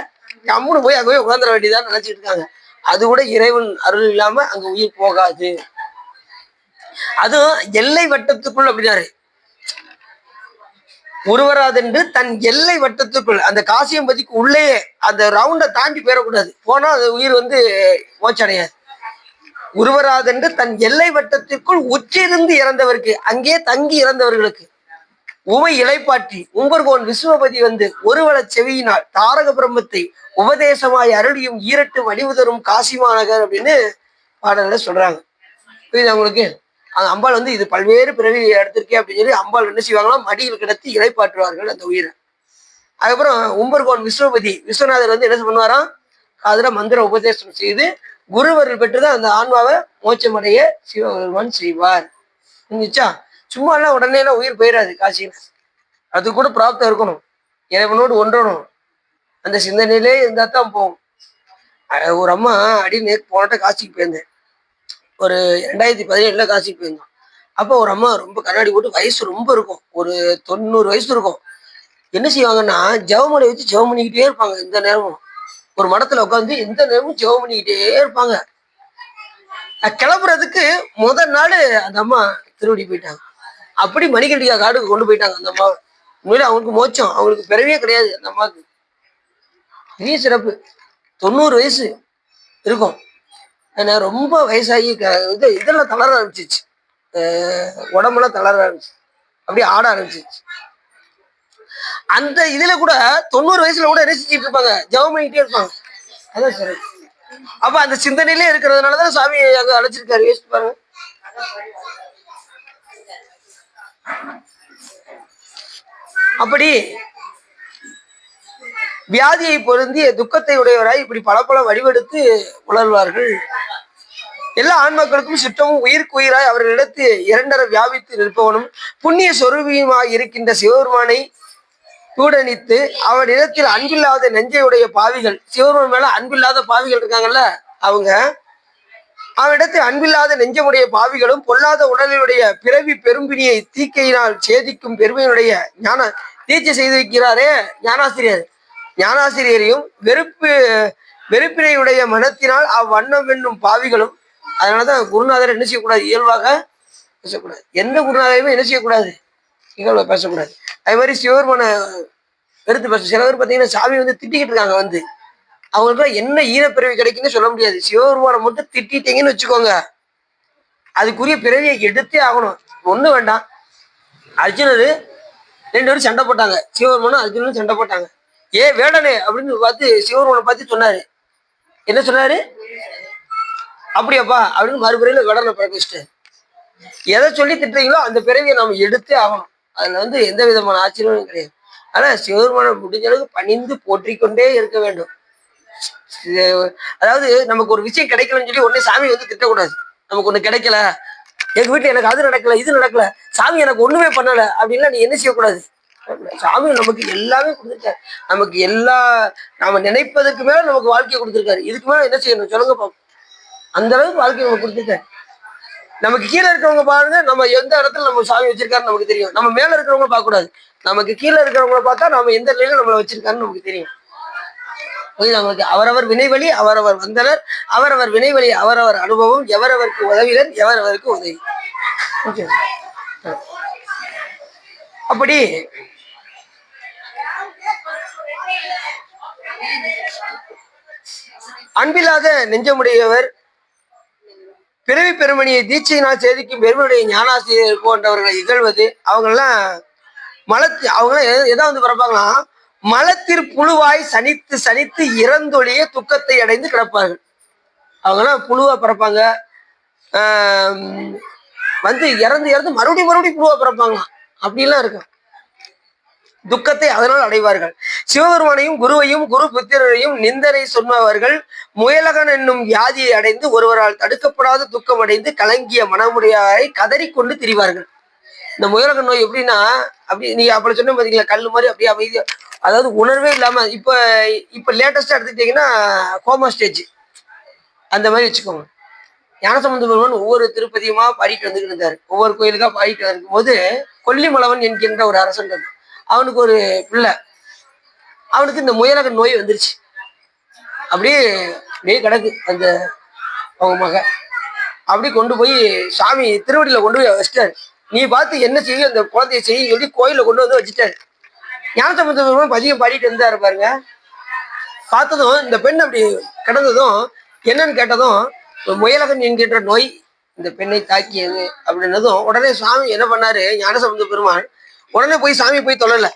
Speaker 1: கம்முன்னு போய் அங்க போய் உட்காந்துட வேண்டியதான் நினைச்சிட்டு இருக்காங்க. அது கூட இறைவன் அருள் இல்லாம அங்க உயிர் போகாது. அதுவும் எல்லை வட்டத்துக்குள் அப்படின்னாரு. ஒருவராதென்று தன் எல்லை வட்டத்துக்குள், அந்த காசியம்பதிக்கு உள்ளே அந்த ரவுண்டை தாண்டி போயிடக்கூடாது. போனா அது உயிர் மோச்சடையாது. ஒருவராதென்று தன் எல்லை வட்டத்திற்குள் உச்சிருந்து இறந்தவருக்கு, அங்கே தங்கி இறந்தவர்களுக்கு உமை இலைப்பாற்றி உம்பர்கோன் விஸ்வபதி ஒருவள செவியினால் தாரக பிரம்மத்தை உபதேசமாய் அருளியும் ஈரட்டு வடிவு தரும் காசி மாநகர் அப்படின்னு பாடல்ல சொல்றாங்க. புரியுது அவங்களுக்கு? அந்த அம்பாள் இது பல்வேறு பிறவி எடுத்திருக்கே அப்படின்னு சொல்லி அம்பாள் என்ன செய்வாங்கன்னா, மடியில் கிடத்தி இலைப்பாற்றுவார்கள் அந்த உயிரை. அதுக்கப்புறம் உம்பர்கோன் விஸ்வபதி விஸ்வநாதர் என்ன பண்ணுவாராம், அதுல மந்திர உபதேசம் செய்து குருவர்கள் பெற்றுதான் அந்த ஆன்மாவை மோட்சமடைய சிவபெருமான் செய்வார். இருந்துச்சா? சும்மா எல்லாம் உடனே எல்லாம் உயிர் போயிடாது காசியில். அது கூட பிராப்தம் இருக்கணும், இறைவனோடு ஒன்றணும். அந்த சிந்தனையிலே இருந்தா தான் போகும். ஒரு அம்மா நேற்று போனட்ட காசிக்கு போயிருந்தேன். ஒரு 2017 காசிக்கு போயிருந்தோம். அப்போ ஒரு அம்மா ரொம்ப கண்ணாடி போட்டு, வயசு ரொம்ப இருக்கும், ஒரு 90 வயசு இருக்கும். என்ன செய்வாங்கன்னா, ஜெவமலை வச்சு ஜெவம் பண்ணிக்கிட்டே இருப்பாங்க. இந்த நேரமும் ஒரு மடத்துல உட்காந்து எந்த நேரமும் ஜெவம் பண்ணிக்கிட்டே இருப்பாங்க. கிளம்புறதுக்கு முதல் நாள் அந்த அம்மா திருவடி போயிட்டாங்க. அப்படி மணிக்கண்டிகா காடுக்கு கொண்டு போயிட்டாங்க அந்த அம்மாவை. உண்மையில அவங்களுக்கு மோட்சம், அவங்களுக்கு பிறவியே கிடையாது. அந்த அம்மாவுக்கு பெரிய சிறப்பு. 90 வயசு இருக்கும். ஏன்னா ரொம்ப வயசாகி இதெல்லாம் தளர ஆரம்பிச்சிச்சு, உடம்புலாம் தளர ஆரம்பிச்சு, அப்படியே ஆட ஆரம்பிச்சிச்சு. அந்த இதுல கூட 90 வயசுல கூட ரசிச்சுட்டு இருப்பாங்க, ஜெபம் பண்ணிக்கிட்டே இருப்பாங்க. அதான் சரி. அப்ப அந்த சிந்தனையிலே இருக்கிறதுனாலதான் சாமி அங்க அழைச்சிருக்காரு. யோசிச்சு பாருங்க. அப்படி வியாதியை பொருந்திய துக்கத்தை உடையவராய் இப்படி பல வடிவெடுத்து உணர்வார்கள். எல்லா ஆன்மாக்களுக்கும் சுற்றமும் உயிருக்கு உயிராய் அவர்களிடத்து இரண்டர வியாபித்து நிற்பவனும் புண்ணிய சொரூபியுமாய் இருக்கின்ற சிவபெருமானை தூடணித்து அவரிடத்தில் அன்பில்லாத நெஞ்சையுடைய பாவிகள், சிவபெருமான் மேல அன்பில்லாத பாவிகள் இருக்காங்கல்ல, அவங்க அவனிடத்தில் அன்பில்லாத நெஞ்சமுடைய பாவிகளும் பொல்லாத உடலுடைய பிறவி பெரும்பினியை தீக்கையினால் சேதிக்கும் பெருமையுடைய தீட்சை செய்து வைக்கிறாரே ஞானாசிரியர். ஞானாசிரியரையும் வெறுப்பினையுடைய மனத்தினால் அவ்வண்ணம் என்னும் பாவிகளும். அதனாலதான் குருநாதர் என்ன செய்யக்கூடாது, இயல்பாக பேசக்கூடாது. எந்த குருநாதரையுமே என்ன செய்யக்கூடாது, இயல்பாக பேசக்கூடாது. அதே மாதிரி சிவபெருமான வெறுத்து பேச. சில பேர் பார்த்தீங்கன்னா சாமி திட்டிக்கிட்டு இருக்காங்க, அவங்களுக்குலாம் என்ன ஈனப்பிறவி கிடைக்குன்னு சொல்ல முடியாது. சிவபெருமானை மட்டும் திட்டிட்டீங்கன்னு வச்சுக்கோங்க, அதுக்குரிய பிறவியை எடுத்தே ஆகணும். ஒன்றும் வேண்டாம். அர்ஜுனர் 2 பேரும் சண்டை போட்டாங்க, சிவபெருமானும் அர்ஜுனனும் சண்டை போட்டாங்க. வேடனே அப்படின்னு பார்த்து சிவபெருமானை பார்த்து சொன்னாரு. என்ன சொன்னாரு? அப்படியாப்பா அப்படின்னு மறுபிறையில வேடனை பிறக்க வச்சுட்டாரு. எதை சொல்லி திட்டுறீங்களோ அந்த பிறவியை நாம எடுத்தே ஆகணும். அதுல எந்த விதமான ஆச்சரியமும் கிடையாது. ஆனா சிவபெருமானை முடிஞ்ச அளவுக்கு பணிந்து போற்றிக்கொண்டே இருக்க வேண்டும். அதாவது நமக்கு ஒரு விஷயம் கிடைக்கலன்னு சொல்லி உடனே சாமி திட்டக்கூடாது. நமக்கு ஒண்ணு கிடைக்கல, எங்க வீட்டுல எனக்கு அது நடக்கல இது நடக்கல, சாமி எனக்கு ஒண்ணுமே பண்ணல அப்படின்லாம் நீ என்ன செய்யக்கூடாது. சாமி நமக்கு எல்லாமே கொடுத்துருக்காரு. நமக்கு நாம நினைப்பதற்கு மேல நமக்கு வாழ்க்கையை கொடுத்துருக்காரு. இதுக்கு மேல என்ன செய்யணும் சொல்லுங்க பாப்போம். அந்த அளவுக்கு வாழ்க்கையை நமக்கு கொடுத்துருக்காரு. நமக்கு கீழே இருக்கிறவங்க பாருங்க, நம்ம எந்த இடத்துல நம்ம சாமி வச்சிருக்காருன்னு நமக்கு தெரியும். நம்ம மேல இருக்கிறவங்க பார்க்க கூடாது. நமக்கு கீழே இருக்கிறவங்கள பார்த்தா நம்ம எந்த நிலையில நம்மளை வச்சிருக்காருன்னு நமக்கு தெரியும். புரியுது உங்களுக்கு? அவரவர் வினைவழி அவரவர் வந்தனர், அவரவர் வினைவழி அவரவர் அனுபவம், எவரவருக்கு உதவினர் எவரவருக்கு உதவி. ஓகே. அப்படி அன்பில்லாத நெஞ்சமுடையவர், பிறவி பெருமணியை தீட்சையினால் சேதிக்கும் பெருமனுடைய ஞானாசிரியர் போன்றவர்களை இகழ்வது, அவங்கெல்லாம் அவங்களாம் எதா வந்து பிறப்பாங்களா, மலத்திற் புழுவாய் சனித்து சனித்து இறந்தொழிய துக்கத்தை அடைந்து கிடப்பார்கள். அவங்கெல்லாம் புழுவா பிறப்பாங்க, வந்து இறந்து இறந்து மறுபடியும் புழுவா பிறப்பாங்களாம். அப்படிலாம் இருக்கும். துக்கத்தை அதனால் அடைவார்கள். சிவபெருமானையும் குருவையும் குரு புத்திரரையும் நிந்தனை சொன்னவர்கள் முயலகன் என்னும் வியாதியை அடைந்து ஒருவரால் தடுக்கப்படாத துக்கம் அடைந்து கலங்கிய மனமுடையாரை கதறிக்கொண்டு திரிவார்கள். இந்த முயலகன் நோய் எப்படின்னா, அப்படி நீங்க அப்படி சொன்ன பாத்தீங்களா, கல் மாதிரி அப்படியே அமைதி, அதாவது உணர்வே இல்லாம, இப்ப லேட்டஸ்டா எடுத்துக்கிட்டீங்கன்னா கோமா ஸ்டேஜ் அந்த மாதிரி வச்சுக்கோங்க. ஞானசம்பந்த பெருமான் ஒவ்வொரு திருப்பதியுமா பாடிட்டு வந்துட்டு இருந்தாரு. ஒவ்வொரு கோயிலுக்கா பாடிட்டு இருக்கும்போது கொல்லிமலவன் என்கின்ற ஒரு அரசன், அவனுக்கு ஒரு பிள்ளை, அவனுக்கு இந்த முயலகன் நோய் வந்துருச்சு. அப்படியே கிடக்கு அந்த அவங்க மக. அப்படி கொண்டு போய் சாமி திருவடியில கொண்டு போய் வச்சிட்டாரு. நீ பார்த்து என்ன செய்ய அந்த குழந்தைய செய்ய சொல்லி கோயில கொண்டு வந்து வச்சுட்டாரு. ஞானசம்பந்த பெருமான் பதியம் பாடிட்டு இருந்தாரு பாருங்க. பார்த்ததும் இந்த பெண் அப்படி கிடந்ததும் என்னன்னு கேட்டதும், முயலகன் என்கின்ற நோய் இந்த பெண்ணை தாக்கியது அப்படின்னதும் உடனே சாமி என்ன பண்ணாரு, ஞானசம்பந்த பெருமான் உடனே போய் சாமி போய் தொழல.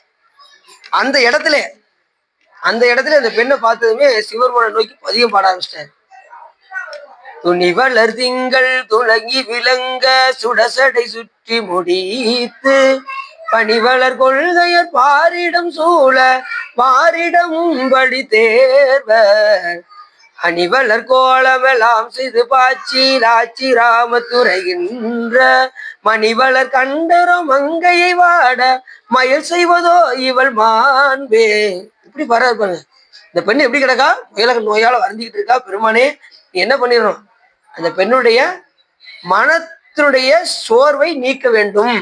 Speaker 1: அந்த இடத்துல அந்த பெண்ணை பார்த்ததுமே சிவபெருமான நோக்கி பதியம் பாட ஆரம்பிச்சிட்டாரு. துணிவளர் திங்கள் துளங்கி விளங்க சுடசடை சுற்றி முடித்து பணிவளர் கொள்கையர் பாரிடம் சூழ பாரிடம் படி தேர்வர் அணிவளர் கோலமெல்லாம் செய்து பாச்சி ராமத்துறைகின்ற மணிவளர் கண்டரும் மங்கையை வாட மயல் செய்வதோ இவள் மாண்பே. இப்படி பாருங்க, இந்த பெண் எப்படி கிடக்கா, முயலகன் நோயால வருந்திக்கிட்டு இருக்கா. பெருமானே நீ என்ன பண்ணிடணும், அந்த பெண்ணுடைய மனத்தினுடைய சோர்வை நீக்க வேண்டும்,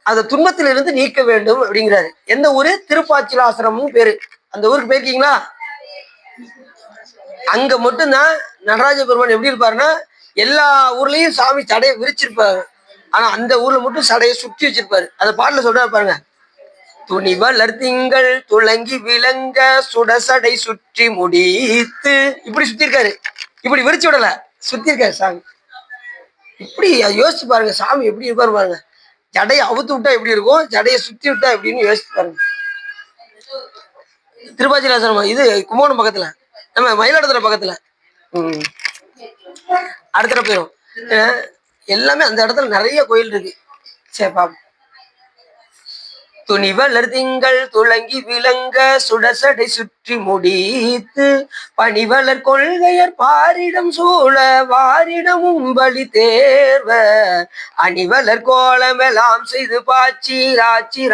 Speaker 1: அந்த துன்பத்திலிருந்து நீக்க வேண்டும் அப்படிங்கிறாரு. எந்த ஊரு? திருப்பாச்சிலாசிரமம் பேரு. அந்த ஊருக்கு போயிருக்கீங்களா? அங்க மட்டும்தான் நடராஜ பெருமான் எப்படி இருப்பாருன்னா, எல்லா ஊர்லயும் சாமி சடையை விரிச்சிருப்பாரு, ஆனா அந்த ஊர்ல மட்டும் சடையை சுற்றி வச்சிருப்பாரு. அந்த பாட்டுல சொல்றாரு பாருங்க, துணிவளர் திங்கள் துளங்கி விளங்க சுடசடை சுற்றி முடித்து, இப்படி சுத்தி இருக்காரு. இப்படி விரிச்சு விடல, சுத்தி இருக்காரு சாமி. இப்படி யோசிச்சு பாருங்க, சாமி எப்படி இருப்பாரு பாருங்க. ஜடையை அவுத்து விட்டா எப்படி இருக்கும், ஜடையை சுத்தி விட்டா எப்படின்னு யோசிச்சு பாருங்க. திருப்பாச்சிலாசிரமம் இது கும்பகோணம் பக்கத்துல, நம்ம மயிலாடுதுறை பக்கத்துல. அடுத்த போயிடும். எல்லாமே அந்த இடத்துல நிறைய கோயில் இருக்கு. சரி பாப்போம். துணிவளர் திங்கள் துளங்கி விளங்க சுடசடை சுற்றி முடித்து பணிவளர் கொள்கையர் பாரிடம் சூழ வாரிடமும் பலி தேர்வ அணிவளர் கோலமெல்லாம் செய்து பாச்சி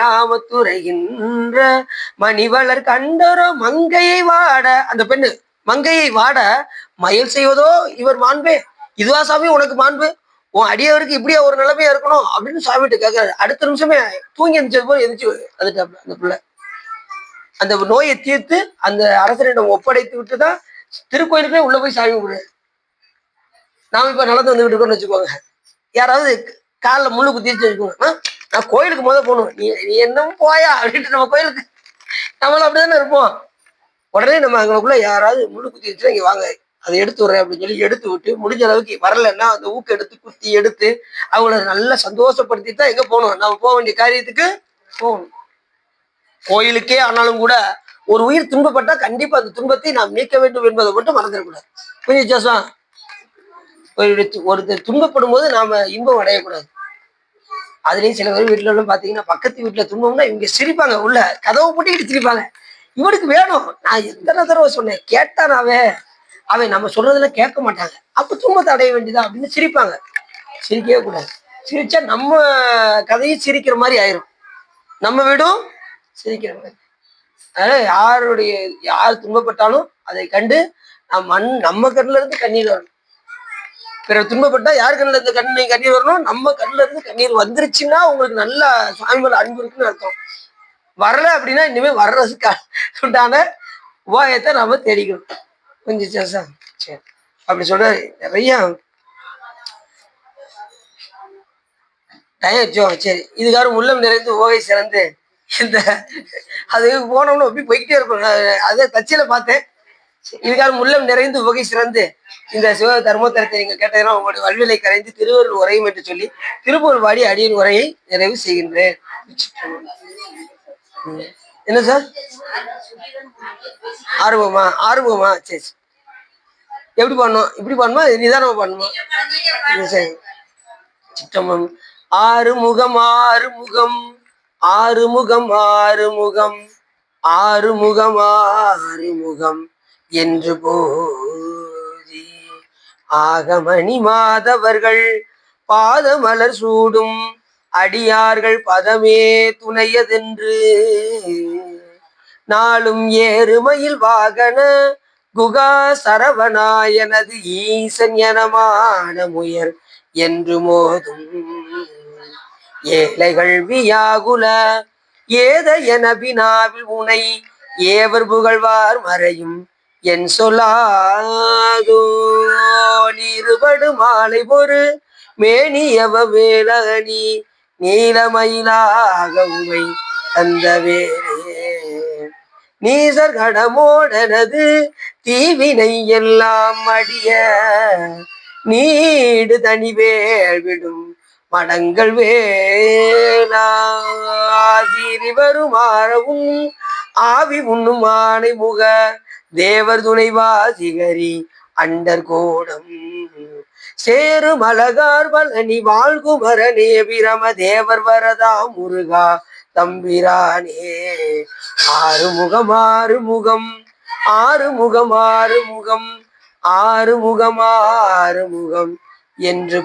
Speaker 1: ராமத்துறைகின்ற மணிவளர் கண்டரோ மங்கையை வாட, அந்த பெண்ணு மங்கையை வாட மயல் செய்வதோ இவர் மாண்பே. இதுவா சாமி உனக்கு மாண்பு, உன் அடியவருக்கு இப்படியா ஒரு நிலைமையா இருக்கணும் அப்படின்னு சாமிகிட்ட கேட்கறாரு. அடுத்த நிமிஷமே தூங்கி எந்திரிச்சது போல எந்திரிச்சு வந்துட்டாப்ல அந்த பிள்ளை. அந்த நோயை தீர்த்து அந்த அரசரிடம் ஒப்படைத்து விட்டுதான் திருக்கோயிலுக்குள்ளே உள்ள போய் சாமி கும்பிடுறாரு. நாம இப்ப நடந்து வந்துகிட்டு இருக்கோம்னு வச்சுக்கோங்க, யாராவது காலில் முள்ளு குத்திச்சு வச்சுக்கோங்க, நான் கோயிலுக்கு போகணும், நீ என்னமோ போயா அப்படின்ட்டு நம்ம கோயிலுக்கு நம்மளும் அப்படிதானே இருப்போம். உடனே நம்ம அங்களுக்குள்ள யாராவது முள்ளு குத்தி வச்சுன்னா இங்க வாங்க அதை எடுத்து விடுறேன் அப்படின்னு சொல்லி எடுத்து விட்டு, முடிஞ்ச அளவுக்கு வரலன்னா அந்த ஊக்க எடுத்து குத்தி எடுத்து அவங்கள நல்லா சந்தோஷப்படுத்தி தான் எங்க போகணும், நம்ம போக வேண்டிய காரியத்துக்கு போகணும். கோயிலுக்கே ஆனாலும் கூட ஒரு உயிர் துன்பப்பட்டா கண்டிப்பா அந்த துன்பத்தை நாம் நீக்க வேண்டும் என்பதை மட்டும் மறந்துடக்கூடாது. கொஞ்சம் வித்தியாசம். ஒருத்தர் துன்பப்படும் போது நாம இன்பம் அடையக்கூடாது. அதுலயும் சில பேர் வீட்டுல எல்லாம் பாத்தீங்கன்னா, பக்கத்து வீட்டுல துன்பம்னா இவங்க சிரிப்பாங்க, உள்ள கதவை போட்டுக்கிட்டு சிரிப்பாங்க. இவனுக்கு வேணும், நான் எத்தனை தடவை சொன்னேன், கேட்டானாவே அவன் நம்ம சொல்றதுல கேட்க மாட்டாங்க, அப்ப துன்பத்தை அடைய வேண்டியதா அப்படின்னு சிரிப்பாங்க. சிரிக்கவே கூடாது. சிரிச்சா நம்ம கதையும் சிரிக்கிற மாதிரி ஆயிரும், நம்ம வீடும் சிரிக்கிற மாதிரி. அதனால யார் துன்பப்பட்டாலும் அதை கண்டு நம்ம கண்ணுல இருந்து கண்ணீர் வரும். பிறர் துன்பப்பட்டா யார் கண்ணுல இருந்து கண்ணீர் வரணும்? நம்ம கண்ணுல இருந்து கண்ணீர் வந்துருச்சுன்னா உங்களுக்கு நல்ல சுவாமி மேல அன்பு இருக்குன்னு அர்த்தம். வரல அப்படின்னா இனிமே வர்றதுக்கு உண்டான உபாயத்தை நாம தேடிக்கணும். கொஞ்சம் சார் சரி அப்படி சொல்ற நிறைய டயம். சரி இதுக்காக உள்ளம் நிறைந்து ஓகை சிறந்து இந்த அது போனோம்னு அப்படி போய்கிட்டே இருக்கும். அதை தச்சில பார்த்தேன். இதுக்காக உள்ளம் நிறைந்து உகை சிறந்து இந்த சிவ தர்மோத்தரத்தை நீங்க கேட்டதுன்னா உங்களுடைய வல்விலை கரைந்து திருவருள் உரையும் என்று சொல்லி திருப்பூர் வாடி அடியின் உரையை நிறைவு செய்கின்றேன். என்ன சார்? ஆர்வமா சரி எப்படி பண்ணும்? இப்படி பண்ணுமா நிதானமா பண்ணுமா? சரி சிற்றம்பலம். ஆறுமுகம் ஆறுமுகம் ஆறுமுகம் ஆறுமுகம் ஆறுமுகம் ஆறுமுகம் என்று போதி ஆகமணி மாதவர்கள் பாதமலர் சூடும் அடியார்கள் பதமே துணையதென்று நாளும் ஏறுமயில் வாகன குகா சரவணாயனது ஈசன் எனமான முயல் என்று மோதும் ஏழைகள் வியாகுல ஏத என வினாவில் உனை ஏவர் புகழ்வார் மறையும் என் சொல்லாதோ நீருபடு மாலை ஒரு மேனியவ வேலகனி நீலமயிலாக உமை அந்த வேலே நீசர் கடமோடனது தீவினை எல்லாம் அடிய நீடு தனிவேல் விடும் மடங்கள் வேலாசிரி வருமாறவும் ஆவி உண்ணும் ஆணை முக தேவர் துணைவாசிகரி அண்டர் கோடம் சேரு மலகார் பழனி வாழ்குமரனே பிரம தேவர் வரதா முருகா தம்பிரானே ஆறுமுகம் ஆறுமுகம் ஆறுமுகம் ஆறுமுகம் ஆறுமுகம் ஆறுமுகம் என்று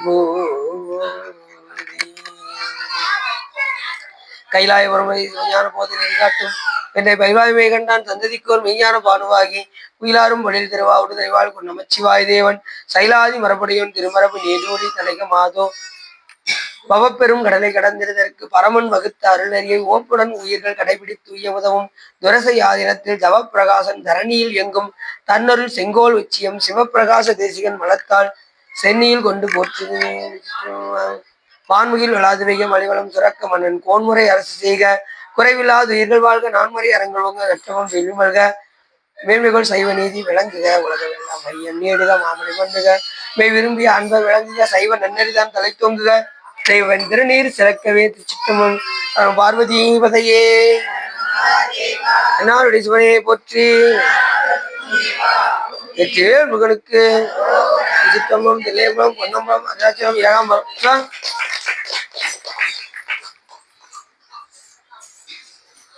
Speaker 1: கைலாயபுரம் மெய்ஞான போதில் காட்டும் என்னை பைவாய்மை கண்டான் சந்ததிக்கோர் மெய்ஞான பானுவாகி உயிலாரும் வழியில் திருவாவுடு தெய்வாள் கொண்டு நமச்சிவாய தேவன் சைலாதி மரபுடையோன் திருமரபு நீடோடி தலைக மாதோ பவப்பெரும் கடலை கடந்திருதற்கு பரமன் வகுத்த அருளறியை ஓப்புடன் உயிர்கள் கடைபிடித்து உய உதவும் துரசை ஆதீனத்தில் ஜவப்பிரகாசன் தரணியில் எங்கும் தன்னருள் செங்கோல் உச்சியம் சிவப்பிரகாச தேசிகன் மலத்தால் சென்னியில் கொண்டு போற்று வான்முகில் விளாதுவையம் அலிவலம் சுரக்க மன்னன் கோன்முறை அரசு செய்க குறைவில்லாத உயிர்கள் வாழ்க நான்முறை அரங்கல்வங்க நற்றவம் வெள்ளிமல்க மேன்மைகள் சைவ நீதி விளங்குக உலகம் எல்லாம் மையம் நீடுக மாமணி பண்ணுக மெய் விரும்பிய அன்பை விளங்குக சைவ நன்னறிதான் தலை தோங்குக தெய்வன் திருநீர் சிறக்கவே திருச்சிற்றம்பலம் பார்வதி பதையே என்னாருடைய சிவனையை போற்றி வெற்றிவேல் முகனுக்கு சிற்றம்பலம் தில்லையம்பலம் பொன்னம்பலம் அருணாச்சலம் ஏழாம்பலம்